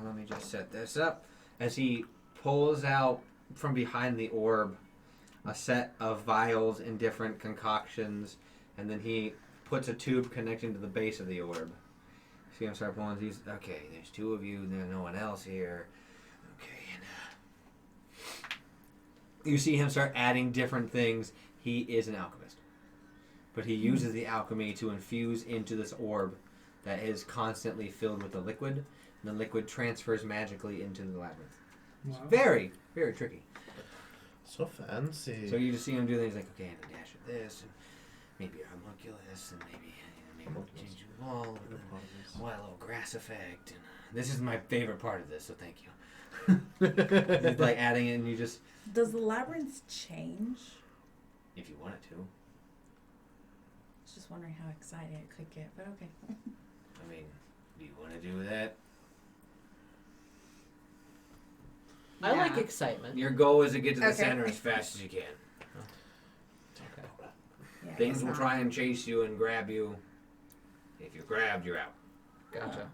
Let me just set this up. As he pulls out from behind the orb a set of vials in different concoctions, and then he puts a tube connecting to the base of the orb. See him start pulling these? Okay, there's 2 of you, there's no one else here. Okay, and you see him start adding different things. He is an alchemist. But he uses the alchemy to infuse into this orb that is constantly filled with the liquid, and the liquid transfers magically into the labyrinth. It's Wow. very, very tricky. So fancy. So you just see him do things like, okay, and a dash of this, and maybe a homunculus, and maybe we'll change the wall, and then a little grass effect. And this is my favorite part of this, so thank you. He's like adding it, and you just, Does the labyrinth change? if you want it to. I was just wondering how excited it could get, but okay. I mean, do you want to do that? I like Yeah. excitement. Your goal is to get to the Okay. center as fast as you can. Okay. Yeah, I Things guess will not. try and chase you and grab you. If you're grabbed, you're out. Gotcha.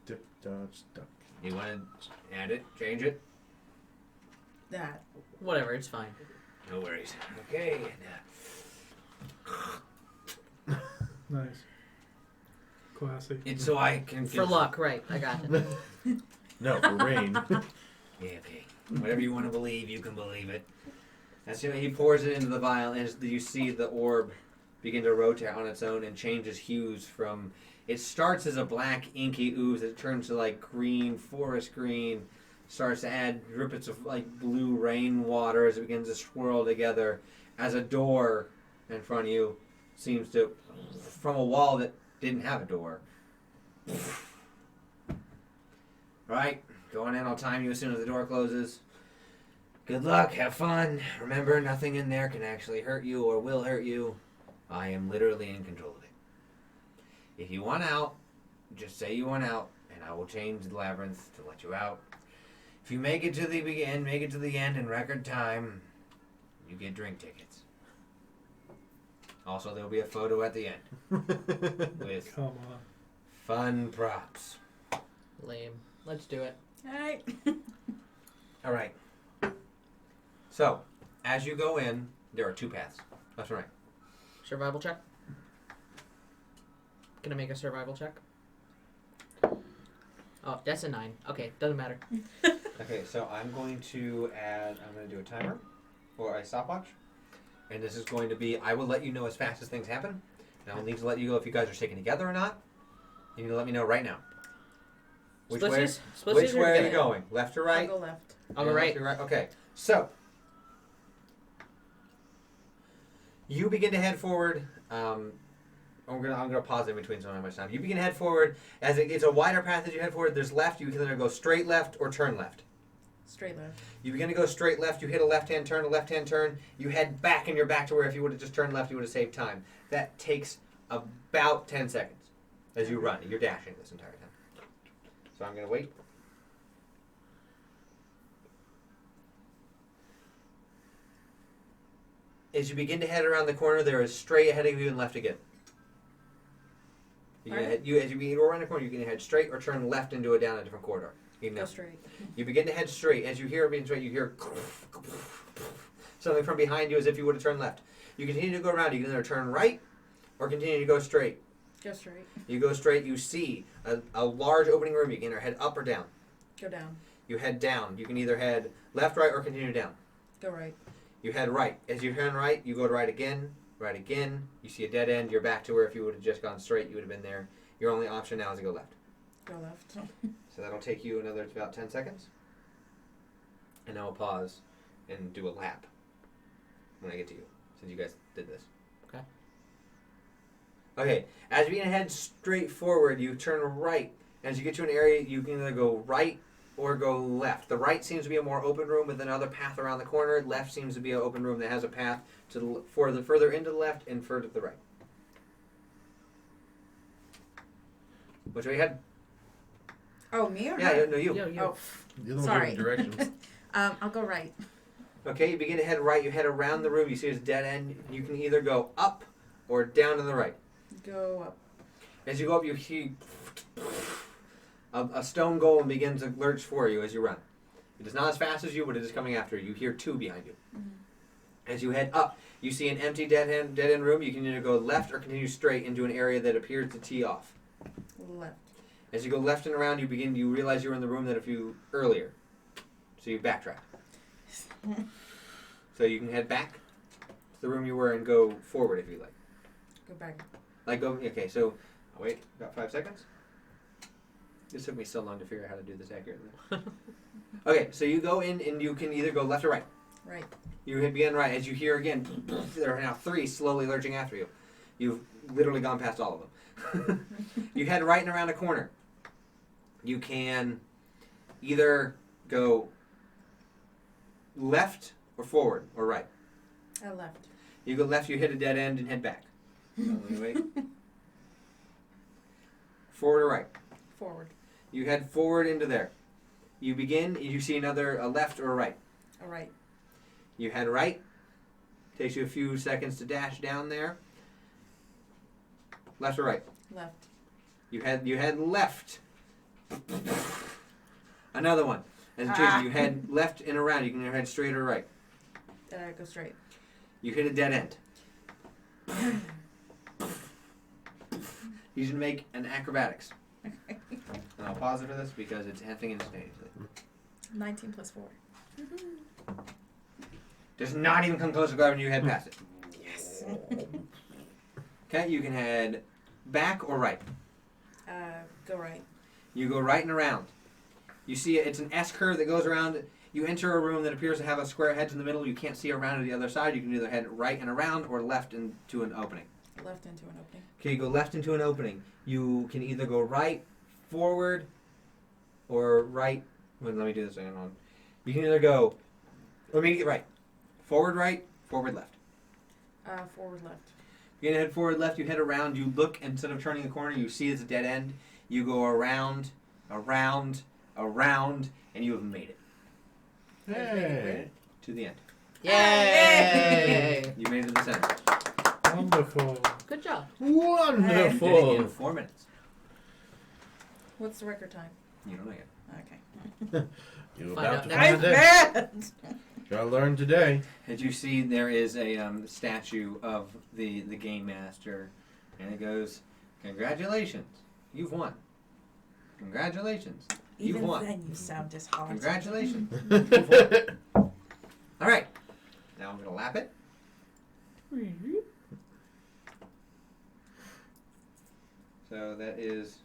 Dip, dodge, duck. You want to add it, change it? That. Whatever, it's fine. No worries. Okay. And, Nice. Classic. it's so I can For luck, right? I got it. No, for rain. Yeah, okay. Whatever you want to believe, you can believe it. That's it. He pours it into the vial, and you see the orb begin to rotate on its own and changes hues from. It starts as a black inky ooze. It turns to like green, forest green. Starts to add drippets of like blue rainwater as it begins to swirl together. As a door in front of you seems to, from a wall that didn't have a door. Right, going in. I'll time you as soon as the door closes. Good luck. Have fun. Remember, nothing in there can actually hurt you or will hurt you. I am literally in control of it. If you want out, just say you want out, and I will change the labyrinth to let you out. If you make it to the end, make it to the end in record time, you get drink tickets. Also, there'll be a photo at the end with Come on. fun props. Lame. Let's do it. Alright. All right. So, as you go in, there are 2 paths, left and right. Survival check. Gonna make a survival check. Oh, that's a 9. Okay, doesn't matter. Okay, so I'm going to do a timer or a stopwatch. And this is going to be, I will let you know as fast as things happen. And I'll need to let you know if you guys are sticking together or not. You need to let me know right now. Which way are you going? Left or right? I'll go left. I'll go Yeah, right. left or right. Okay, so you begin to head forward. I'm gonna pause in between so I don't have much time. You begin to head forward. As it's a wider path as you head forward. There's left. You can either go straight left or turn left. Straight left. You begin to go straight left. You hit a left-hand turn. A left-hand turn. You head back, and you're back to where if you would have just turned left, you would have saved time. That takes about 10 seconds as you run. You're dashing this entire time. So I'm gonna wait. As you begin to head around the corner, there is straight ahead of you and left again. As you begin to go around the corner, you can head straight or turn left and do it down a different corridor. Go straight. You begin to head straight. As you hear it being straight, you hear something from behind you as if you would have turned left. You continue to go around. You can either turn right or continue to go straight. Go straight. You go straight. You see a large opening room. You can either head up or down. Go down. You head down. You can either head left, right, or continue down. Go right. You head right. As you turn right, you go to right again. Right again. You see a dead end. You're back to where if you would have just gone straight, you would have been there. Your only option now is to go left. Go left. So that'll take you another about 10 seconds. And then we'll pause and do a lap when I get to you, since you guys did this. Okay. Okay, as you head straight forward, you turn right. As you get to an area, you can either go right or go left. The right seems to be a more open room with another path around the corner. Left seems to be an open room that has a path to the further into the left and further to the right. Which way you head? Oh, me or Yeah, her? no, you. Yo, yo. Oh, You're the one sorry. giving directions. I'll go right. Okay, you begin to head right. You head around the room. You see it's a dead end. You can either go up or down to the right. Go up. As you go up, you see a stone golem begin to lurch for you as you run. It is not as fast as you, but it is coming after you. You hear two behind you. As you head up, you see an empty dead end room. You can either go left or continue straight into an area that appears to tee off. Left. As you go left and around, you realize you were in the room that a few earlier. So you backtrack. So you can head back to the room you were and go forward if you like. Go back. Okay, so, wait, about 5 seconds? This took me so long to figure out how to do this accurately. Okay, so you go in and you can either go left or right. Right. You begin right as you hear again, there are now 3 slowly lurching after you. You've literally gone past all of them. You head right and around a corner. You can either go left or forward or right. Left. You go left, you hit a dead end and head back. Wait. Forward or right. Forward. You head forward into there. You begin, you see a left or a right. All right. You head right. Takes you a few seconds to dash down there. Left or right. Left. You head left. Another one. As it changes, you head left and around. You can either head straight or right. Go straight. You hit a dead end. You should make an acrobatics. And I'll pause it for this because it's happening instantaneously. 19 plus 4. Does not even come close to grabbing you, head past it. Yes. Okay, you can head back or right. Go right. You go right and around. You see it's an S curve that goes around. You enter a room that appears to have a square hedge in the middle. You can't see around to the other side. You can either head right and around or left into an opening. Left into an opening. Okay, you go left into an opening. You can either go right, forward, or right. Wait, let me do this again. You can either go, let me get right. Forward right, forward left. Forward left. You're going to head forward left, you head around, you look, instead of turning the corner, you see it's a dead end. You go around, around, around, and you have made it Hey. to the end. Yay! You made it to the center. Wonderful. Good job. You did it Wonderful. in 4 minutes. What's the record time? You don't know yet. Okay. You're Find about out to next. find out. Gotta learn today. As you see, there is a statue of the game master, and it goes, "Congratulations, you've won. Congratulations, you've Even won. then, you sound disheartened. Congratulations, you've won." All right, now I'm gonna lap it. So that is.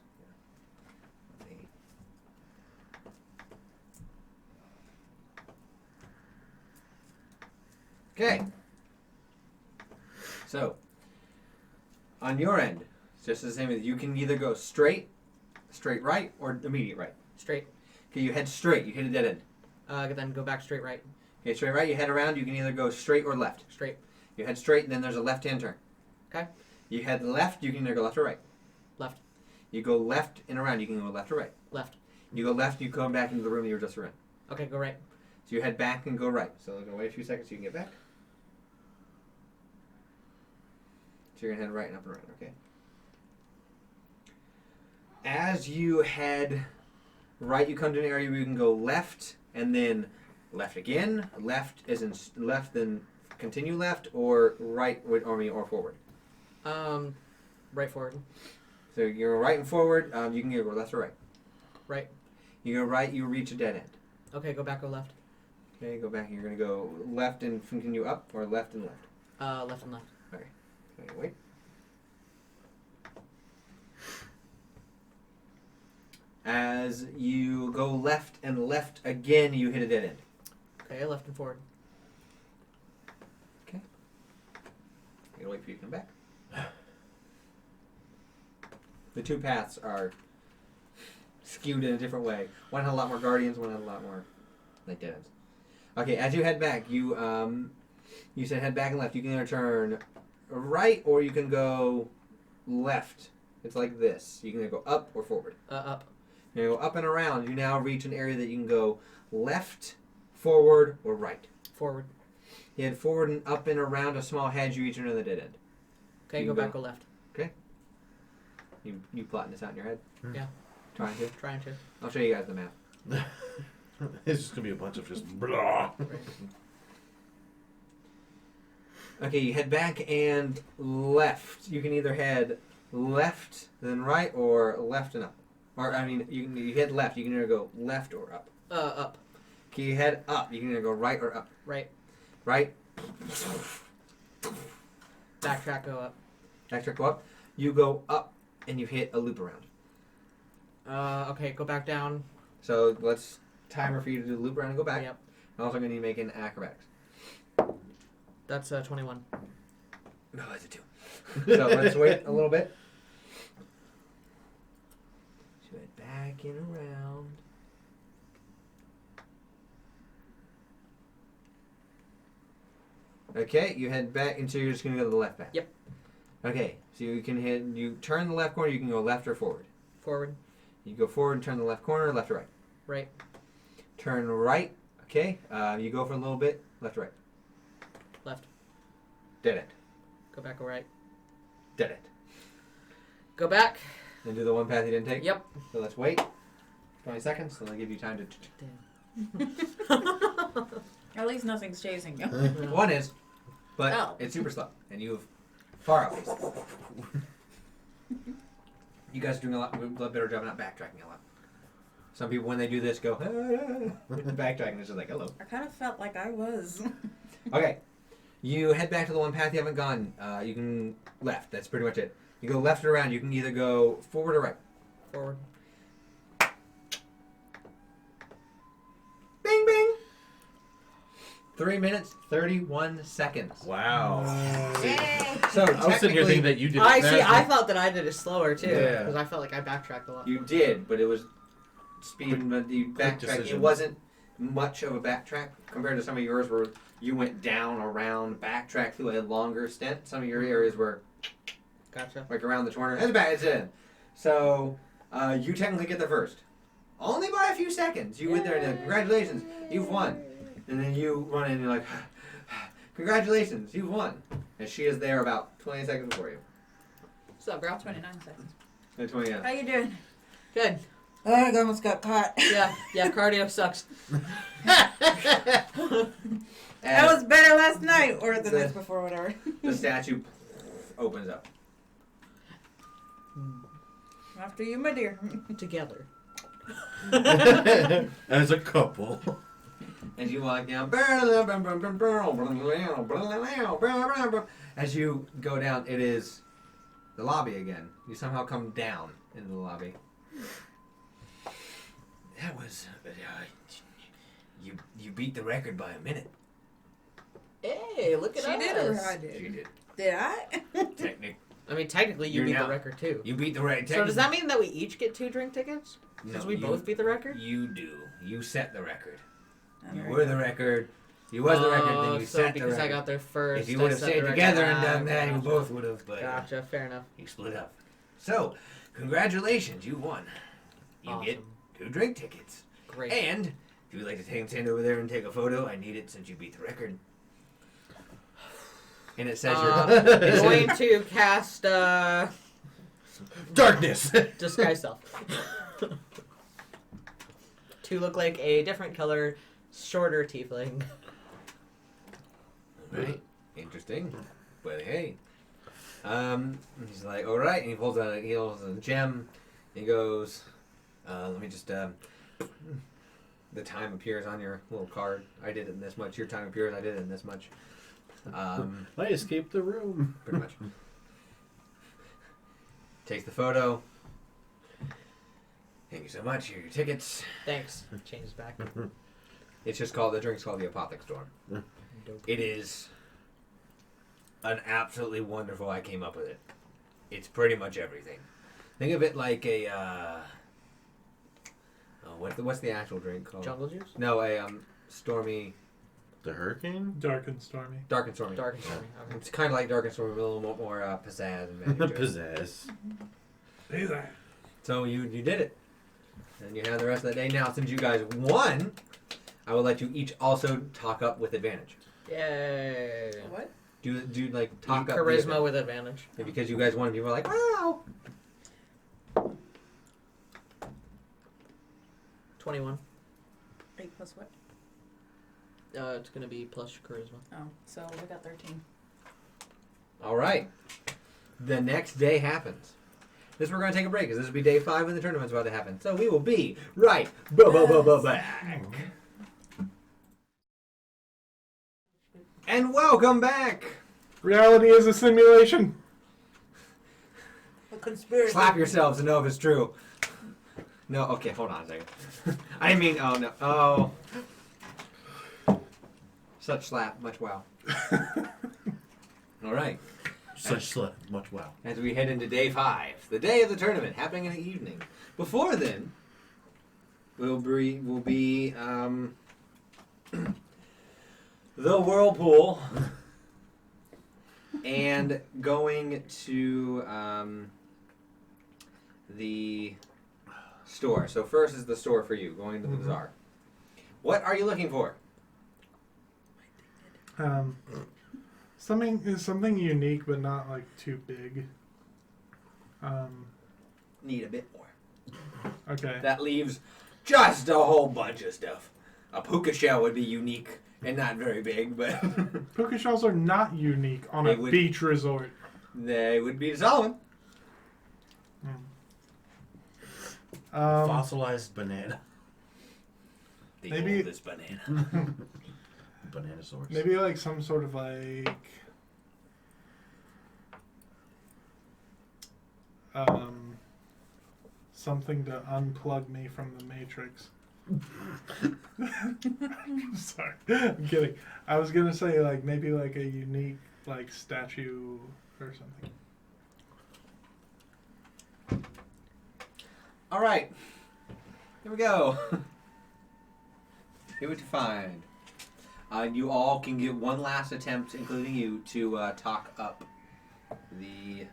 Okay. So, on your end, it's just the same as you can either go straight right, or immediate right. Straight. Okay, you head straight, you hit a dead end. Then go back straight right. Okay, straight right, you head around, you can either go straight or left. Straight. You head straight, and then there's a left-hand turn. Okay. You head left, you can either go left or right. Left. You go left and around, you can go left or right. Left. You go left, you come back into the room that you were just in. Okay, go right. So you head back and go right. So I'm going to wait a few seconds so you can get back. So you're going to head right and up and around, okay? As you head right, you come to an area where you can go left and then left again. Left as in left, then continue left, or right or forward. Right forward. So you go right and forward. You can either go left or right. Right. You go right, you reach a dead end. Okay, go back, go left. Okay, go back. You're going to go left and continue up, or left and left. Left and left. Okay, wait. As you go left and left again, you hit a dead end. Okay, left and forward. Okay. I'm gonna wait for you to come back. The two paths are skewed in a different way. One had a lot more guardians, one had a lot more like dead ends. Okay, as you head back, you said head back and left. You can either turn right or you can go left. It's like this. You can either go up or forward. Up. You go up and around. You now reach an area that you can go left, forward, or right. Forward. You head forward and up and around a small hedge. You reach another dead end. Okay, You go go. back, go left. You plotting this out in your head? Yeah. Trying to? Trying to. I'll show you guys the map. It's just gonna be a bunch of just blah. Okay, you head back and left. You can either head left, then right, or left and up. Or, I mean, you head left. You can either go left or up. Up. Okay, you head up. You can either go right or up. Right. Right? Backtrack, go up. Backtrack, go up. You go up, and you hit a loop around. Okay, go back down. So let's timer for you to do the loop around and go back. Yep. I'm also going to need to make an acrobatics. That's 21. No, that's a 2. So let's wait a little bit. So head back and around. Okay, you head back, and so you're just going to go to the left back. Yep. Okay, so you turn the left corner, you can go left or forward. Forward. You go forward and turn the left corner, left or right. Right. Turn right, okay, you go for a little bit, left or right. Left. Dead end. Go back, go right. Dead end. Go back. And do the one path you didn't take? Yep. So let's wait 20 seconds, so they'll give you time to... At least nothing's chasing you. One is, but Oh. it's super slow, and you have far outpaced it. You guys are doing a lot better job not backtracking a lot. Some people, when they do this, go, backtracking. It's just like, hello. I kind of felt like I was. Okay. You head back to the one path you haven't gone. You can left. That's pretty much it. You go left or around. You can either go forward or right. Forward. Bing, bing. 3 minutes, 31 seconds. Wow. Yay! So I was sitting here technically, thinking that you did. I it see. faster. I thought that I did it slower too, Yeah. because I felt like I backtracked a lot. you did, but it was speed, but you backtrack. It decision. wasn't much of a backtrack compared to some of yours where you went down, around, backtrack through a longer stint. Some of your areas were Gotcha. like around the corner. It's back. It's in. So you technically get there first, only by a few seconds. You went there and congratulations, you've won. And then you run in and you're like, congratulations, you've won. And she is there about 20 seconds before you. What's up, girl? 29 seconds. 20, yeah. How you doing? Good. Oh, I almost got caught. Yeah. Cardio sucks. That was better last night, or the night before, whatever. The statue opens up. After you, my dear. Together. As a couple. As you walk down, as you go down, it is the lobby again. You somehow come down into the lobby. That was you beat the record by a minute. Hey, look at She us. did or I did? She did. Did I? I mean, technically, you You're beat now- the record too. You beat the record. So does that mean that we each get 2 drink tickets? Since we both beat the record? You do. You set the record. You Alright. were the record. You was the record. Then you so set the because record. I got there first. If you I would have set stayed the record. together and done Ah, that, you gotcha. both would have. But Gotcha. Fair enough. you split up. So, congratulations, you won. You get Awesome. 2 drink tickets. Great. And if you would like to stand over there and take a photo, I need it since you beat the record. And it says I'm you're going to cast Darkness. disguise self to look like a different color, shorter tiefling. Right. Interesting. But hey. He's like, all right, and he holds a gem. He goes, let me just the time appears on your little card. I did it in this much. Your time appears. I did it in this much. I escaped the room. Pretty much. Takes the photo. Thank you so much. Here are your tickets. Thanks. Changes back. It's just called, the drink's called the Apothic Storm. Dope. It is an absolutely wonderful, I came up with it. It's pretty much everything. Think of it like a, what's the actual drink called? Jungle juice. No, a stormy, The hurricane? Dark and stormy. dark and stormy. Dark and stormy. Okay. It's kind of like dark and stormy, with a little more pizzazz and magic to it. Pizzazz. Hey there. So you did it. And you have the rest of the day. Now, since you guys won, I will let you each also talk up with advantage. Yay. What? Do like talk up Charisma with advantage. and because you guys won, people are like, wow. 21. 8 plus what? It's gonna be plus charisma. Oh, so we got 13. All right. The next day happens. This we're going to take a break because this will be day 5 and the tournament's about to happen. So we will be right back. And welcome back. Reality is a simulation. A conspiracy. Slap yourselves to know if it's true. No, okay, hold on a second. I mean, oh no, oh. Such slap, much wow. All right. Such much wow. As we head into day 5, the day of the tournament, happening in the evening. Before then, will be the whirlpool and going to the store. So first is the store for you, going to the bazaar. What are you looking for? Something unique, but not like too big. Need a bit more. Okay. That leaves just a whole bunch of stuff. A puka shell would be unique and not very big, but Puka shells are not unique on They a would- beach resort. they would be solid. Fossilized banana. The Maybe- oldest banana. Banana source. Maybe like some sort of like something to unplug me from the Matrix. Sorry, I'm kidding. I was gonna say like maybe like a unique like statue or something. All right, here we go. See what you find. You all can get one last attempt, including you, to talk up the.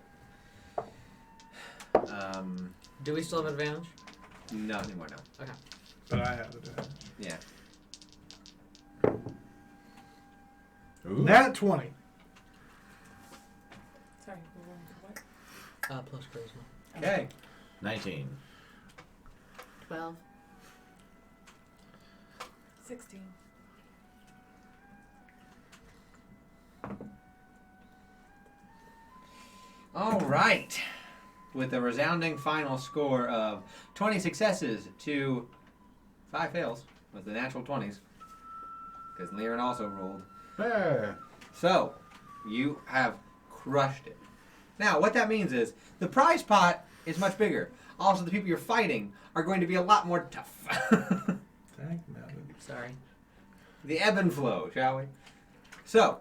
Do we still have advantage? Not anymore. No. Okay. But I have it. Yeah. Ooh. Nat 20. Sorry, we're rolling for what? Plus charisma. Okay. 19. 12. 16. All right. With a resounding final score of 20 successes to 5 fails with the natural 20s, because Liren also rolled. Fair. So, you have crushed it. Now, what that means is the prize pot is much bigger. Also, the people you're fighting are going to be a lot more tough. Thank Melody. Sorry. The ebb and flow, shall we? So,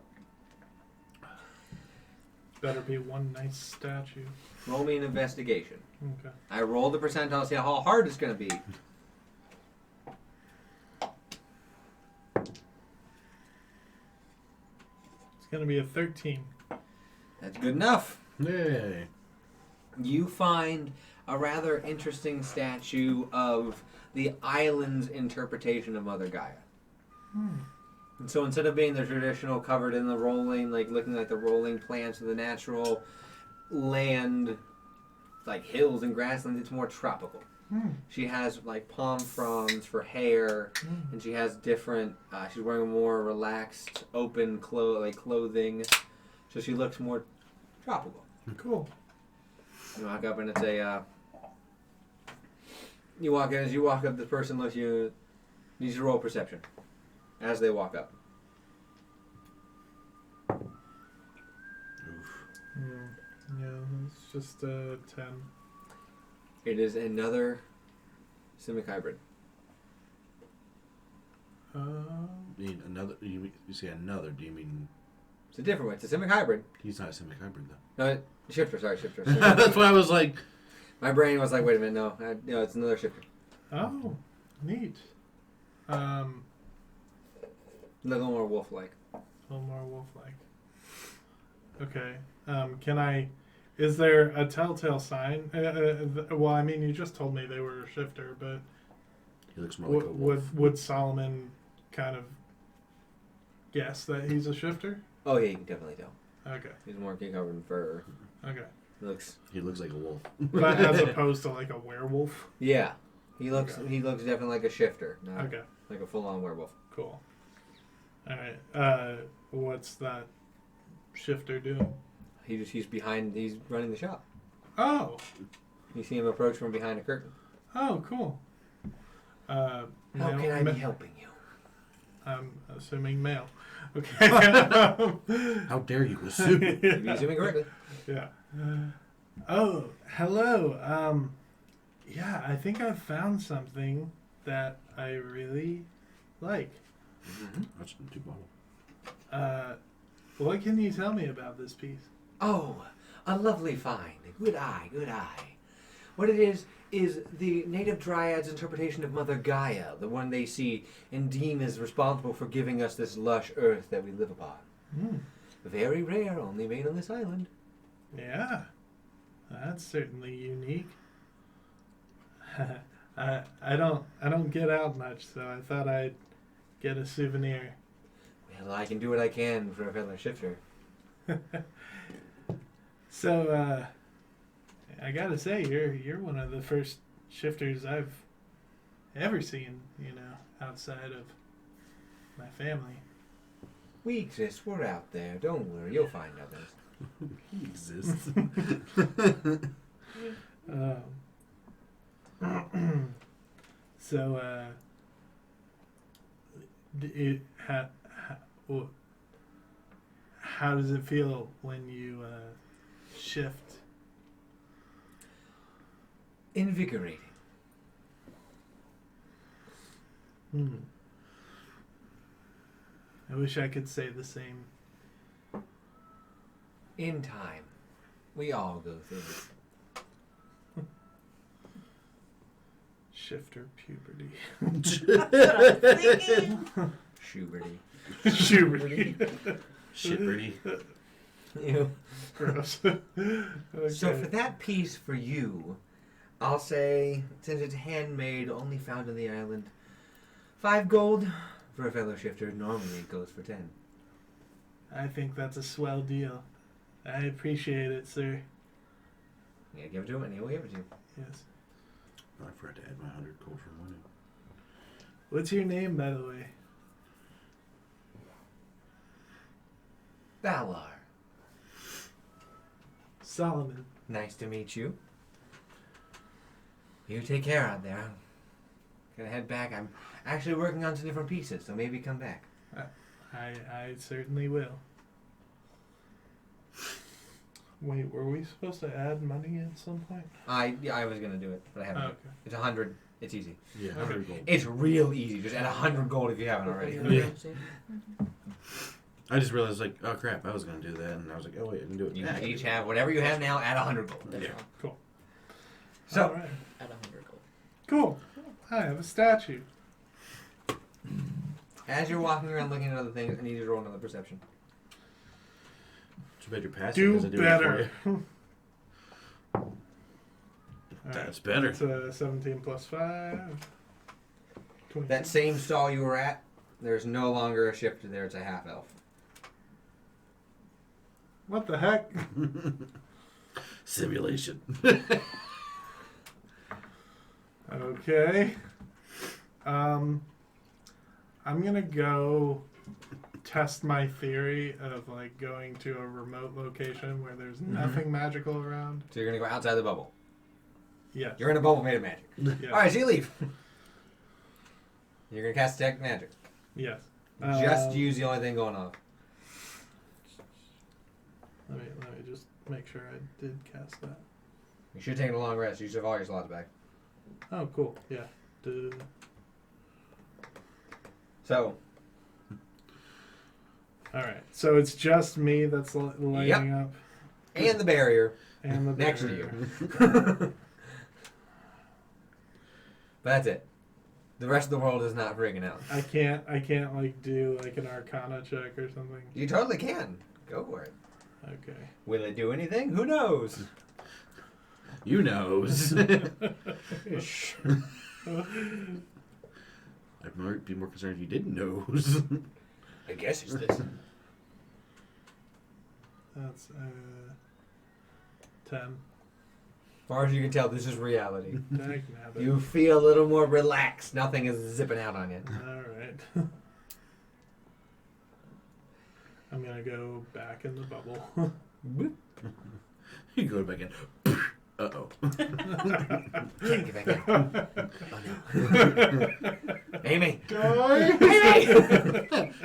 Better be one nice statue. roll me an investigation. Okay. I roll the percentile, see how hard it's going to be. It's gonna be a 13. That's good enough. Yay. You find a rather interesting statue of the island's interpretation of Mother Gaia. And so instead of being the traditional covered in the rolling, like looking like the rolling plants of the natural land, like hills and grasslands, it's more tropical. She has like palm fronds for hair, and she has different. She's wearing more relaxed, open clothing, so she looks more tropical. Cool. You walk up and it's a. You walk in, as you walk up, the person looks you. Needs to roll perception as they walk up. Yeah, it's just a 10. It is another Simic hybrid. Mean another? You say another? Do you mean It's a different one. It's a Simic hybrid. he's not a semi-hybrid though? No, shifter. Sorry, shifter. That's why I was like, My brain was like, wait a minute, no, it's another shifter. Oh, neat. A little more wolf-like. A little more wolf-like. Okay. Can I Is there a telltale sign? Well, I mean, you just told me they were a shifter, but He looks more like a wolf. would Solomon kind of guess that he's a shifter? Oh yeah, you can definitely tell. Okay. He's more covered in fur. Okay. He looks like a wolf. But as opposed to like a werewolf? Yeah, he looks definitely like a shifter, not Okay. like a full-on werewolf. Cool. Alright. What's that shifter doing? He's running the shop. Oh. You see him approach from behind a curtain. Oh, cool. How can I be helping you? I'm assuming male. Okay. How dare you assume? You're assuming correctly. Yeah. Oh, hello. Yeah, I think I've found something that I really like. That's too bottle. What can you tell me about this piece? Oh, a lovely find. Good eye, good eye. What it is the native Dryad's interpretation of Mother Gaia, the one they see and deem as responsible for giving us this lush earth that we live upon. Very rare, only made on this island. Yeah, that's certainly unique. I don't get out much, so I thought I'd get a souvenir. Well, I can do what I can for a fellow shifter. So, I gotta say, you're one of the first shifters I've ever seen, outside of my family. We exist. We're out there. Don't worry. You'll find others. He exists. So, how does it feel when you shift? Invigorating. I wish I could say the same. In time. We all go through it. Shifter puberty. Schuberty. Puberty. Shitberty. Ew. Gross. So for that piece for you, I'll say, since it's handmade, only found on the island, 5 gold. For a fellow shifter, normally it goes for 10. I think that's a swell deal. I appreciate it, sir. Yeah, give it to him and he'll give it to you. Yes. I forgot to add my 100 gold for money. What's your name, by the way? Valar. Solomon. Nice to meet you. You take care out there. I'm gonna head back. I'm actually working on some different pieces, so maybe come back. I certainly will. Wait, were we supposed to add money at some point? I was gonna do it, but I haven't. Oh, okay. It's 100. It's easy. Yeah, 100 gold. It's real easy. Just add 100 gold if you haven't already. Yeah. I just realized, like, oh crap, I was going to do that, and I was like, oh wait, I can do it. You now. can each have whatever you have now. Add 100 gold. Yeah. Cool. So, All right. At 100 gold. Cool. I have a statue. as you're walking around looking at other things, I need you to roll another perception. Too bad your passive Do doesn't do it better. for you. That's better. It's 17 plus 5. 22. That same stall you were at, there's no longer a shifter there. It's a half elf. What the heck? Simulation. Okay. I'm gonna go test my theory of like going to a remote location where there's nothing magical around. So you're going to go outside the bubble. Yes. You're in a bubble made of magic. Yes. All right, so you leave. You're going to cast Detect Magic. Yes. Just use the only thing going off. Let me just make sure I did cast that. You should take a long rest. You should have all your slots back. Oh, cool. Yeah. Duh. So, All right. So it's just me that's lighting up, and the barrier and the next to barrier. you. But that's it. The rest of the world is not freaking out. I can't like do like an Arcana check or something. You totally can. Go for it. Okay. Will it do anything? Who knows? You knows. Shh. I might be more concerned if you didn't knows. I guess it's this. That's 10. As far as you can tell, this is reality. Dagnabbit. You feel a little more relaxed. Nothing is zipping out on you. Alright. I'm gonna go back in the bubble. You go back in. Uh-oh. Can't get back in. Oh, no. Amy! Amy!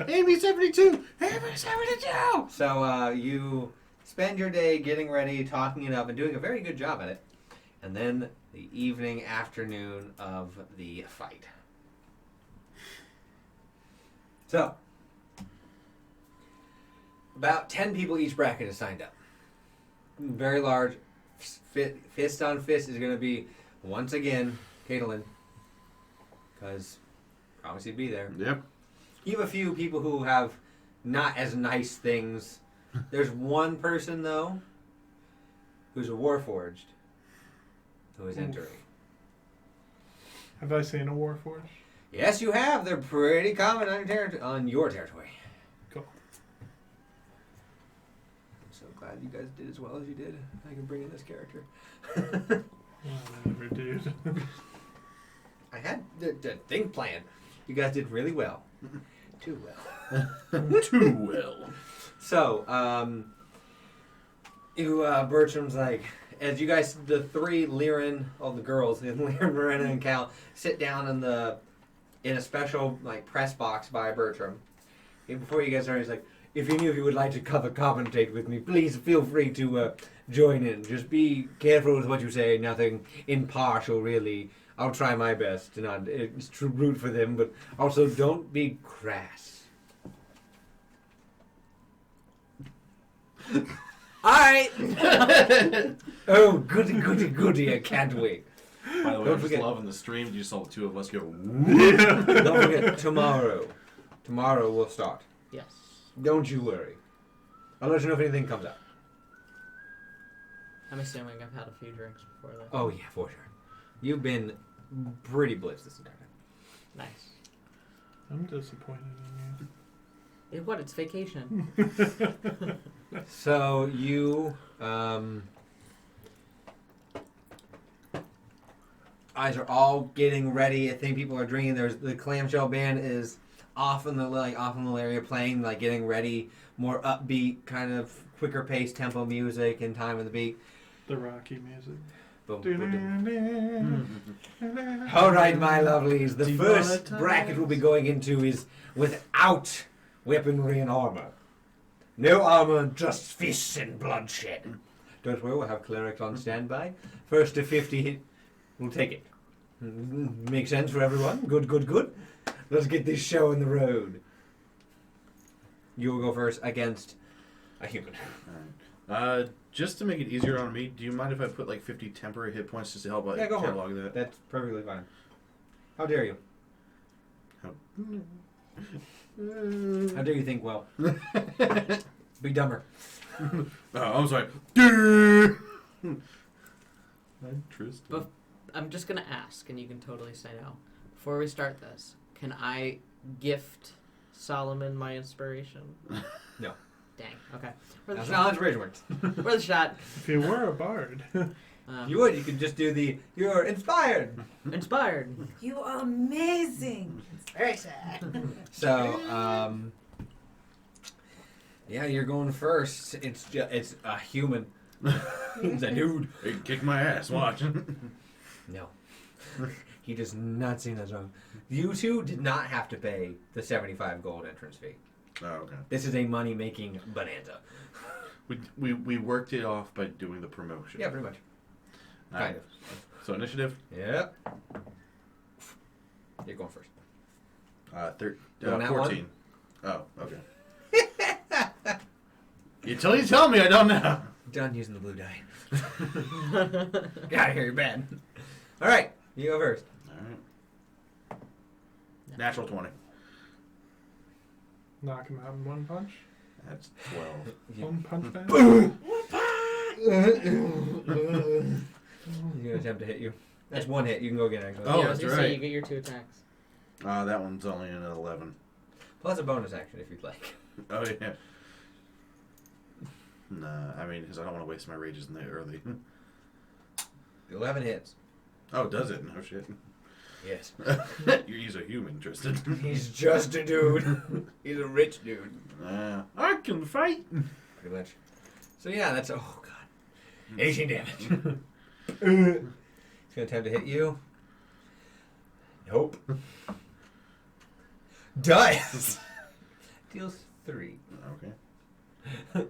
Amy 72! Amy 72! So you spend your day getting ready, talking it up, and doing a very good job at it. And then the evening, afternoon of the fight. So, about 10 people each bracket is signed up. Very large. Fist on fist is going to be, once again, Caitlin. Because, promise you'd be there. Yep. You have a few people who have not as nice things. There's one person, though, who's a Warforged, who is entering. Have I seen a Warforged? Yes, you have. They're pretty common on your territory. Cool. I'm so glad you guys did as well as you did. I can bring in this character. Well, I never did. I had the thing planned. You guys did really well. Too well. Too well. So, Bertram's like, as you guys, the three Liren, all the girls, Liren, Miranda, and Cal, sit down in a special press box by Bertram. And before you guys start, he's like, if any of you would like to commentate with me, please feel free to join in. Just be careful with what you say. Nothing impartial, really. I'll try my best to not root for them, but also don't be crass. Alright. Oh, goody, I can't wait. By the way, Don't I'm just forget- loving the stream. You saw the two of us go. Don't forget, tomorrow we'll start. Yes. Don't you worry. I'll let you know if anything comes up. I'm assuming I've had a few drinks before that. Oh, yeah, for sure. You've been pretty blitzed this entire time. Nice. I'm disappointed in What? It's vacation. you. So you, guys are all getting ready. I think people are drinking. There's the clamshell band is off in the little area playing, getting ready, more upbeat, kind of quicker pace tempo music and time of the beat. The Rocky music. Boom, boom, boom. All right, my lovelies. The first bracket we'll be going into is without weaponry and armor. No armor, just fists and bloodshed. Don't worry, we'll have clerics on standby. First to 50, we'll take it. Makes sense for everyone. Good. Let's get this show on the road. You will go first against a human. Just to make it easier on me, do you mind if I put 50 temporary hit points just to help Yeah, go for it. catalog that? That's perfectly fine. How dare you? How dare you think well? Be dumber. Oh, I'm sorry. Tristan. But I'm just gonna ask, and you can totally say no. Before we start this, can I gift Solomon my inspiration? No. Dang. Okay. Worth That's a not how shot. inspiration works. Worth a shot. If you were a bard. You could just do you're inspired. Inspired. You are amazing. Very sad. So, yeah, you're going first. It's a human. It's a dude. Hey, kick my ass. Watch. No. He does not seem that strong. You two did not have to pay the 75 gold entrance fee. Oh, okay. This is a money-making bonanza. We worked it off by doing the promotion. Yeah, pretty much. Kind of. So initiative. Yep. You're going first. You on that 14. Oh, okay. Until you tell me, I don't know. Done using the blue die. Get out of here, you're bad. All right, you go first. All right. Natural 20. Knock him out in one punch. That's 12. One punch man. He's gonna attempt to hit you. That's one hit. You can go again, actually. Oh, yeah, I was that's gonna say right. you get your 2 attacks. That one's only an 11. Well, that's a bonus action if you'd like. Oh, yeah. Nah, I mean, because I don't want to waste my rages in the early. The 11 hits. Oh, does it? No shit. Yes. He's a human, Tristan. He's just a dude. He's a rich dude. I can fight. Pretty much. So yeah, that's oh god. 18 damage. He's gonna attempt to hit you. Nope. Does. Deals 3. Okay.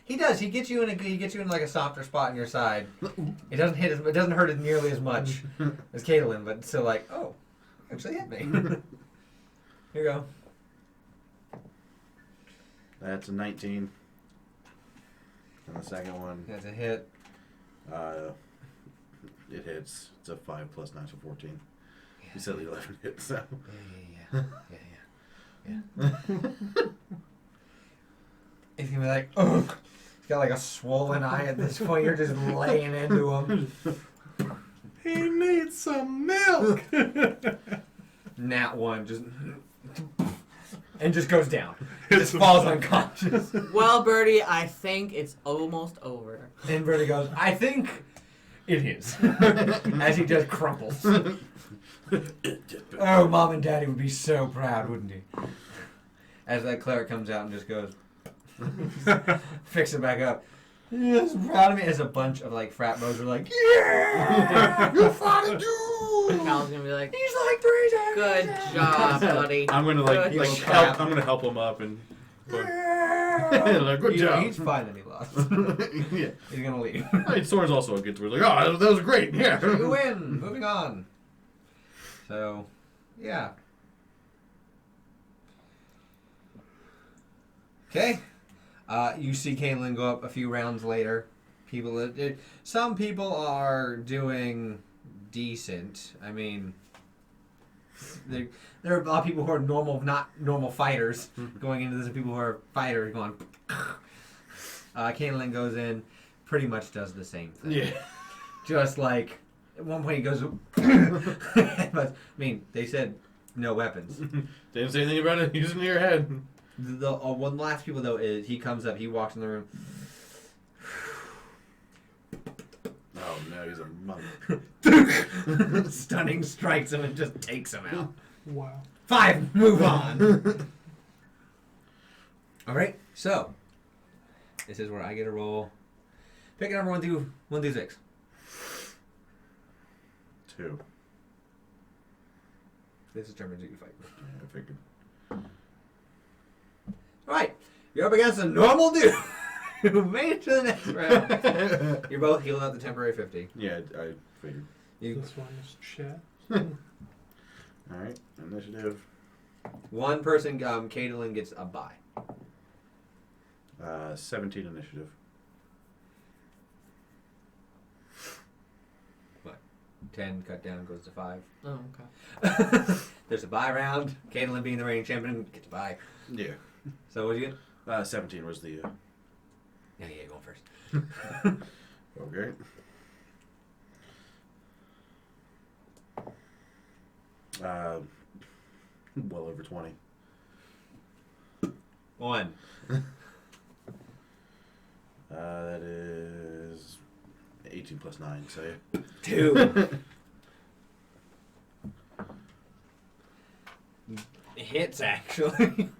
He does. He gets you in like a softer spot in your side. It doesn't it doesn't hurt it nearly as much as Caitlin, but still like, oh, actually hit me. Here you go. That's a 19. And the second one, That's a hit. it hits. It's a 5 plus 9, so 14. You said the 11 hits, so. Yeah. He's gonna be like, oh. He's got like a swollen eye at this point. You're just laying into him. He needs some milk. Nat 1 just and just goes down. Just falls unconscious. Well, Birdie, I think it's almost over. And Birdie goes, I think it is. As he just crumples. Oh, Mom and Daddy would be so proud, wouldn't he? As that cleric comes out and just goes, fix it back up. He's proud of me. As a bunch of like frat bros are like, yeah, you fought a dude. Cal's gonna be like, He's like 3 times. good job, buddy. I'm gonna like Good job. I'm gonna help him up and. Yeah. Like, good job. He's fine that he lost. Yeah. He's gonna leave. I mean, Soren's also a good tour. Like, oh, that was great. Yeah. You win. Moving on. So, yeah. Okay. You see Caitlin go up a few rounds later. Some people are doing decent. I mean, there are a lot of people who are not normal fighters going into this, and people who are fighters going. Caitlin goes in, pretty much does the same thing. Yeah. Just like at one point he goes, but I mean they said no weapons. Didn't say anything about it using your head. The one last people though is he comes up, he walks in the room. Oh no, he's a monk. Stunning strikes him and just takes him out. Wow. 5, move on. All right, so this is where I get a roll. Pick a number 1 through 6. 2. This determines who you fight. Yeah, I figured. All right, you're up against a normal dude who made it to the next round. You're both healing up the temporary 50. Yeah, I figured. This one is chat. All right, initiative. One person, Caitlin, gets a bye. 17 initiative. What? 10 cut down goes to 5. Oh, okay. There's a bye round. Caitlin, being the reigning champion, gets a bye. Yeah. So what do you get? 17 was the. Yeah, going first. Okay. Well over 20. 1. That is 18 plus 9, so yeah. 2. It hits, actually.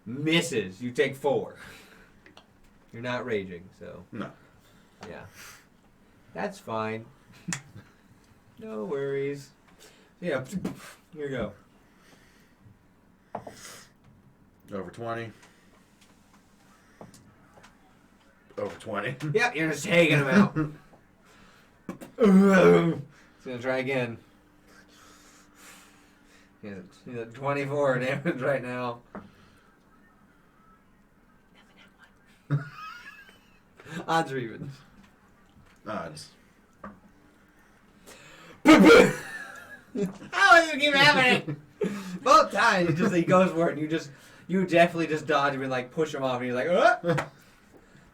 Misses. You take 4. You're not raging, so No. yeah. That's fine. No worries. Yeah, here you go. Over 20. Over 20. Yep, you're just taking him out. He's gonna try again. He's at 24 damage right now. Odds or evens? Odds. How do you keep happening? Both times, he goes for it, and you definitely just dodge him and like push him off, and he's like,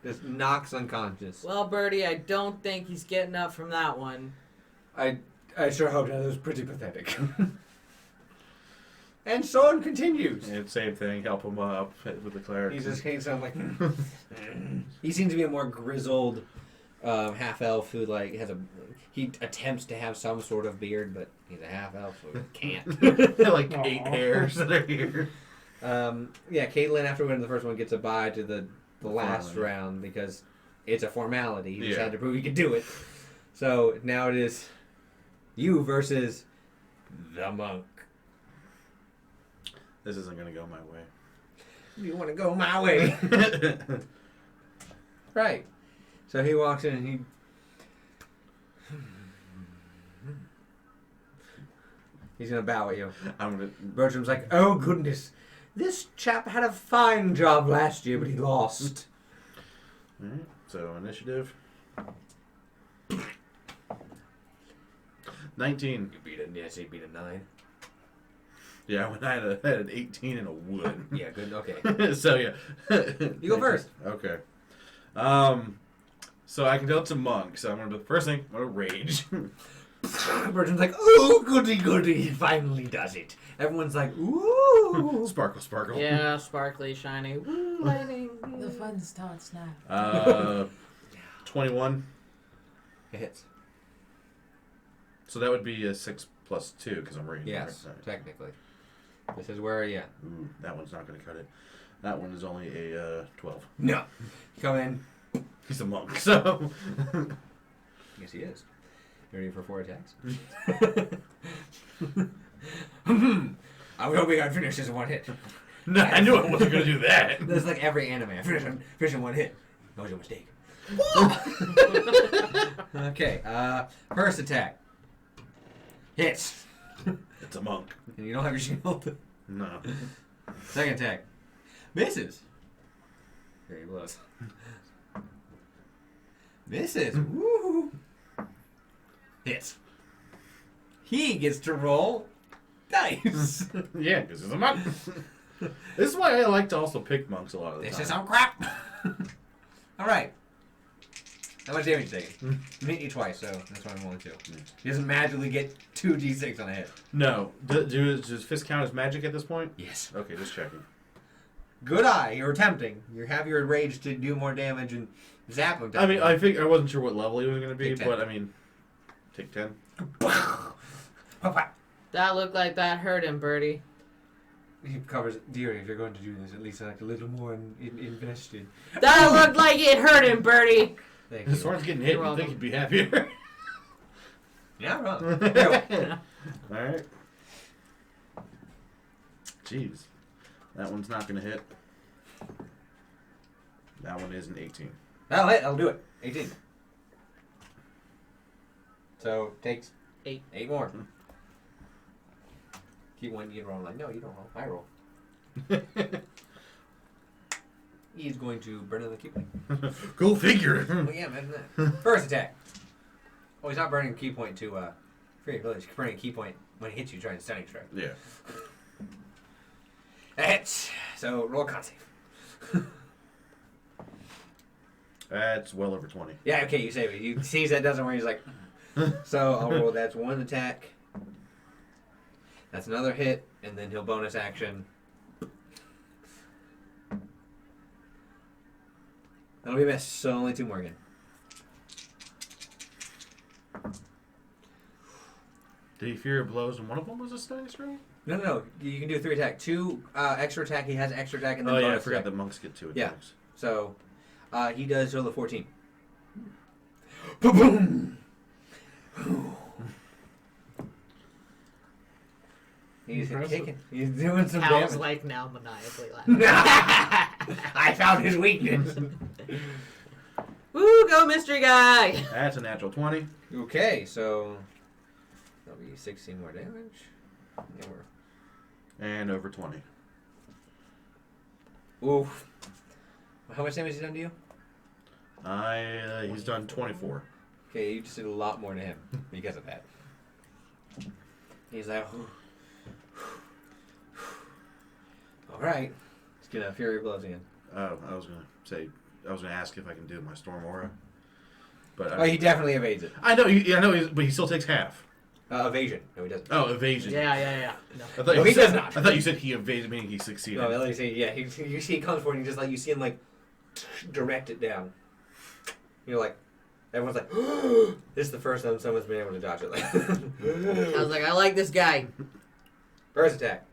just knocks unconscious. Well, Birdie, I don't think he's getting up from that one. I sure hope not. That was pretty pathetic. And so on continues. And same thing, help him up with the cleric. He's just kind of like. He seems to be a more grizzled half elf who like he attempts to have some sort of beard, but he's a half elf, so he can't. Like 8 hairs that are here. Yeah, Caitlin, after winning the first one, gets a bye to the last Formality. round because it's a formality. He just Yeah. had to prove he could do it. So now it is you versus the monk. This isn't going to go my way. You want to go my way? Right. So he walks in and he's gonna bow at you. Bertram's like, oh goodness, this chap had a fine job last year, but he lost. Alright, so initiative. 19. You beat a yes, he beat a 9. Yeah, when I had an 18 and a wood. Yeah, good. Okay. So yeah. You go first. Okay. So I can tell it's a monk, so I'm gonna do the first thing, I'm gonna rage. Bertram's like, oh goody goody, he finally does it. Everyone's like, ooh. Sparkle, sparkle. Yeah, sparkly, shiny. Woo, lightning. The fun starts now. 21. It hits. So that would be a 6 plus 2 because I'm raging. Yes, right? technically. This is where, yeah. Ooh, that one's not gonna cut it. That one is only a 12. No. You come in. He's a monk, so. Yes, he is. You ready for 4 attacks? I was hoping I'd finish this in 1 hit. No, I knew I wasn't gonna do that. That's like every anime. Finish in 1 hit. That was your mistake. Okay, first attack. Hits. It's a monk. And you don't have your shield. No. Second attack. Misses. Very close. Misses. Woo. Hits. He gets to roll dice. Yeah, because he's a monk. This is why I like to also pick monks a lot of the This time. is some crap. All right. How much damage you taking? You hit you twice, so that's why I'm rolling 2. He doesn't magically get 2d6 on a hit. No. Does fist count as magic at this point? Yes. Okay, just checking. Good eye. You're attempting. You have your rage to do more damage and zap him. I mean, I wasn't sure what level he was going to be, Take 10. but I mean, take 10. That looked like that hurt him, Birdie. He covers Deary. If you're going to do this, at least like a little more invested. That looked like it hurt him, Birdie. Thank As you. far as getting hit, You're you'd think welcome. he'd be happier. Yeah, wrong. Alright. Jeez. That one's not going to hit. That one is an 18. That'll hit. I'll do it. 18. So takes 8. 8 more. Keep one. You roll. Like, no, you don't roll. I roll. He's going to burn in the key point. Go figure. Well, yeah, imagine that. First attack. Oh, he's not burning a key point to free ability. He's burning a key point when he hits you trying to stunning strike. Yeah. That hits. So roll a con save. That's well over 20. Yeah, okay, you save it. You sees that doesn't work. He's like, so I'll roll. That's 1 attack. That's another hit, and then he'll bonus action. That'll be a miss. So only 2 more again. Did he fear blows and one of them was a stunning strike? No. You can do a 3 attack. 2 extra attack. He has extra attack, and then Oh, yeah, I bonus forgot attack. that monks get 2 Yeah. attacks. So he does total of 14. Boom! He's Impressive. kicking. He's doing some Hal's damage. like now maniacally laughing. I found his weakness. Woo, go mystery guy! That's a natural 20. Okay, so that'll be 16 more damage. Yeah, And over 20. Oof. How much damage has he done to you? He's done 24. Okay, you just did a lot more to him because of that. He's like, right. Let's get a Fury Blows in. I was gonna ask if I can do my Storm Aura, but Oh, he definitely evades it. I know, but he still takes half. Evasion. No, he doesn't. Oh, evasion. Yeah. No. I thought No, you he said, does not. I thought you said he evaded, meaning he succeeded. No, let me see. Yeah, you see he comes forward and you just you see him direct it down. You're like, everyone's like, this is the first time someone's been able to dodge it. I was like, I like this guy. First attack.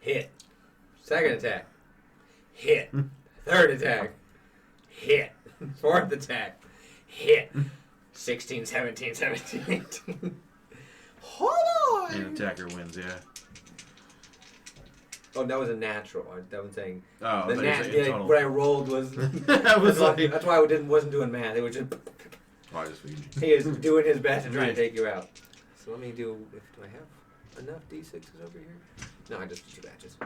Hit. Second attack. Hit. Third attack. Hit. Fourth attack. Hit. 16, 17, 17, 18. Hold on! And attacker wins, yeah. Oh, that was a natural. That was saying. Oh, The that is a total. what I rolled was. I was like, that's why I wasn't doing math. It was just. oh, I just figured. He is doing his best to try to take you out. So let me do. Do I have enough d6s over here? No, I just did 2 batches.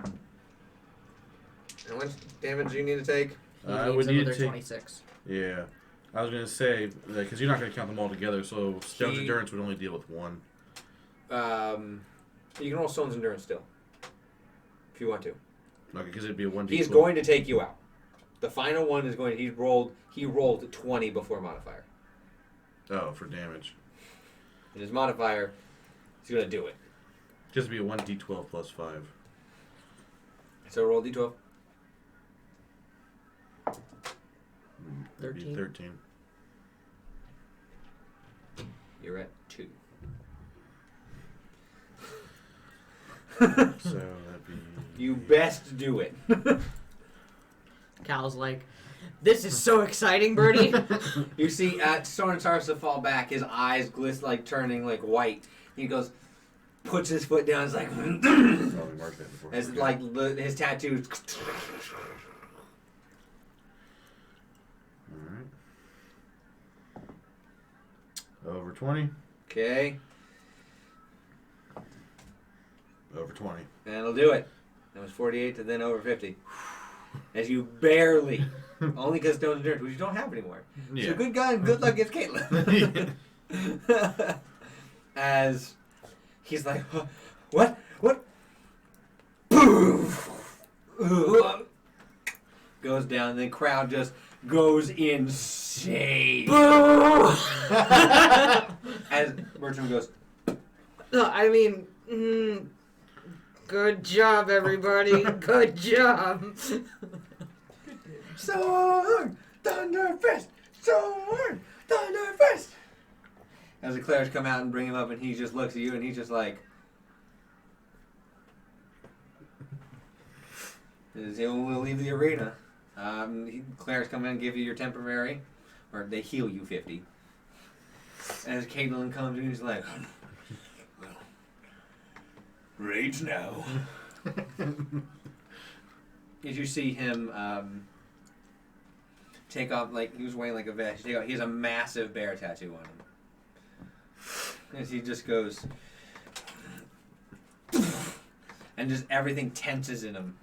How much damage do you need to take? I would need to take. 26. Yeah, I was gonna say because you're not gonna count them all together, so Stone's He- Endurance would only deal with one. You can roll Stone's Endurance still, if you want to. Okay, because it'd be a 1d12. He's going to take you out. The final one is going. He rolled 20 before modifier. Oh, for damage. And his modifier, he's going to do it. Just be a 1d12 plus 5. So roll d12. That'd be 13. 13. You're at 2. So that'd be. You best do it. Cal's like, this is so exciting, Birdie. You see, Soren starts to fall back. His eyes turning white. He goes, puts his foot down. He's like, Oh, we marked that before. as Okay. his tattoos. Alright. Over 20. Okay, Over 20. and it'll do it. That was 48 to then over 50. As you barely, only because Stone's Endurance, which you don't have anymore. Yeah. So good guy and good luck gets Caitlin. As he's like, what? Goes down, the crowd just goes insane. As Bertram goes, No, I mean, good job, everybody. Good job. Sword, Thunder Fist! Sword, Thunder Fist! As the clerics come out and bring him up, and he just looks at you, and he's just like, we'll leave the arena. Clerics come in and give you your temporary, or they heal you 50. As Caitlin comes in, he's like, well, rage now. As you see him take off, he was wearing a vest. He has a massive bear tattoo on him. As he just goes, and just everything tenses in him,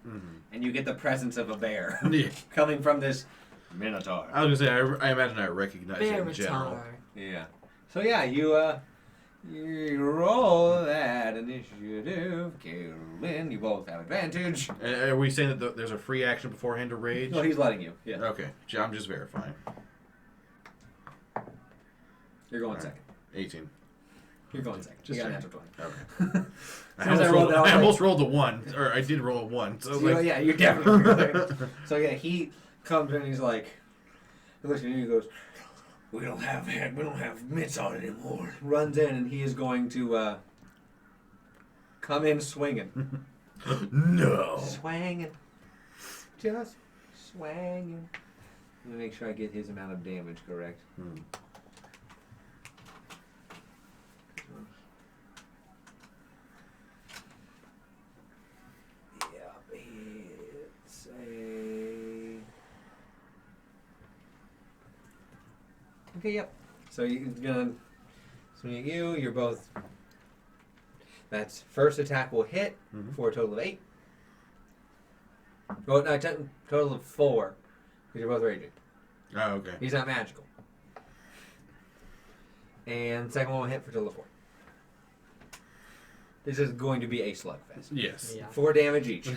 and you get the presence of a bear Yeah. coming from this minotaur. I was gonna say, I imagine I recognize it in general. Yeah. So yeah, you roll that initiative. Caitlin, you both have advantage. Are we saying that there's a free action beforehand to rage? No, he's letting you. Yeah. Okay, I'm just verifying. You're going Alright. second. 18. You're going second. Just You got a checking. natural 20. Okay. As soon as I rolled that, I was I like- almost rolled a 1, or I did roll a 1. So, So, yeah, you're definitely. So yeah, he comes in and he's like, he looks at you and he goes, we don't have mitts on anymore. Runs in and he is going to come in swinging. no. Swanging. Just swanging. Let me make sure I get his amount of damage correct. Yeah, it's a... Okay, yep. So you're gonna swing at you. You're both... That's first attack will hit for a total of 8. Oh, no, total of 4. Because you're both raging. Oh, okay. He's not magical. And second one will hit for a total of 4. This is going to be a slugfest. Yes. Yeah. 4 damage each.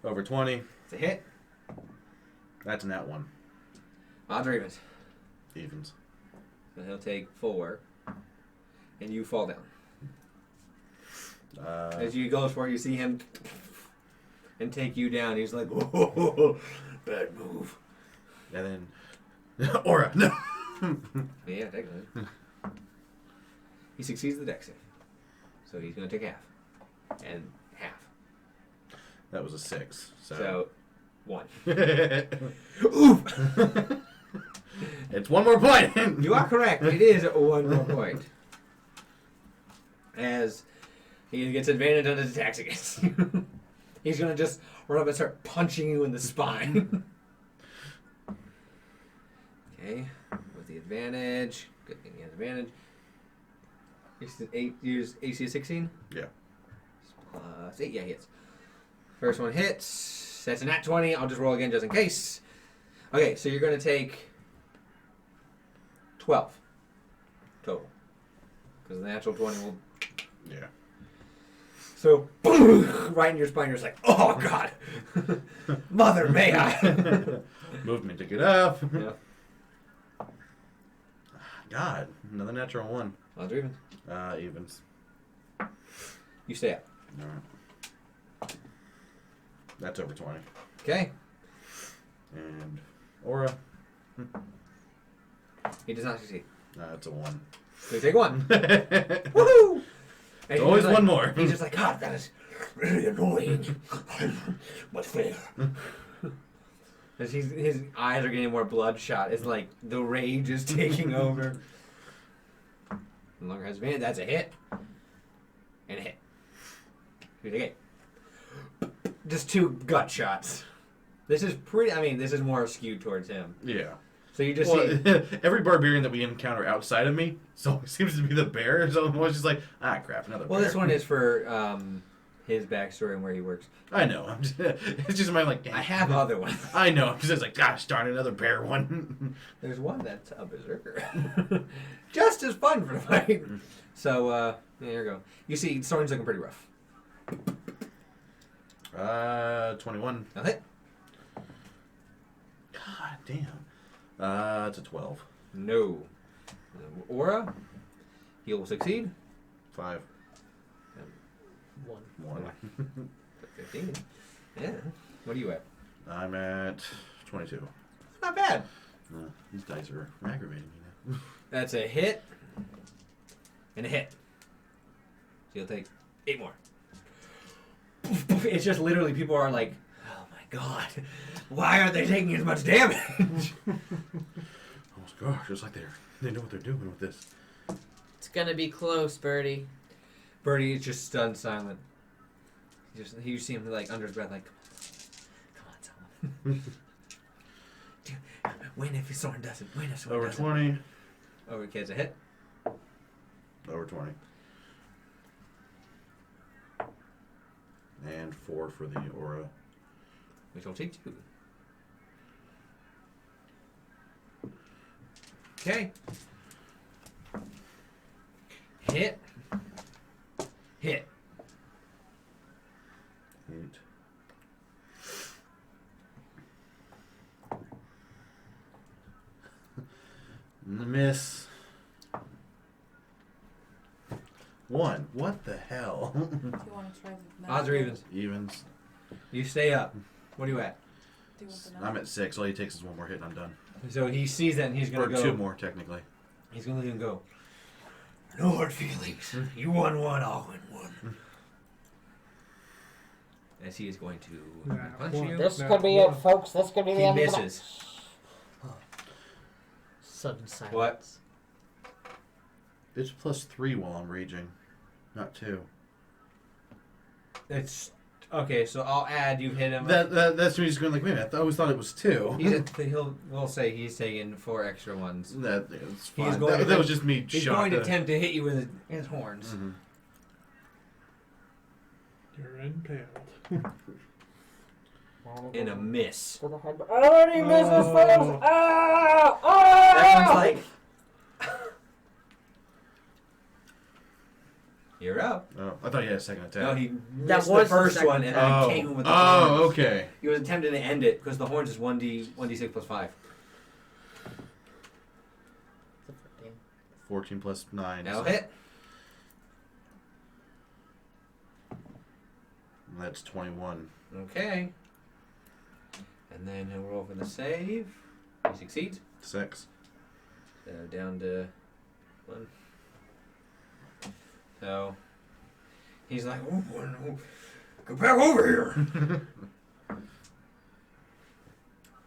Over 20. It's a hit. That's an at 1. Odds or evens. Evens. So he'll take 4. And you fall down. As you goes for it, you see him and take you down. He's like, whoa, bad move. And then Aura. No. Yeah, technically. He succeeds the dex save. So he's going to take half. And half. That was a 6. So 1. Oof. It's 1 more point. You are correct. It is 1 more point. As he gets advantage on his attacks against you. He's going to just run up and start punching you in the spine. Okay. With the advantage. Good thing he has advantage. Use AC of 16? Yeah. Plus 8. Yeah, he hits. First one hits. That's a nat 20. I'll just roll again just in case. Okay, so you're going to take 12 total. Because the natural 20 will... Yeah. So, boom, right in your spine. You're just like, oh, God. Mother, may I? Movement to get up. Yeah. God. Another natural 1. Odds or evens? Evens. You stay up. Alright. That's over 20. Okay. And Aura. He does not succeed. That's a 1. So you take 1. Woohoo! And There's he's always like- one more. He's just like, God, that is really annoying. But fair. As his eyes are getting more bloodshot. It's like the rage is taking over. No longer has advantage. That's a hit. And a hit. You take 8. Just 2 gut shots. This is pretty. I mean, this is more skewed towards him. Yeah. So you just Well, see. every barbarian that we encounter outside of me, so it seems to be the bear. So it's just like, crap, another Well, bear. this one is for his backstory and where he works. I know. It's just my like. I have other ones. I know. I'm just like, gosh darn, another bear one. There's one that's a berserker. Just as fun for the fight. So, yeah, here we go. You see, Soren's looking pretty rough. 21. Now hit. God damn. It's a 12. No. Aura. He will succeed. 5. 1. 1. 15. Yeah. What are you at? I'm at 22. Not bad. These dice are aggravating me now. That's a hit. And a hit. So you'll take 8 more. It's just literally people are like, oh my God. Why aren't they taking as much damage? Oh gosh, just like they know what they're doing with this. It's gonna be close, Birdie. Birdie is just stunned silent. You see him like under his breath, like, come on, Solomon. Dude, win if Soren doesn't. Win if Soren Over doesn't. 20. Over kids a hit. Over 20. And 4 for the aura. We shall take 2. Okay. Hit. Hit. 8. Miss. 1. What the hell? Do you want to try the Odds or evens? Evens. You stay up. What are you at? Do you want the I'm at 6. All he takes is 1 more hit and I'm done. So he sees that and he's Or gonna go. 2 more, technically. He's gonna leave and go. No hard feelings. You won 1, I'll win 1. As he is going to punch you. This No, could be one. it, folks. This could be the He end of misses. the Sudden silence. What? It's plus 3 while I'm raging, not 2. It's okay. So I'll add. You hit him. That's me just going like, wait a minute, I always thought it was 2. We'll say he's taking 4 extra ones. That's fine. He's going That to- was just me He's shocked. going to attempt to hit you with his horns. Mhm. You're impaled. In a miss. To the head. Oh, he misses, Oh. folks! Ah! Ah! Everyone's like, You're up. Oh, I thought he had a second attack. No, he That missed the was the first second one and attack. then came with the horns. Okay. He was attempting to end it because the horns is 1d6 plus 5. 14 plus 9. That'll so hit. That's 21. Okay. And then he'll roll for the save. He succeeds. 6. So down to 1. So he's like, oh, no. Go back over here.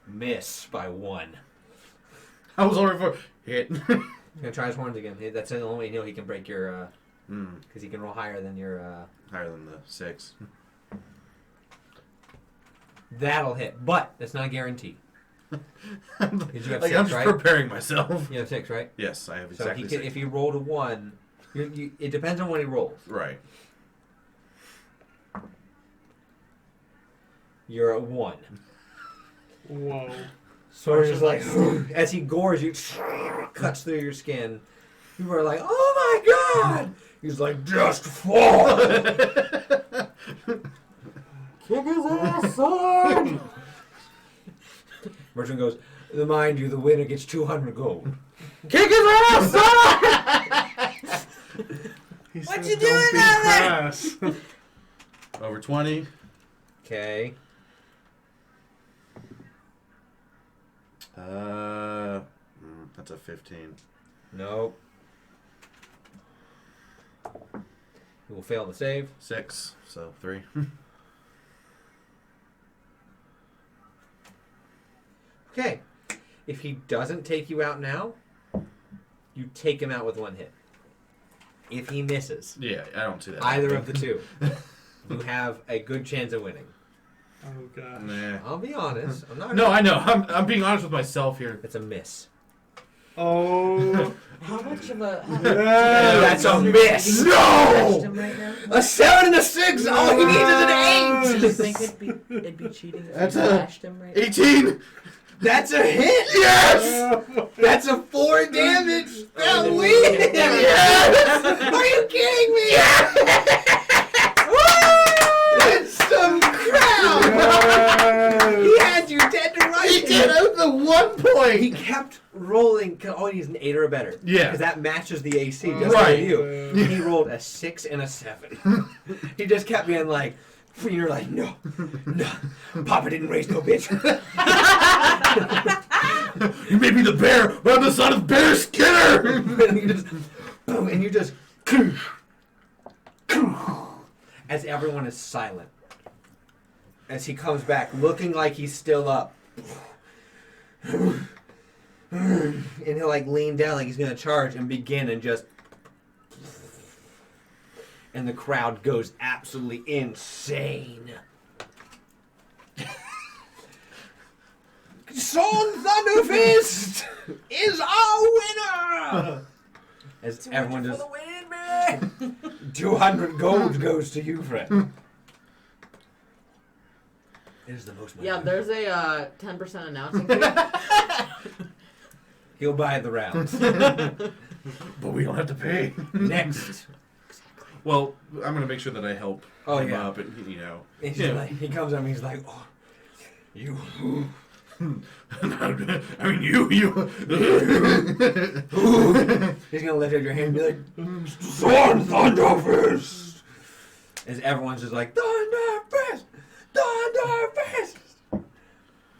Miss by 1. I was only for hit. He's gonna try his horns again. That's the only way he can break your, because he can roll higher than your. Higher than the 6. That'll hit, but that's not a guarantee. Did you have Like, 6, I'm just right? preparing myself. You have 6, right? Yes, I have So exactly 6. if you rolled a 1, it depends on what he rolls. Right. You're at 1. Whoa. So just like, as he gores you, cuts through your skin. You are like, oh my god! He's like, just fall! Kick his ass, son! Merchant goes, mind you, the winner gets 200 gold. Kick his ass, son! He What said, you "Don't doing be down there?" crass." Over 20. Okay. That's a 15. Nope. He will fail the save. 6. So 3. Okay. If he doesn't take you out now, you take him out with 1 hit. If he misses Yeah, I don't see that. either of the two, you have a good chance of winning. Oh gosh. Nah. I'll be honest. I'm not. No, I know. I'm being honest with myself here. It's a miss. Oh. How much of a... That's a miss. No! Right now? A 7 and a 6. All he needs Do you is an 8. think it'd be cheating if That's you a- slashed him right now? 18! That's a hit. Yes. That's a 4 damage. That win. Yes. Are you kidding me? That's some crap. He had you dead to rights. He did out the 1 point! He kept rolling. All he needs is an 8 or better. Yeah. Because that matches the AC just Right. like you. He rolled a 6 and a 7. He just kept being like, you're like, no, Papa didn't raise no bitch. You may be the bear, but I'm the son of Bear Skinner! and you just, as everyone is silent, as he comes back, looking like he's still up, and he'll like lean down like he's gonna charge and begin and just, and the crowd goes absolutely insane. Son Thunderfist is our winner! As everyone just, 200 gold goes to you, friend. It is the most money. Yeah, there's a 10% announcing fee. He'll buy the rounds. But we don't have to pay. Next. Well, I'm going to make sure that I help him yeah. up, and, you know. He's Yeah. like, he comes up and he's like, oh, you. I mean, you. He's gonna lift up your hand and be like, Son Thunderfist! As everyone's just like, Thunderfist! Thunderfist!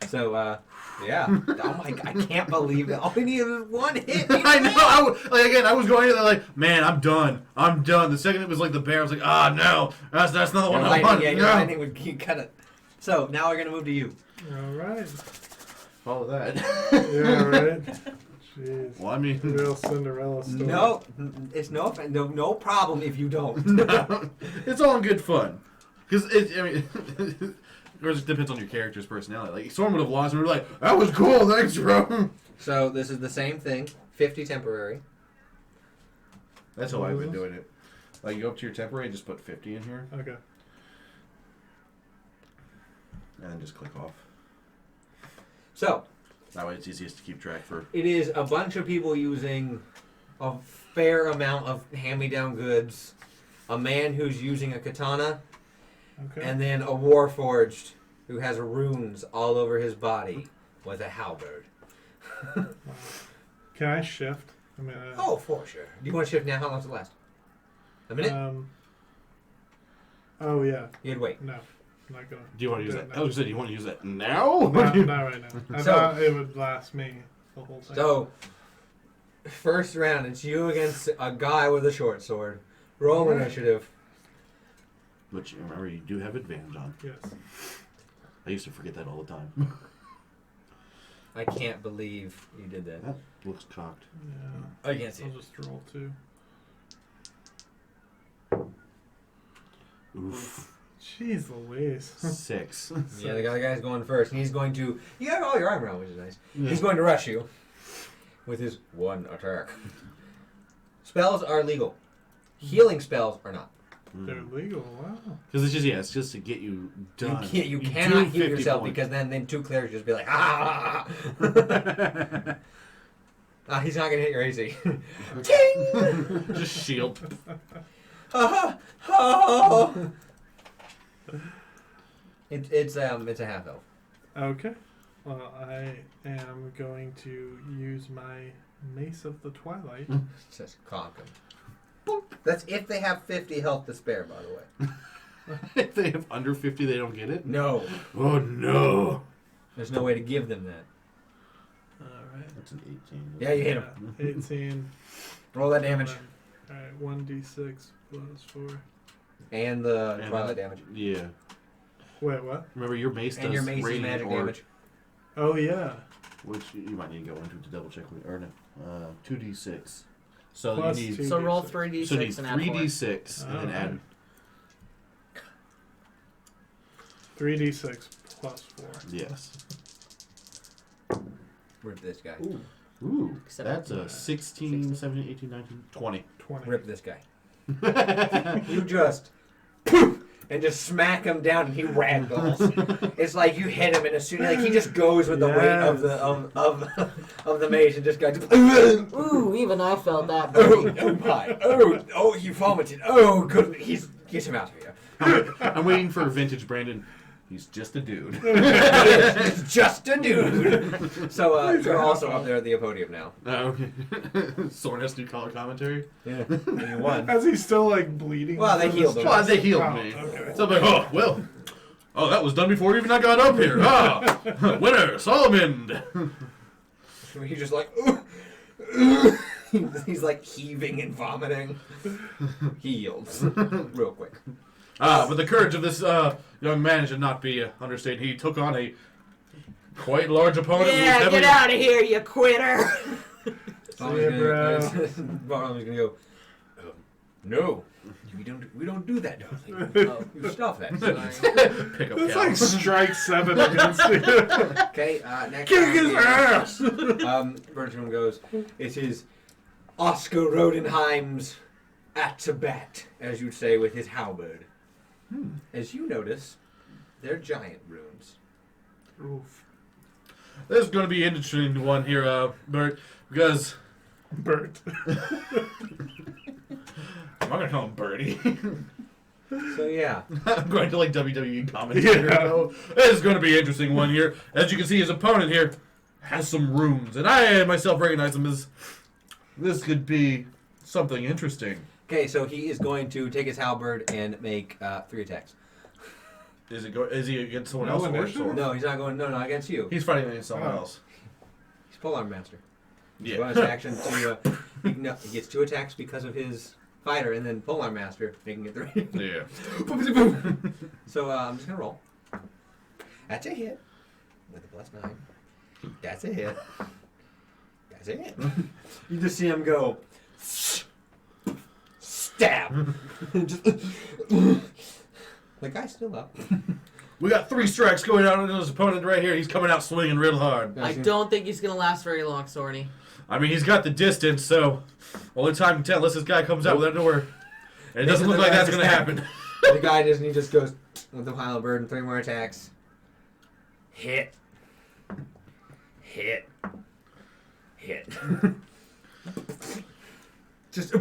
So, yeah. Oh my, I can't believe it. All we need is 1 hit. I know. I was going in there like, man, I'm done. The second it was like the bear, I was like, no, that's not the one I want. Yeah, your No. lightning would cut it. So, now we're gonna move to you. All right. Follow that. Yeah, right. Jeez. Well, I mean, Real Cinderella story. No, it's no problem if you don't. it's all in good fun. Because of course, it depends on your character's personality. Like, Storm would have lost and we're like, that was cool, thanks, bro. So this is the same thing. 50 temporary. That's how I've been doing it. Like, you go up to your temporary and just put 50 in here, Okay. and then just click off. So That way it's easiest to keep track for. it is a bunch of people using a fair amount of hand-me-down goods. a man who's using a katana, Okay. and then a warforged who has runes all over his body with a halberd. Can I shift? I mean, Oh, for sure. Do you want to shift now? How long does it last? A minute? Oh yeah. You'd wait. No, I'm not going. Do you want to use that? No. Oh, you said you want to use that now? Not right now. I So- thought it would last me the whole thing. So, first round, it's you against a guy with a short sword. Roll Alright. initiative. But you remember, you do have advantage on. Yes. I used to forget that all the time. I can't believe you did that. That looks cocked. Yeah. Oh, you can't see I'll it. just roll 2. Oof. Jeez Louise. 6. Yeah, the guy's going first, and he's going to. You got all your armor on, which is nice. Yeah. He's going to rush you with his one attack. Spells are legal. Healing spells are not. They're legal. Wow. Because it's just to get you done. You do cannot heal 50 yourself points. because then two clerics just be like, ah. He's not gonna hit your AC. Ting! Just shield. Oh. It's a half elf. Okay. Well, I am going to use my Mace of the Twilight. Just conk 'em. Boop. That's if they have 50 health to spare, by the way. If they have under 50, they don't get it? No, Oh, no. there's no way to give them that. Alright. That's an 18. Yeah, you hit him. 18. Roll that damage Alright, 1d6 plus 4. and the And twilight damage Yeah. Wait, what? Remember, your mace does and your mace's radiant magic or- damage. Oh, yeah. Which you might need to go into to double check. Or no. 2d6. So Plus you need... 2. So roll 3d6. 3d6 So you need and add 4. 3d6 and then add... 3d6 plus 4. Yes. Rip this guy. Ooh, Except that's a for- 16, 17, 18, 19, 20. 20. Rip this guy. You just poof, and just smack him down, and he ragdolls. It's like you hit him, and as soon as he just goes with the weight of the of the mace, and just goes. Ooh, even I felt that. Oh my! Oh, he vomited. Oh, good. Get him out of here. I'm waiting for vintage Brandon. He's just a dude. It's just a dude. So you're also up there at the podium now. Okay. Soren has to do color commentary. Yeah, you won. As he's still, like, bleeding. Well, they from healed his him. Well, they healed Oh, me. okay. So I'm like, oh, well. Oh, that was done before even I got up here. Ah, winner, Solomon. He's just like. He's like heaving and vomiting. He yields real quick. But the courage of this young man should not be understated. He took on a quite large opponent. Yeah, who was get heavily- out of here, you quitter. Bartlemy's gonna go. No, we don't do that, darling. You stop that. Pick up It's Cal. like strike 7 against you. Okay, next Kick round his is- ass! Bertram goes. It is Oscar Rodenheim's at-to-bat, as you'd say, with his halberd. As you notice, they're giant runes. Oof. This is going to be an interesting one here, Bert, because Bert. I'm not going to call him Bertie. So yeah, I'm going to like WWE commentator. Yeah. So this is going to be an interesting one here. As you can see, his opponent here has some runes, and I myself recognize him as this could be something interesting. okay. So he is going to take his halberd and make 3 attacks. Is he against someone No else or initiative? sword? No, he's not going. No, against you. He's fighting against someone Oh. else. He's polearm master. Yeah. Bonus action to he gets 2 attacks because of his fighter, and then polearm master making it 3. Yeah. So I'm just gonna roll. That's a hit with a +9. That's a hit. That's a hit. You just see him go. Stab. Just, the guy's still up. We got 3 strikes going out on his opponent right here. He's coming out swinging real hard. I don't think he's gonna last very long, Sorny. I mean, he's got the distance, so only time can tell unless this guy comes out without nowhere. And it doesn't look like that's going to happen. The guy doesn't. He just goes with the halberd and 3 more attacks. Hit. Hit. Hit. Just.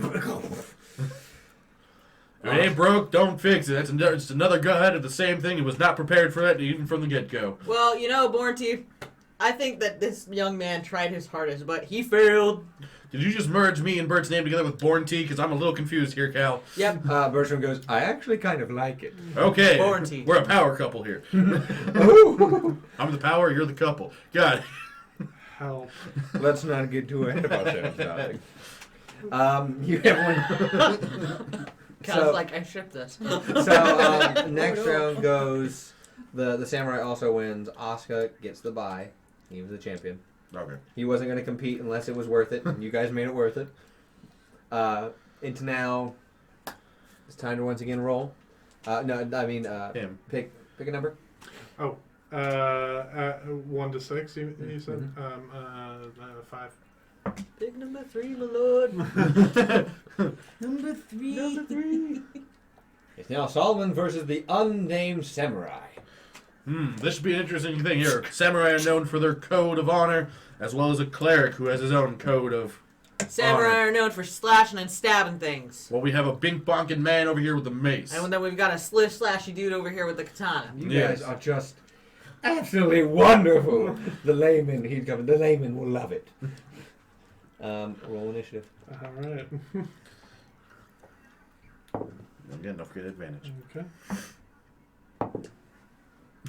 If it ain't broke, don't fix it. That's just another guide of the same thing. It was not prepared for that even from the get-go. Well, you know, Born Teeth, I think that this young man tried his hardest, but he failed. Did you just merge me and Bert's name together with Born T? Because I'm a little confused here, Cal. Yep. Bertram goes, I actually kind of like it. Okay, Born T. we're a power couple here. Ooh. I'm the power, you're the couple. Got it. Help. Let's not get too ahead of ourselves, darling. You have one. Cal's like, I shipped this. So next round goes the samurai also wins. Asuka gets the bye. He was the champion. Okay. He wasn't going to compete unless it was worth it, and you guys made it worth it. Into now, it's time to once again roll. Him. Pick a number. 1 to 6, you said? 5. Big number 3, my lord. Number 3. It's now Solomon versus the unnamed samurai. This should be an interesting thing here. Samurai are known for their code of honor, as well as a cleric who has his own code of Samurai honor. are known for slashing and stabbing things. Well, we have a bink-bonking man over here with the mace. And then we've got a slashy dude over here with the katana. You Yes. guys are just absolutely wonderful. The layman, he's coming. The layman will love it. Roll initiative. Alright. Again, don't forget advantage. Okay.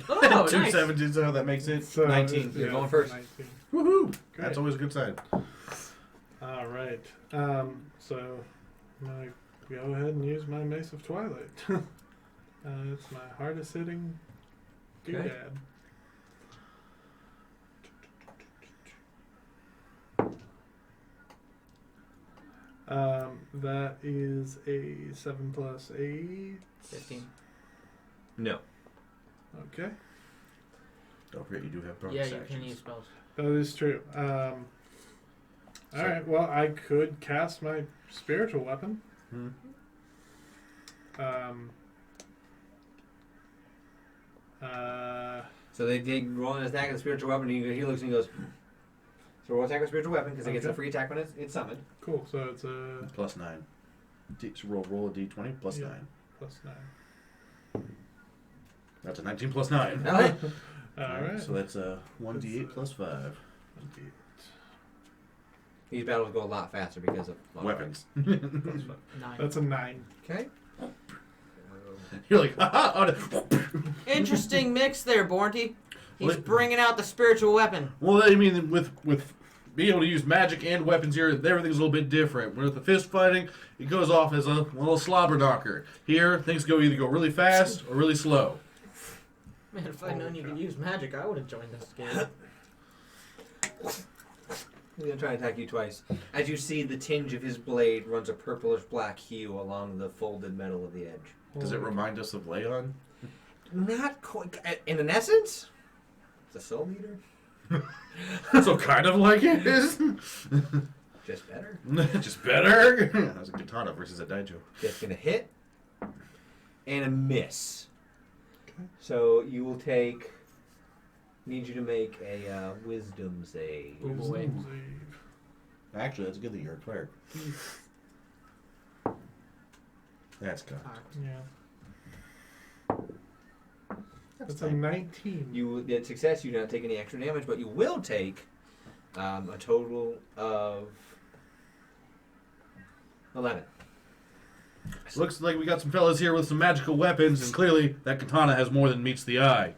Oh, 2 nice. 17, so that makes it So, 19. You're going first. 19. Woohoo! Great. That's always a good sign. Alright. So, I'm going to go ahead and use my Mace of Twilight. It's my hardest hitting doodad. That is a 7 plus 8. 15. No. Okay. Don't forget you do have bonus Yeah, you actions. can use spells. That is true. Alright, well, I could cast my spiritual weapon. So they roll an attack with a spiritual weapon, and he looks and he goes, so roll attack with spiritual weapon, because it gets a Okay. free attack when it's summoned. Cool, so it's a Plus 9. So roll a d20 plus Yeah. 9. plus 9. That's a 19 plus 9. Alright. Alright. So that's a 1d8 plus 5. These battles go a lot faster because of Weapons. 9. That's a 9. Okay. You're like, haha! Interesting mix there, Bornty. He's Well, bringing out the spiritual weapon. Well, I mean, with being able to use magic and weapons here, everything's a little bit different. With the fist fighting, it goes off as a little slobber knocker. Here, things really go fast or really slow. Man, if I'd known you could use magic, I would have joined this game. He's going to try and attack you twice. As you see, the tinge of his blade runs a purplish black hue along the folded metal of the edge. Does it remind us of Leon? Not quite. In an essence, it's a soul eater. So kind of like it is. Just better. Just better. That was a katana versus a daijo. Just gonna hit and a miss. Okay. So you will take. Need you to make a wisdom save. Oh, boy. Wisdom save. Actually, that's good that you're a cleric. That's good. Yeah. That's a 19. You get success. You do not take any extra damage, but you will take a total of 11. Looks like we got some fellas here with some magical weapons, and clearly that katana has more than meets the eye.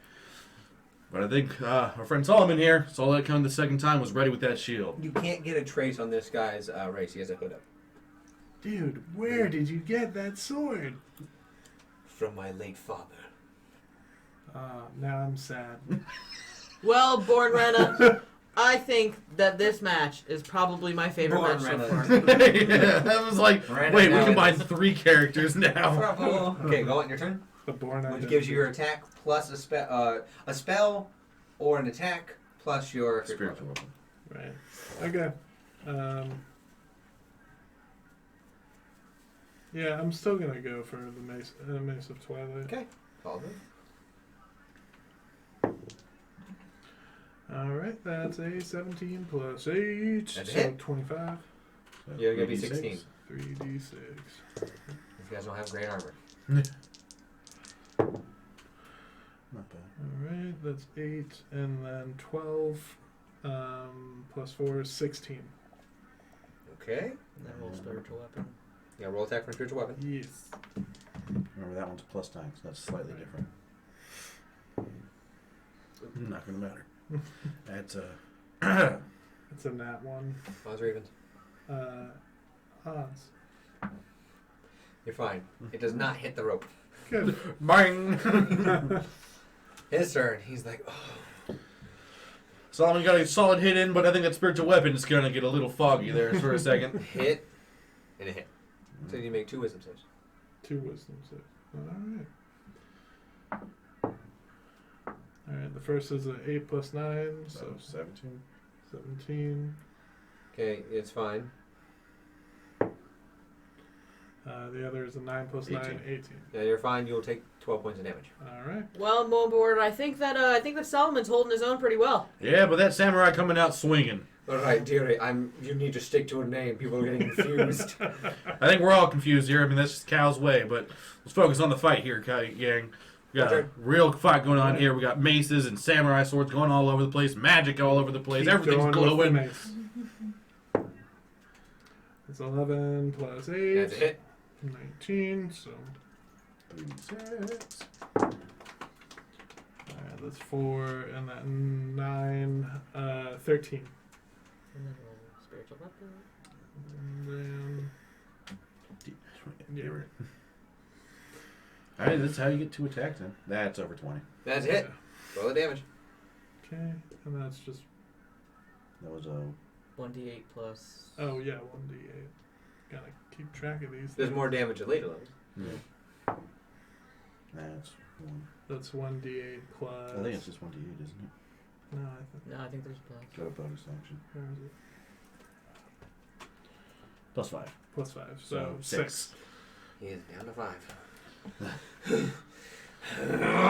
But I think our friend Solomon here saw that coming the second time, was ready with that shield. You can't get a trace on this guy's race. He has a hood up. Dude, where did you get that sword? From my late father. Now I'm sad. Well, Born Rena, I think that this match is probably my favorite Born match so Rena. far. Yeah, I was like, Random wait, we now combined is- 3 characters now. Bravo. Okay, go on your turn. The Born Which gives you your attack plus a spell or an attack plus your Spiritual weapon. Right. Okay. Yeah, I'm still gonna go for the Mace of Twilight. Okay. Follow me. Alright, that's a 17 plus 8, That's a so hit. 25. You're gonna be 3d6. 16. 3d6. He's You guys don't have great armor. Not bad. Alright, that's 8, and then 12 plus 4 is 16. Okay. And then roll spiritual weapon. Yeah, roll attack for a spiritual weapon. Yes. Remember that one's plus time, so that's slightly different. Not gonna matter. That's It's a nat 1. Odds or evens? Odds. You're fine. It does not hit the rope. Good. Bang! His turn. He's like, oh. Solomon got a solid hit in, but I think that spiritual weapon is gonna get a little foggy there for a second. Hit and a hit. So you make 2 wisdom saves. 2 wisdom saves. Alright, the first is an 8 plus 9, so 17. 17. Okay, it's fine. The other is a 9 plus 9, 18. Yeah, you're fine. You'll take 12 points of damage. Alright. Well, Moonboard, I think that Solomon's holding his own pretty well. Yeah, but that samurai coming out swinging. All right, dearie. You need to stick to a name. People are getting confused. I think we're all confused here. I mean, that's just Cal's way, but let's focus on the fight here, gang. We got a real fight going on here. We got maces and samurai swords going all over the place, magic all over the place. Keep Everything's going with the glowing. mace. It's 11 plus 8. That's it. 19, so 36. alright, that's 4, and then 9, 13. And then roll spiritual weapon. And then Yeah. Alright, that's how you get 2 attacks then. That's over 20. That's it. Roll the damage. okay, and that's just, That was a 1d8 plus. oh yeah, 1d8. Gotta keep track of these There's things. more damage at later levels. yeah. That's 1. That's 1d8 plus. I think it's just 1d8, isn't it? No, I think there's plus. Got a bonus action. Where is it? Plus 5. Plus 5, so 6. He is down to 5.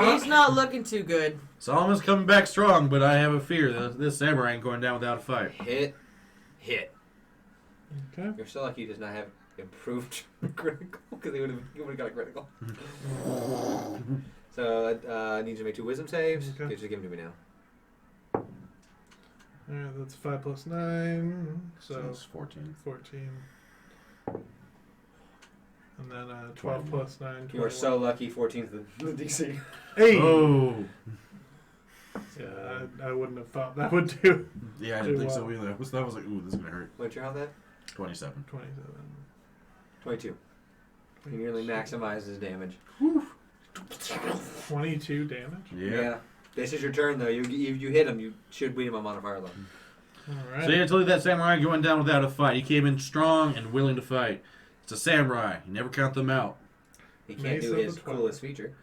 He's not looking too good. Solomon's coming back strong, but I have a fear that this samurai ain't going down without a fight. Hit. Okay. You're so lucky he does not have improved critical, because he would have got a critical. So I need you to make 2 wisdom saves. Okay. Okay, just give them to me now. Alright, that's 5 plus 9, So so that's 14. 14. And then 12 plus 9, 21. You are so lucky. 14's the DC. Hey! Oh. Yeah, I wouldn't have thought that would do. Yeah, I didn't think so either. That was like, ooh, this is gonna hurt. What's your health at? 27. 27. 22. He nearly maximized his damage. 22 damage? Yeah. This is your turn, though. You hit him. You should beat him on modifier level. Alright. So yeah, I told you that samurai going down without a fight. He came in strong and willing to fight. It's a samurai. You never count them out. He can't Mace do of his the 12. coolest feature.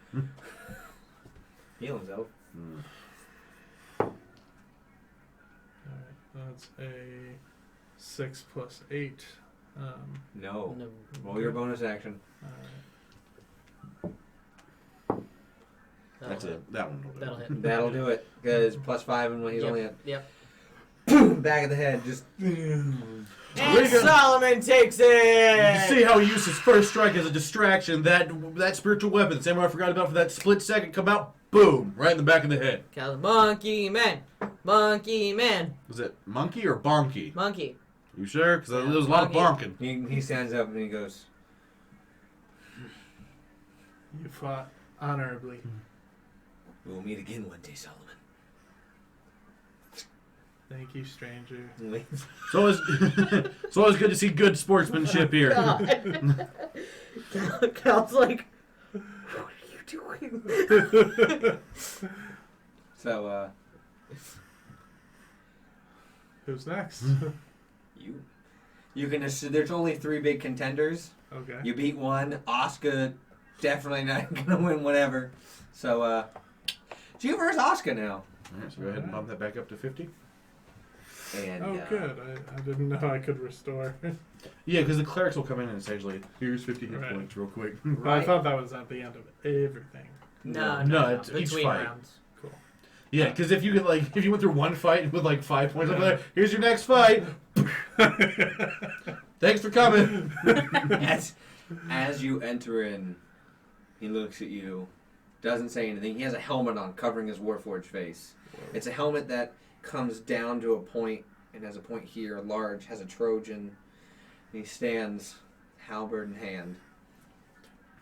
Heal himself. Mm. Alright, that's a 6 plus 8. No. No. Roll your bonus action. Alright. That's it. That one will do. That'll hit. That'll do it. Because +5 and when he's Yep. only at Yep. back of the head. Just And Solomon takes it! You see how he used his first strike as a distraction. That spiritual weapon the samurai forgot about for that split second come out, boom, right in the back of the head. Monkey man. Monkey man. Was it monkey or bonky? Monkey. You sure? Because Yeah, there was a lot of monkey. bonking. he stands up and he goes, You fought honorably. "We will meet again one day, Solomon." Thank you, stranger. So it's always good to see good sportsmanship here. God. Cal's like, what are you doing? So, Who's next? you can assume there's only 3 big contenders. Okay. You beat one. Oscar definitely not gonna win whatever. So, it's you versus Oscar now. Alright, so go ahead and bump that back up to 50. And Oh, good. I didn't know I could restore. Yeah, because the clerics will come in and essentially, Here's 50 hit Right. points real quick. I Right. thought that was at the end of everything. No, it's each Between fight. rounds. Cool. Yeah, because if you could if you went through one fight with 5 points over there, here's your next fight. Thanks for coming. That's As you enter in, he looks at you, doesn't say anything. He has a helmet on covering his Warforged face. It's a helmet that comes down to a point and has a point here, large, has a Trojan. And he stands, halberd in hand.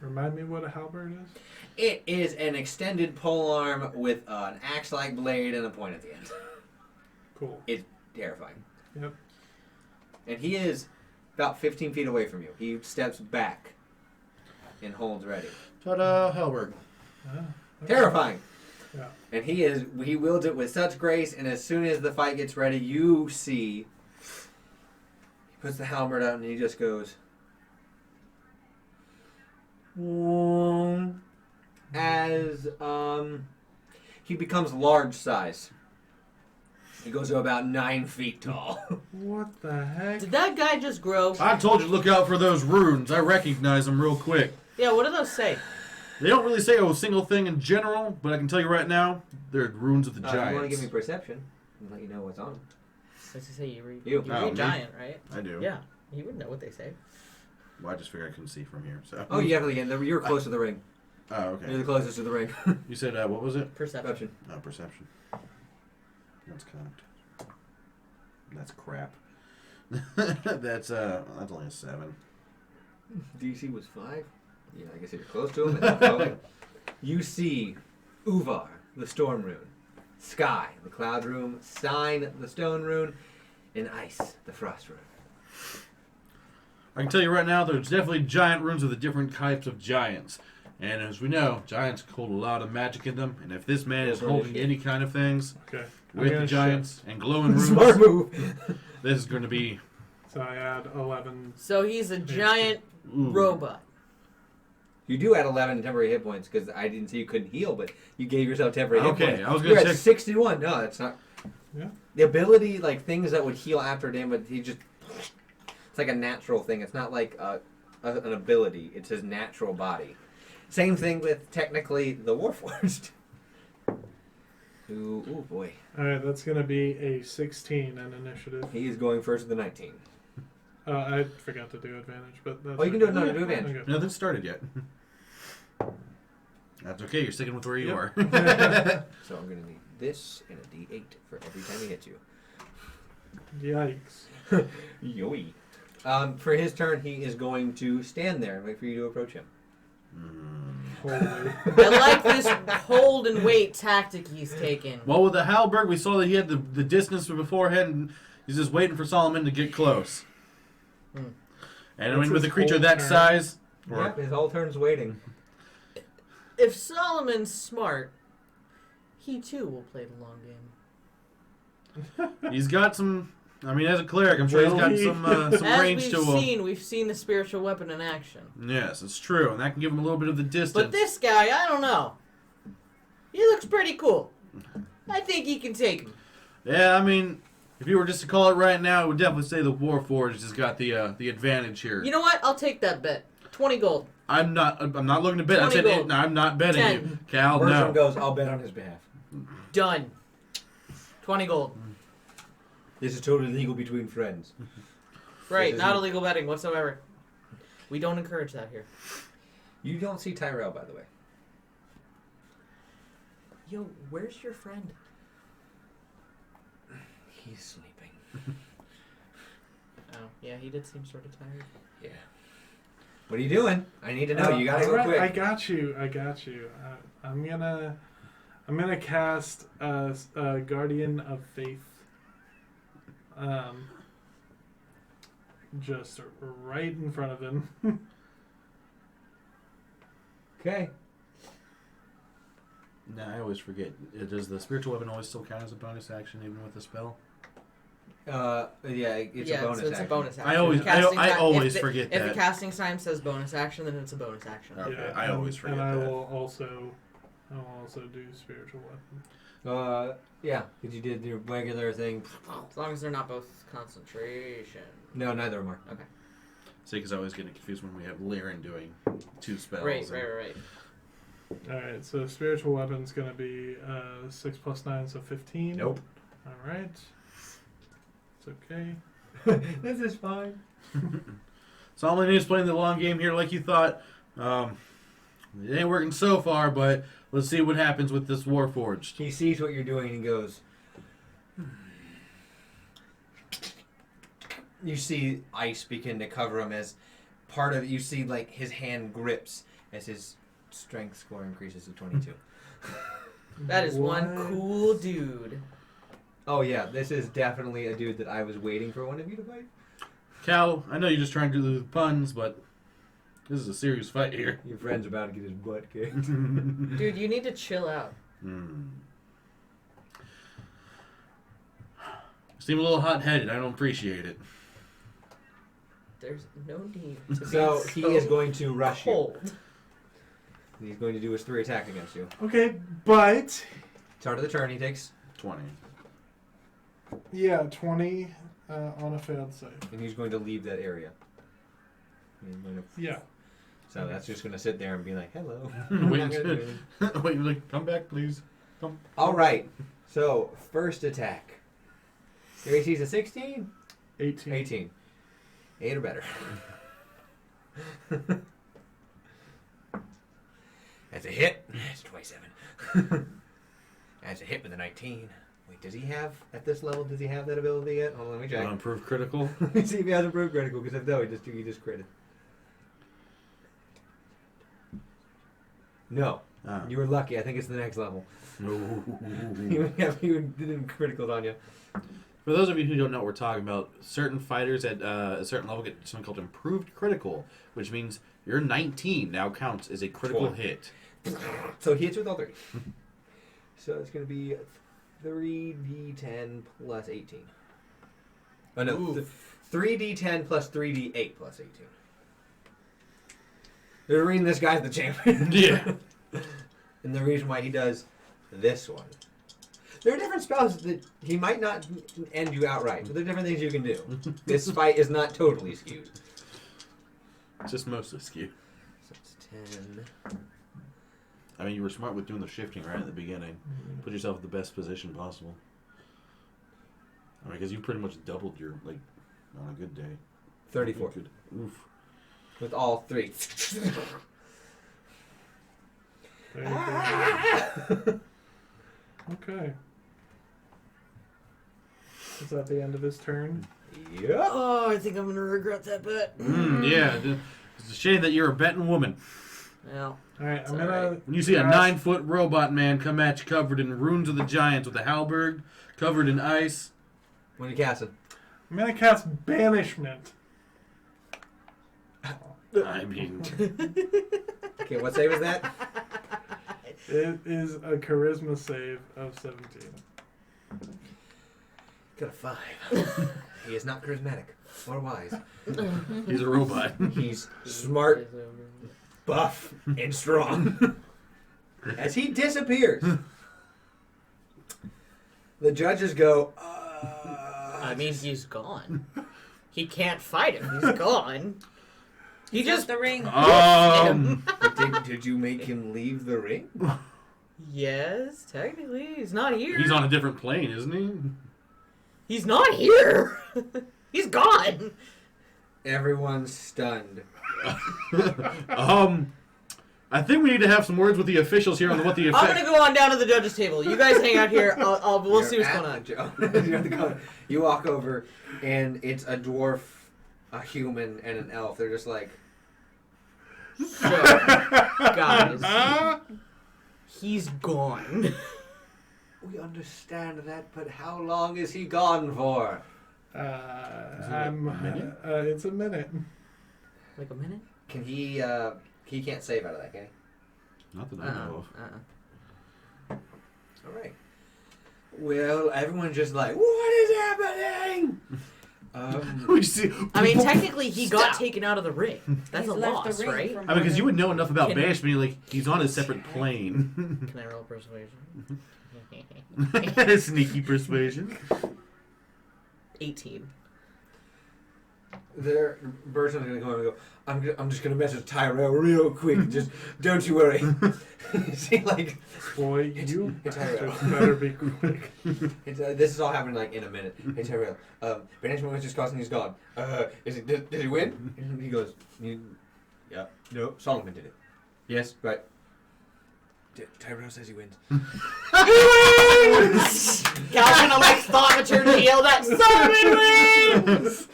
Remind me what a halberd is? It is an extended polearm with an axe-like blade and a point at the end. Cool. It's terrifying. Yep. And he is about 15 feet away from you. He steps back and holds ready. Ta-da, Halberg. Ah, okay. Terrifying. Yeah. And he wields it with such grace, and as soon as the fight gets ready, you see he puts the halberd out and he just goes as he becomes large size. He goes to about 9 feet tall. What the heck? Did that guy just grow? I told you to look out for those runes. I recognize them real quick. Yeah, what do those say? They don't really say a single thing in general, but I can tell you right now, they're runes of the giants. You want to give me perception and let you know what's on them. What's he say? You read, You. you Oh, read me? giant, right? I do. Yeah, he would know what they say. Well, I just figured I couldn't see from here. So. Oh, you definitely can. You're close to the ring. Oh, okay. You're the closest to the ring. You said, what was it? Perception. Oh, perception. That's cocked. That's crap. that's only a 7. DC was 5. Yeah, I guess you're close to him. And not going. You see Uvar, the storm rune, Sky, the cloud rune, Sign, the stone rune, and Ice, the frost rune. I can tell you right now, there's definitely giant runes of the different types of giants. And as we know, giants hold a lot of magic in them. And if this man is holding any kind of things Okay. with the giants and glowing Smart runes, move. this is going to be... So I add 11. So he's a giant Ooh. robot. You do add 11 temporary hit points because I didn't say you couldn't heal, but you gave yourself temporary hit Okay, points. I was You're gonna at say- 61. No, that's not. Yeah. The ability, like things that would heal after damage, he just. It's like a natural thing. It's not like an ability. It's his natural body. Same thing with technically the Warforged. Ooh, boy. Alright, that's going to be a 16 in initiative. He is going first with the 19. I forgot to do advantage, but that's Oh, you can do it. No, do advantage. Okay. Nothing started yet. That's okay, you're sticking with where you are. So I'm going to need this and a D8 for every time he hits you. Yikes. Yoey. For his turn, he is going to stand there and wait for you to approach him. Holy. I like this hold and wait tactic he's taken. Well, with the Halberg, we saw that he had the distance beforehand, and he's just waiting for Solomon to get close. Hmm. And I That's mean, with a his creature whole that turn. size, Yep, his whole turn's waiting. If Solomon's smart, he too will play the long game. he's got some. I mean, as a cleric, I'm sure he's got some As range we've to him. seen, we've seen the spiritual weapon in action. Yes, it's true, and that can give him a little bit of the distance. But this guy, I don't know. He looks pretty cool. I think he can take him. Yeah, I mean, if you were just to call it right now, I would definitely say the Warforged has got the advantage here. You know what? I'll take that bet. 20 gold. I'm not looking to bet. I 20 said gold. no, I'm not betting 10. you, Cal. Bertram No. goes, I'll bet on his behalf. Done. 20 gold. This is totally legal between friends. Right, This not isn't- illegal betting whatsoever. We don't encourage that here. You don't see Tyrell, by the way. Yo, where's your friend? He's sleeping. Oh, yeah, he did seem sort of tired. Yeah. What are you doing? I need to know. You gotta go alright, quick. I got you. I'm gonna cast Guardian of Faith. Just right in front of him. Okay. No, I always forget. Does the spiritual weapon always still count as a bonus action, even with the spell? Yeah, it's a bonus it's action. a bonus action. I always- Casting I time- always if forget If that. the casting time says bonus action, then it's a bonus action. Okay, Yeah, I always forget and I that. will also do spiritual weapon. Yeah, because you did your regular thing. As long as they're not both concentration. No, neither of them are. Okay. See, because I always get confused when we have Lyran doing 2 spells. Right. All right, so spiritual weapon's gonna be 6 + 9, so 15. Nope. All right. It's okay. This is fine. Solomon is playing the long game here like you thought. It ain't working so far, but let's see what happens with this Warforged. He sees what you're doing and he goes. You see ice begin to cover him as part of it. You see like his hand grips as his strength score increases to 22. That is one What? cool dude. Oh yeah, this is definitely a dude that I was waiting for one of you to fight. Cal, I know you're just trying to do the puns, but this is a serious fight here. Your friend's about to get his butt kicked. Dude, you need to chill out. Seem a little hot-headed. I don't appreciate it. There's no need to So be he so is going to rush you. cold. He's going to do his 3 attack against you. Okay, but Start of the turn, he takes, 20. yeah, 20 on a failed save. and he's going to leave that area. He's going to- Yeah. So that's just going to sit there and be like, hello. Wait, I'm not gonna do anything. Wait, like, come back, please. Come. All right. So first attack. Your AC is a 16? 18. 18. 8 or better. That's a hit. That's 27. That's a hit with a 19. Wait, does he have, at this level, does he have that ability yet? Hold on, let me check. Improved critical. Let me see if he has improved critical, because if no, he just critted. No. Ah. You were lucky. I think it's the next level. He didn't criticals on you. For those of you who don't know what we're talking about, certain fighters at a certain level get something called improved critical, which means your 19 now counts as a critical 20. hit. So he hits with all 3. So it's going to be 3d10 plus 18. Oh no, Oof. 3d10 plus 3d8 plus 18. The reason this guy's the champion. Yeah. And the reason why he does this one. There are different spells that he might not end you outright, but there are different things you can do. This fight is not totally skewed. Just mostly skewed. So it's 10. I mean, you were smart with doing the shifting right at the beginning. Put yourself in the best position possible. I mean, because you pretty much doubled your, like, on a good day. 34. You could, oof. With all 3. 34. Okay. Is that the end of his turn? Yep. Oh, I think I'm gonna regret that bet. Yeah. It's a shame that you're a betting woman. Well, Alright, I'm It's gonna. alright. When you see a cast- 9-foot robot man come at you covered in runes of the giants with a halberd, covered in ice. When you cast it. I'm gonna cast Banishment. I mean, Okay, what save is that? It is a charisma save of 17. Got a 5. He is not charismatic or wise. he's a robot. He's smart, buff, and strong. As he disappears, the judges go, I mean, he's gone. He can't fight him. He's gone. He Just just the ring. did you make him leave the ring? Yes, technically, he's not here. He's on a different plane, isn't he? He's not here. He's gone. Everyone's stunned. I think we need to have some words with the officials here on what the I'm effect. gonna go on down to the judges' table. You guys hang out here. We'll see what's You're going at on. You're at the con- you walk over, and it's a dwarf, a human, and an elf. They're just like, So, guys, he's gone. we understand that, but how long is he gone for? It's a minute. Like a minute? Can he? He can't save out of that, can he? Not that I know of. All right. Well, everyone's just like, what is happening? We see. I mean, technically, he got Stop. taken out of the ring. That's He's a left the loss, ring right? from I mean, because you would know enough about Can- banishment, like he's on a separate plane. Can I roll persuasion? Sneaky persuasion. 18. Their person's gonna come over and go, I'm just gonna message Tyrell real quick. Just don't you worry. See, like, Boy, you it's Tyrell. just better be quick. This is all happening like in a minute. Hey Tyrell, Benjamin was just causing he's gone. Did he win? And he goes, yeah, no, Solomon did it. Yes, right. Tyrell says he wins. Cal's gonna like thaumaturge and yell that Solomon wins!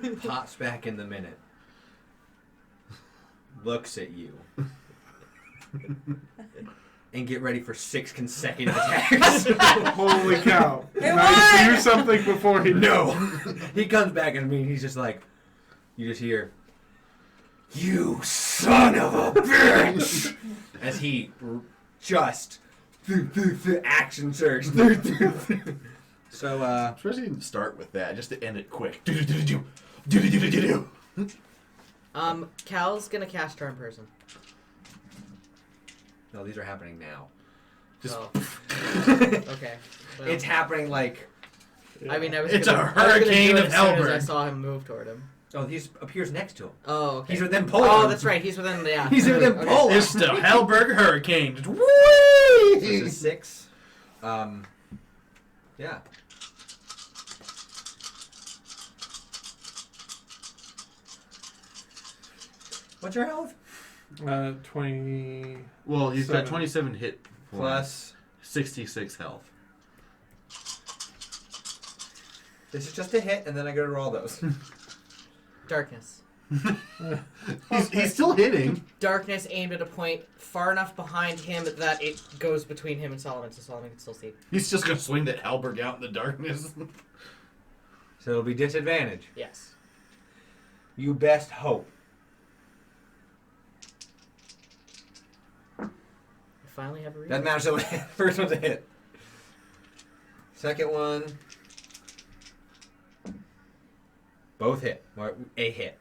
He pops back in the minute. Looks at you. And get ready for 6 consecutive attacks. Holy cow. It Can I won! do something before he No! He comes back at me and he's just like, you just hear, you son of a bitch! As he just action surge. So, Especially didn't start with that, just to end it quick. Do-do-do-do-do. Cal's gonna cast Charm Person. no, these are happening now. Just Oh. Okay. Well, It's happening like, I mean, It's I a was gonna hurricane do it of as soon as I Hellberg. saw him move toward him. oh, he appears next to him. Oh, okay. He's within Poland. Oh, that's right. He's within the. Yeah. He's within Okay. Poland. It's the Hellberg Hurricane. So this is 6. Yeah. What's your health? 20. Well, he's got 7. 27 hit Plus, 66 health. this is just a hit, and then I go to roll those. Darkness. He's still hitting. Darkness aimed at a point far enough behind him that it goes between him and Solomon, so Solomon can still see. He's just gonna swing that Hellberg out in the darkness. So it'll be disadvantage. Yes. You best hope. I finally have a reason. Doesn't matter. So first one's a hit. Second one. Both hit. Or a hit.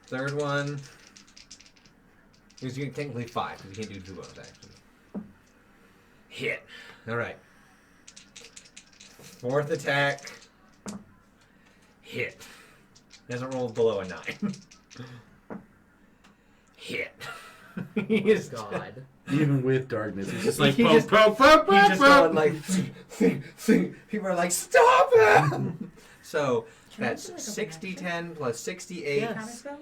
Third one. Because you can technically 5, because you can't do 2 bonus actions. Hit. Alright. Fourth attack. Hit. Doesn't roll below a 9. Hit. He is God. Even with darkness, he's just like, He poke, just- poke, poke, He's poke, just poke. going like, people are like, stop him! So, Can I that's do, like, a 60, reaction? 10 plus 68. Yeah. Counterspell?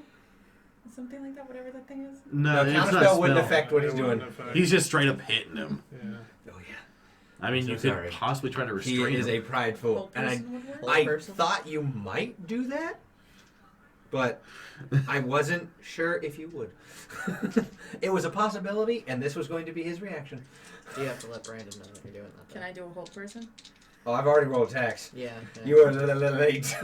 Something like that, whatever that thing is? No, No, it's not counterspell wouldn't spell. affect what he's It doing. wouldn't affect- He's just straight up hitting him. Yeah. Oh, yeah. I mean, So you sorry. could possibly try to He restrain is him. a prideful. Old And person would work? Old I person? thought you might do that, but I wasn't sure if you would. It was a possibility, and this was going to be his reaction. You have to let Brandon know that you're doing that. Can I do a whole person? Oh, I've already rolled attacks. Yeah. You are a little late.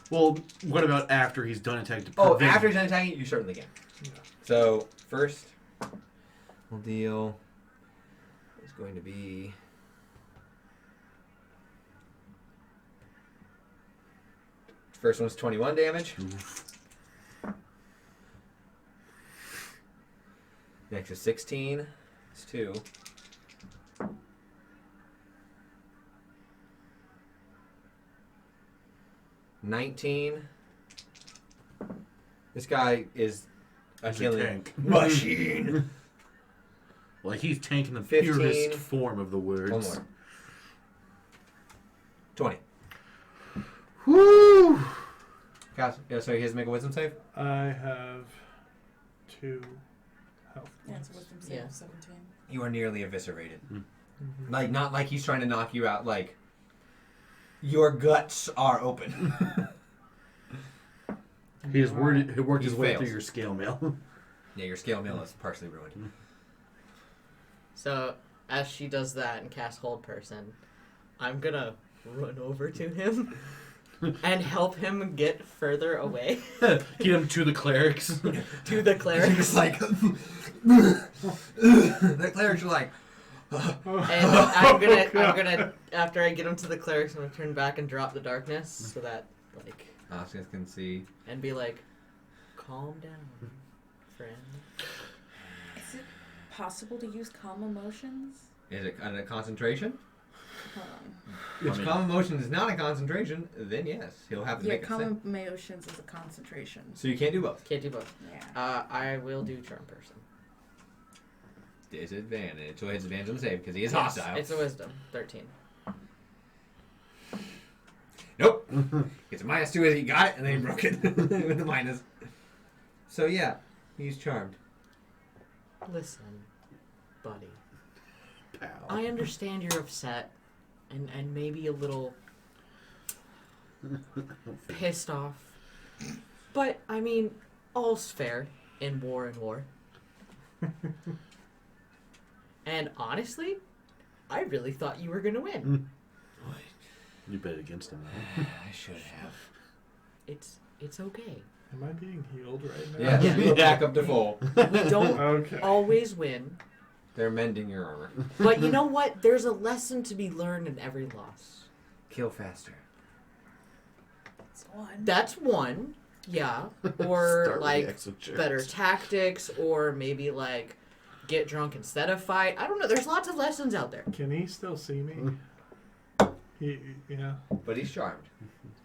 Well, what about after he's done attacking? To Oh, prevent- after he's done attacking, you certainly can. Yeah. So, first, we'll deal is going to be... First one's 21 damage. Next is 16. It's 2. $19. This guy is a He's a killing tank. machine. Like he's tanking the 15. purest form of the words. One more. 20. Woo! Guys, yeah, so he has to make a wisdom save? I have 2 health Yeah, it's points. wisdom save Yeah. 17. You are nearly eviscerated. Mhm. Like, not like he's trying to knock you out, like, your guts are open. He has worked his He way fails. through your scale mail. Yeah, your scale mail is partially ruined. So as she does that and casts Hold Person, I'm gonna run over to him and help him get further away Get him to the clerics. to the He's clerics. like, the clerics are like, And Oh, I'm gonna God. after I get him to the clerics, I'm gonna turn back and drop the darkness so that like Oscar can see. and be like, calm down, friend. Is it possible to use calm emotions? Is it under concentration? If calm emotion is not a concentration, then yes, he'll have to Yeah, make a calm save. emotions is a concentration. So you can't do both. Can't do both. Yeah. I will do charm person. Disadvantage. So he has advantage on the save because he is Yes, hostile. it's a wisdom. 13. Nope. It's a -2 as he got it, and then he broke it with the minus. So yeah, he's charmed. Listen, buddy. Pal. I understand you're upset and maybe a little pissed off. But, I mean, all's fair in war and war. And honestly, I really thought you were going to win. You bet against him, though. I should have. It's okay. Am I being healed right now? Yeah, Yeah. you're back up to full. We don't Okay. always win. They're mending your armor. But you know what? There's a lesson to be learned in every loss. Kill faster. That's one. That's one. Yeah. Start Or with like the exochurch. better tactics, or maybe like get drunk instead of fight. I don't know. There's lots of lessons out there. Can he still see me? Yeah. But he's charmed.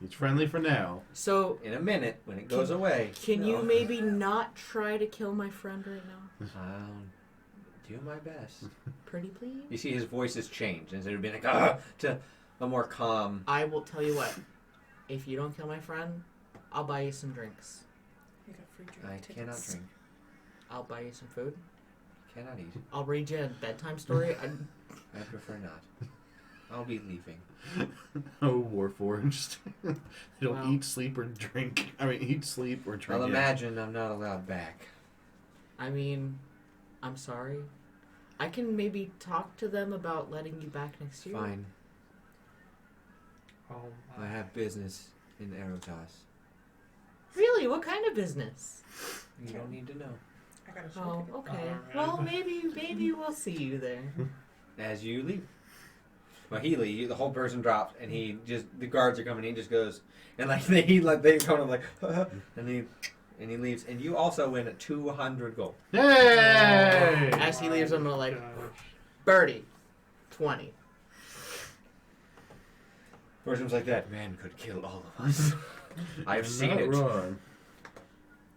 He's friendly for now. So In a minute, when it goes away. can you No. maybe not try to kill my friend right now? I'll do my best. Pretty please? You see his voice has changed. Instead of being like, ah, to a more calm. I will tell you what. If you don't kill my friend, I'll buy you some drinks. You got free drink I tickets. cannot drink. I'll buy you some food. Cannot eat. I'll read you a bedtime story. I prefer not. I'll be leaving. Oh, Warforged. They don't Wow. eat, sleep, or drink. I mean, eat, sleep, or drink. I'll Yeah. imagine I'm not allowed back. I mean, I'm sorry. I can maybe talk to them about letting you back next year. Fine. Oh, I have business in Erotas. Really? What kind of business? You don't need to know. I got a show Oh, ticket. okay. Alright. Well, maybe we'll see you there. As you leave. Well, he leaves. The whole person drops, and the guards are coming. He just goes, and like they kind of like, and he leaves. And you also win at 200 gold. Yay! As he leaves, I'm gonna like, Gosh. Birdie, 20. Person's like, that man could kill all of us. I've You're seen not it. wrong.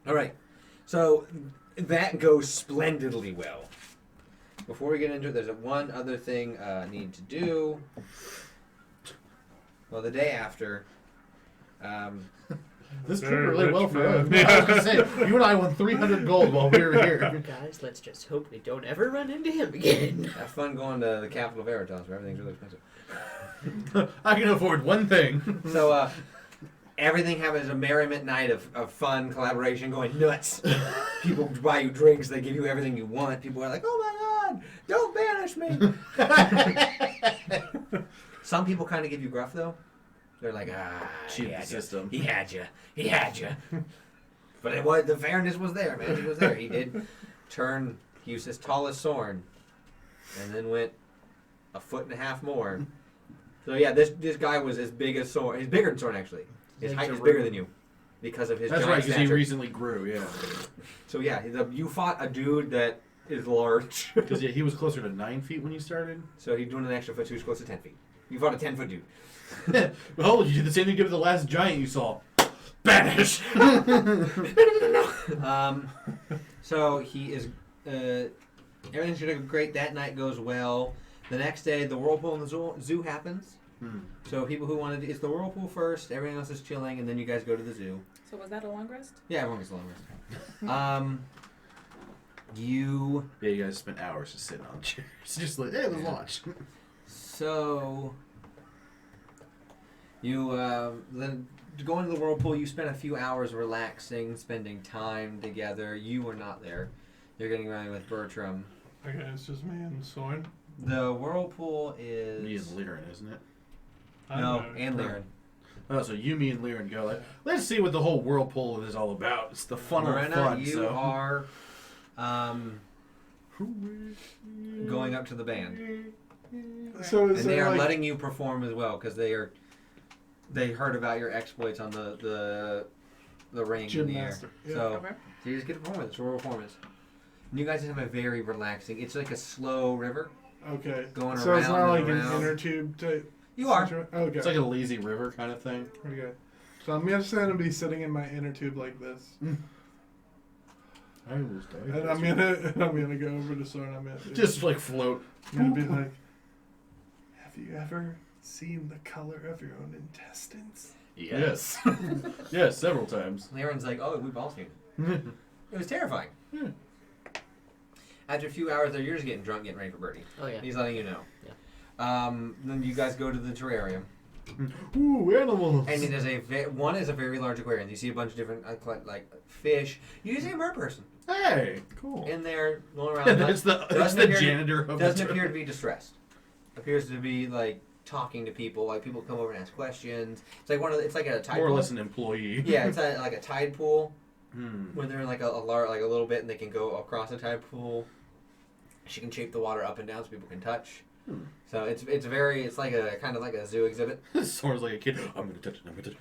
All right, so that goes splendidly well. Before we get into it, there's one other thing I need to do. Well, the day after, This Very took really rich well for man. us. I was gonna say, you and I won 300 gold while we were here. Guys, let's just hope we don't ever run into him again. have fun going to the capital of Erotas, where everything's really expensive. I can afford one thing. So everything happens a merriment night of fun, collaboration, going nuts. People buy you drinks, they give you everything you want. People are like, oh my god, don't banish me. Some people kind of give you gruff though. They're like, Cheat he the had system. you. He had you. He had you. But it was, the fairness was there, man. He was there. He did turn, he used his tallest sword and then went 1.5 feet more. So yeah, this guy was as big as sword. He's bigger than sword actually. His height is bigger than you because of his That's giant right, because he stature. recently grew, yeah. So yeah, you fought a dude that is large. Because he was closer to 9 feet when you started. So he's doing an extra foot, so he's close to 10 feet. You fought a 10-foot dude. Well, you did the same thing to the last giant you saw. Banish! So he is. Everything's gonna go great. That night goes well. The next day, the whirlpool in the zoo happens. So people who want to, it's the whirlpool first. Everyone else is chilling, and then you guys go to the zoo. So was that a long rest? Yeah, everyone gets a long rest. You. Yeah, you guys spent hours just sitting on chairs. Just like, hey, let's launch. So you then going to the whirlpool. You spent a few hours relaxing, spending time together. You were not there. You're getting ready with Bertram. Okay, it's just me and Soren. The whirlpool is Me and Lyran, isn't it? no, and Lyran. Oh, so you, me, and Lyran go like, let's see what the whole whirlpool is all about. It's the fun of Morena, fun. you So. are going up to the band, So and is they there are like, letting you perform as well because they heard about your exploits on the ring in the air. Gymnastic, yeah. So Okay. you just get to perform it. It's a real performance. And you guys have a very relaxing. It's like a slow river. Okay. Going so it's around not like and an around. inner tube type. You are. Okay. It's like a lazy river kind of thing. Okay. So I'm just gonna be sitting in my inner tube like this, I almost died. and I'm gonna go over to Soren. I'm gonna Just like float. I'm gonna be like, have you ever seen the color of your own intestines? Yes. Yes, several times. Laren's like, oh, we've all seen it. It was terrifying. Yeah. After a few hours there, you're just getting drunk, getting ready for Birdie. Oh yeah. He's letting you know. Yeah. Then you guys go to the terrarium. Ooh, animals. And it is one is a very large aquarium. You see a bunch of different like fish. You see a mer person Hey, cool. in there rolling around. That's the janitor of Doesn't the appear to be distressed. Appears to be like talking to people. Like people come over and ask questions. It's like it's like a tide more or pool. less an employee. Yeah, it's like a tide pool Hmm. where they're like a little bit and they can go across the tide pool. She can shape the water up and down so people can touch. So it's like a kind of like a zoo exhibit. Sounds like a kid. I'm gonna touch it. I'm gonna touch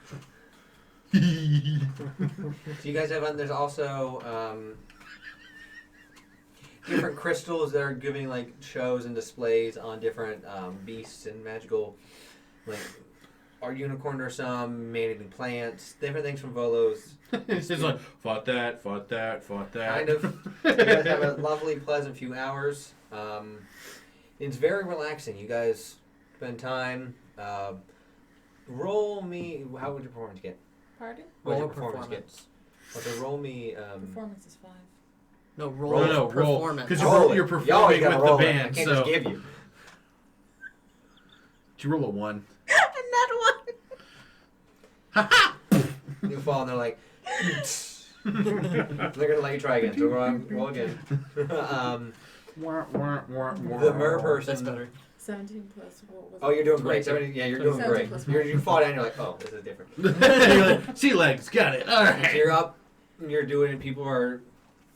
it. So you guys have there's also different crystals that are giving like shows and displays on different beasts and magical, like our unicorn or some man-eating plants, different things from Volo's. It's just like fought that. Kind of. You guys have a lovely, pleasant few hours. It's very relaxing. You guys spend time. Roll me. How would your performance get? Pardon? What's Roll your a performance get? Okay, roll me. Performance is 5. No, roll. roll performance. because Roll you're it. performing You gotta with the roll it. I band. can't So just give you. did you roll a 1? You fall and they're like. They're gonna let you try again. So roll again. The mer That's person. better. 17 plus what was Oh, you're doing great. 22. Yeah, you're doing 17 great. plus You fall down. You're like, oh, this is different. You're like, sea legs, got it. All So right. you're up. And you're doing it. People are,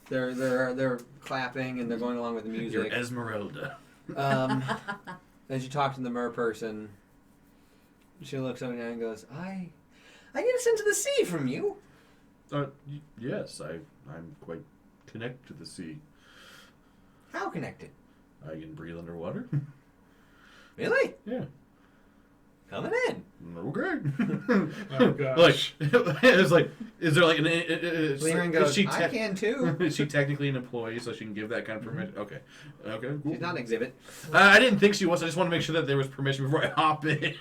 they're clapping and they're going along with the You're music. Esmeralda. As you talk to the mer person, she looks up and goes, I get a sense of the sea from you. Yes, I'm quite connected to the sea. How connected? I can breathe underwater. Really? Yeah. Coming in. Okay. Oh gosh. Like, it's like, is there like an? Liren goes, I can too. Is she technically an employee, so she can give that kind of permission? Okay. Okay. Cool. She's not an exhibit. I didn't think she was. I just want to make sure that there was permission before I hop in.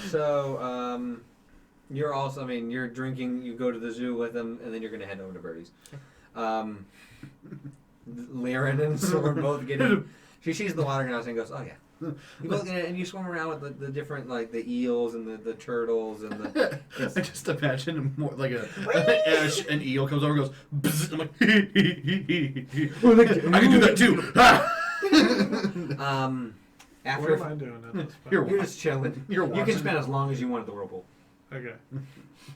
So, you're also, you're drinking, you go to the zoo with them, and then you're going to head over to Birdie's. Liren and Sword both get in. She sees the water now and goes, oh yeah. You both get in, and you swim around with the different, like, the eels and the turtles and the... I just imagine more like an eel comes over and goes, bzz, I'm like, I can do that too. What After am I doing at this point? You're you're just chilling. You're You can watching. spend as long as you want at the whirlpool. Okay.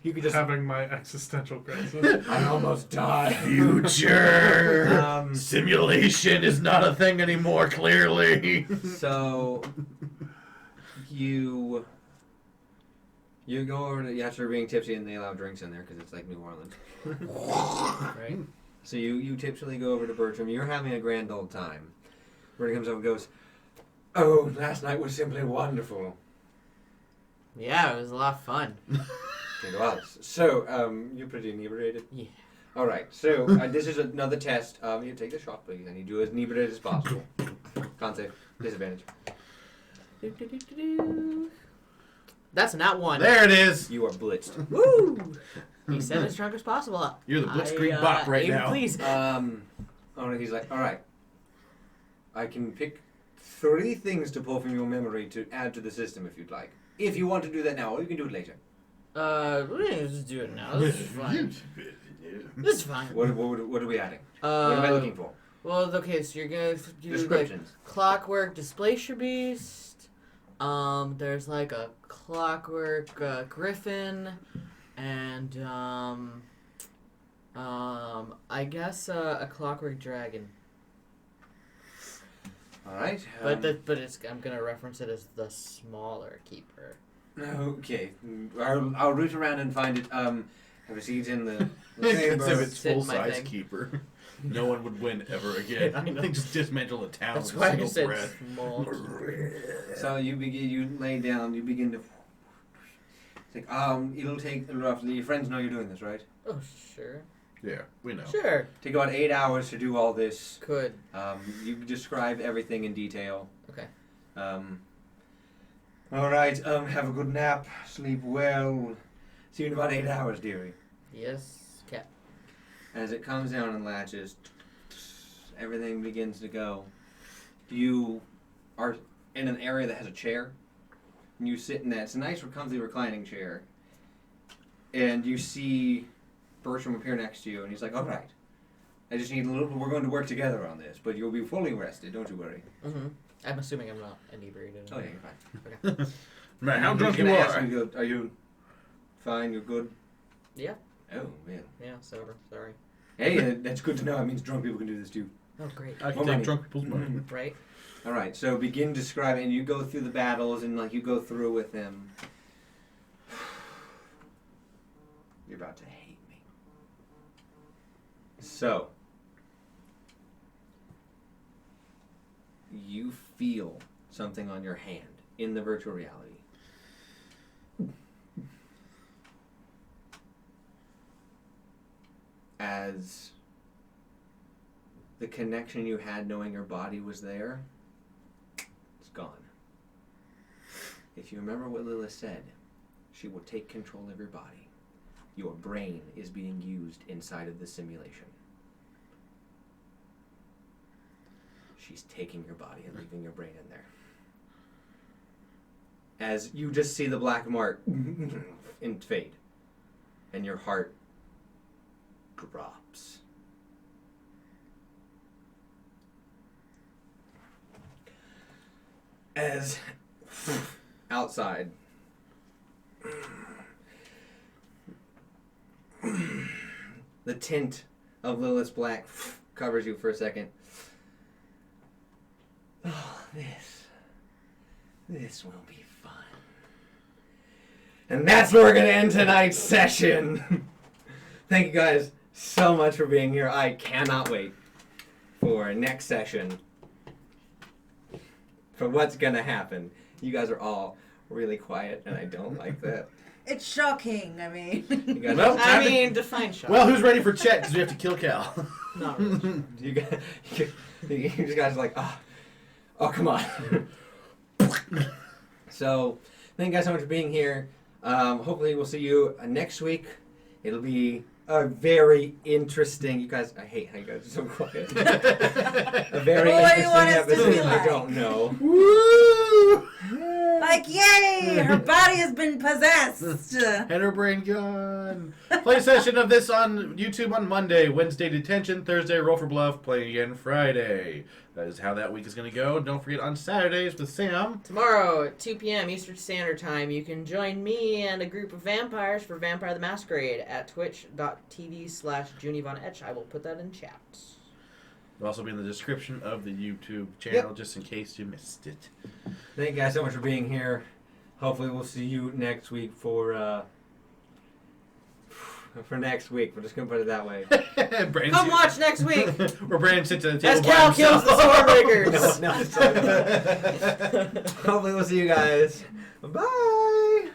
You could just... Having my existential crisis. I almost died. Future simulation is not a thing anymore. Clearly. So you go over to after being tipsy and they allow drinks in there because it's like New Orleans, right? So you tipsily go over to Bertram. You're having a grand old time. Bertie comes over and goes, "Oh, last night was simply wonderful." Yeah, it was a lot of fun. It was. So you're pretty inebriated. Yeah. All right. So this is another test. You take the shot, please, and you do as inebriated as possible. Con save. Disadvantage. That's not one. There it is. You are blitzed. Woo! He said as drunk as possible. You're the Blitzkrieg bot right aim, now. Please. He's like, all right. I can pick 3 things to pull from your memory to add to the system if you'd like. If you want to do that now, or you can do it later. We can just do it now. This is fine. This is fine. What are we adding? What am I looking for? Well, okay, so you're gonna do like Descriptions. clockwork displacer beast. There's like a clockwork griffin, and I guess a clockwork dragon. All right. But I'm gonna reference it as the smaller keeper. Okay. I'll root around and find it. Have a seat in the Because chamber. if it's Sit in full my size thing. keeper. no one would win ever again. I know. They just dismantle a town That's with why a I single said breath. small keeper. So you lay down, you begin to. It's like, it'll take roughly. Your friends know you're doing this, right? Oh, sure. Yeah, we know. Sure. Take about 8 hours to do all this. Could. You describe everything in detail. Okay. All right. Have a good nap. Sleep well. See you in about 8 hours, dearie. Yes, Cap. As it comes down and latches, everything begins to go. You are in an area that has a chair. And you sit in that. It's a nice, comfy reclining chair. And you see Bertram appear next to you, and he's like, all right. I just need a little. We're going to work together on this, but you'll be fully rested. Don't you worry. Mm-hmm. I'm assuming I'm not inebriated. Oh yeah, you're fine. Okay. Man, how He's drunk you gonna ask are? you, are you fine? You're good? Yeah. Oh man. Yeah. Sober. Sorry. Hey, that's good to know. It means drunk people can do this too. Oh, great. I can More take money. drunk people's money. Right. All right. So begin describing. And you go through the battles, and like you go through with him. You're about to hate me. So you feel something on your hand in the virtual reality. As the connection you had knowing your body was there, it's gone. If you remember what Lilith said, she will take control of your body. Your brain is being used inside of the simulation. She's taking your body and leaving your brain in there. As you just see the black mark and fade, and your heart drops. As outside, the tint of Lilith's black covers you for a second. Oh, this will be fun. And that's where we're going to end tonight's session. Thank you guys so much for being here. I cannot wait for next session. For what's going to happen. You guys are all really quiet, and I don't like that. It's shocking. I mean, You guys, Well, I mean, define shock. Well, who's ready for chat? Because we have to kill Cal. Not really. you guys are like, oh, come on. So, thank you guys so much for being here. Hopefully, we'll see you next week. It'll be a very interesting. You guys, I hate how you guys are so quiet. A very What do you interesting want us to episode. be I like? don't know. Woo! like, yay! Her body has been possessed. And her brain gone. Play a session of this on YouTube on Monday, Wednesday Detention, Thursday Roll for Bluff, playing again Friday. That is how that week is going to go. Don't forget on Saturdays with Sam. Tomorrow at 2 p.m. Eastern Standard Time, you can join me and a group of vampires for Vampire the Masquerade at twitch.tv/Junie Von Etch. I will put that in chat. It'll also be in the description of the YouTube channel, just in case you missed it. Thank you guys so much for being here. Hopefully, we'll see you next week for next week. We're just gonna put it that way. Brandon Come watch next week Where Brandon sits at the table as by Cal kills himself. the Stormbreakers. No. Hopefully, we'll see you guys. Bye.